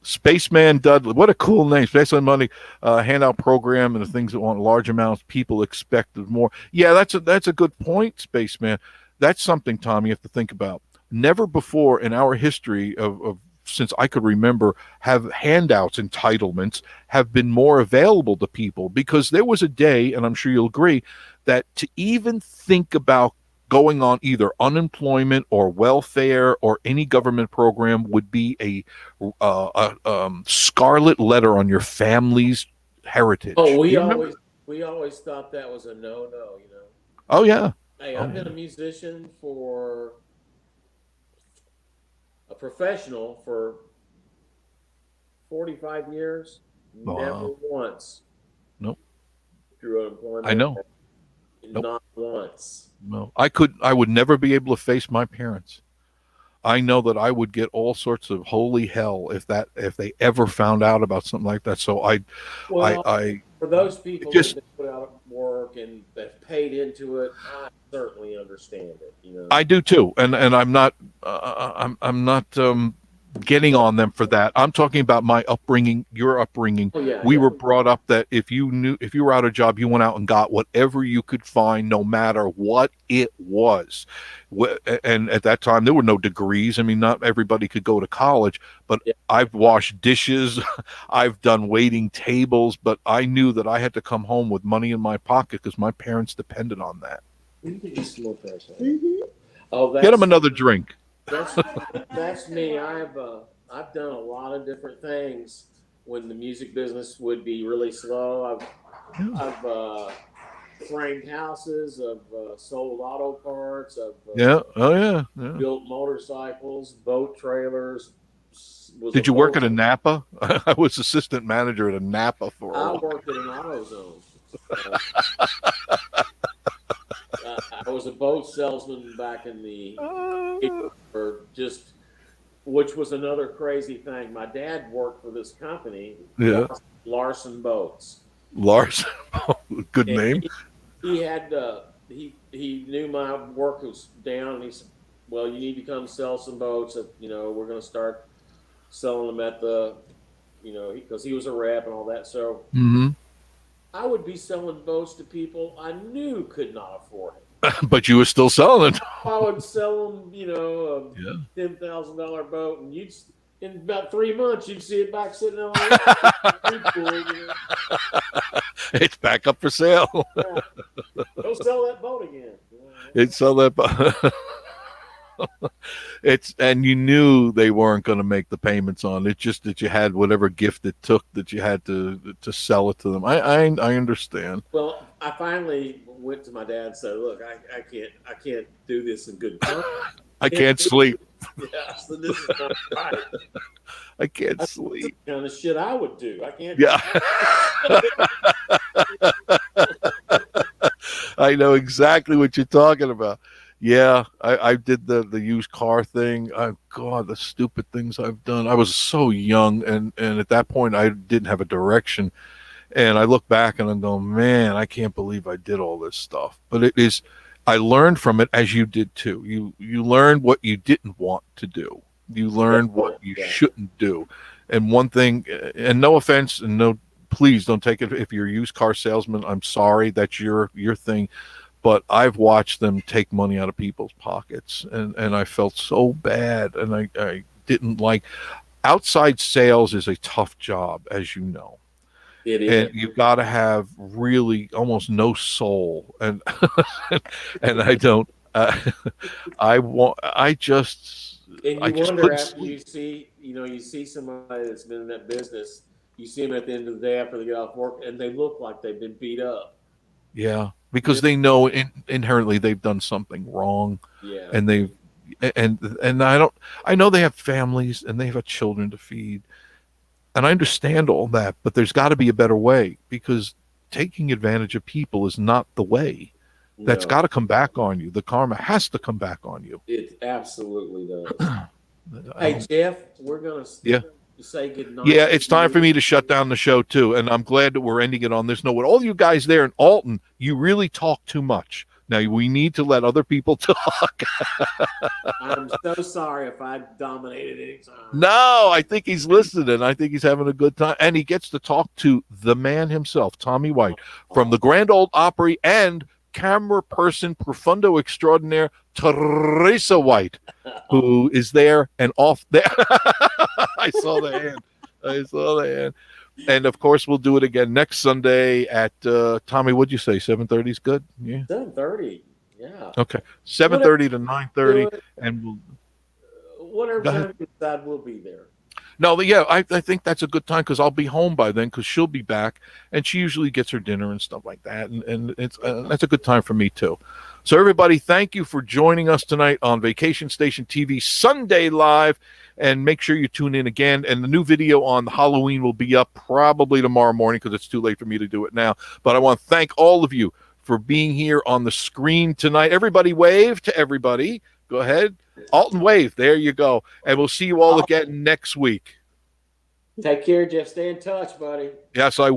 Spaceman Dudley. What a cool name. Spaceman Money handout program and the things that want large amounts. People expected more. Yeah, that's a good point, Spaceman. That's something, Tom, you have to think about. Never before in our history of since I could remember, have handouts, entitlements have been more available to people, because there was a day, and I'm sure you'll agree, that to even think about going on either unemployment or welfare or any government program would be a scarlet letter on your family's heritage. Oh, Do you remember? we always thought that was a no. Oh yeah. Hey, Oh, I've been yeah. a musician a professional for 45 years. Wow. Never once. Nope. Through unemployment. I know. Nope. Not once. No, I would never be able to face my parents. I know that I would get all sorts of holy hell if they ever found out about something like that. So Well, I for those people just, that put out work and that paid into it, I certainly understand it. I do too, and I'm not I'm not getting on them for that. I'm talking about my upbringing, your upbringing. Oh, yeah, We yeah. were brought up that if you were out of job, you went out and got whatever you could find, no matter what it was. And at that time, there were no degrees. I mean, not everybody could go to college, but Yeah. I've washed dishes, I've done waiting tables, but I knew that I had to come home with money in my pocket because my parents depended on that. You can just smoke that. Mhm. Oh, Get them another drink. That's me. I've done a lot of different things when the music business would be really slow. I've framed houses. I've sold auto parts. I've Yeah. Oh yeah. Yeah. built motorcycles, boat trailers. Did you work at a Napa? I was assistant manager at a Napa for a I while. worked at an AutoZone. I was a boat salesman back in the which was another crazy thing. My dad worked for this company, Yeah. Larson Boats. Lars, good And name. He had he knew my work was down, and he said, "Well, you need to come sell some boats. We're going to start selling them at the, because he was a rep and all that." So Mm-hmm. I would be selling boats to people I knew could not afford it. But you were still selling it. I would sell them, a Yeah. $10,000 boat, and in about 3 months you'd see it back sitting on the It's back up for sale. Go sell that boat again. It's sell that. And you knew they weren't going to make the payments on it. Just that you had whatever gift it took that you had to sell it to them. I understand. Well, I finally went to my dad and said, "Look, I can't do this in good conscience. I can't sleep. Yeah, so this is not right. I can't sleep. The kind of shit I would do. I can't." Yeah. I know exactly what you're talking about. Yeah, I did the used car thing. God, the stupid things I've done. I was so young, and at that point, I didn't have a direction. And I look back and I'm going, man, I can't believe I did all this stuff. But I learned from it, as you did too. You learned what you didn't want to do. You learned what you shouldn't do. And one thing, and no offense, and no, please don't take it if you're a used car salesman. I'm sorry, that's your thing. But I've watched them take money out of people's pockets, and I felt so bad, and I didn't like. Outside sales is a tough job, as you know. It is. And you've got to have really almost no soul, and and I don't. I just. And I you just wonder couldn't after sleep. you see somebody that's been in that business, you see them at the end of the day after they get off work, and they look like they've been beat up. Yeah, because they know inherently they've done something wrong. Yeah. And I know they have families and they have children to feed. And I understand all that, but there's got to be a better way, because taking advantage of people is not the way. That's got to come back on you. The karma has to come back on you. It absolutely does. Hey, Jeff, we're going to say goodnight. Yeah, it's time for me to shut down the show too. And I'm glad that we're ending it on this note. With all you guys there in Alton, you really talk too much. Now, we need to let other people talk. I'm so sorry if I dominated any time. No, I think he's listening. I think he's having a good time. And he gets to talk to the man himself, Tommy White, from the Grand Ole Opry, and camera person, profundo extraordinaire, Teresa White, who is there and off there. I saw the hand. And of course, we'll do it again next Sunday at Tommy. What'd you say? 7:30 is good. Yeah. 7:30. Yeah. Okay. 7:30 to 9:30, and we'll. Whatever Go ahead. time you decide, we'll be there. No, but yeah, I think that's a good time because I'll be home by then because she'll be back, and she usually gets her dinner and stuff like that, and it's that's a good time for me too. So everybody, thank you for joining us tonight on Vacation Station TV Sunday Live, and make sure you tune in again. And the new video on Halloween will be up probably tomorrow morning because it's too late for me to do it now. But I want to thank all of you for being here on the screen tonight. Everybody wave to everybody. Go ahead. Alton wave. There you go. And we'll see you all again next week. Take care, Jeff. Stay in touch, buddy. Yes, I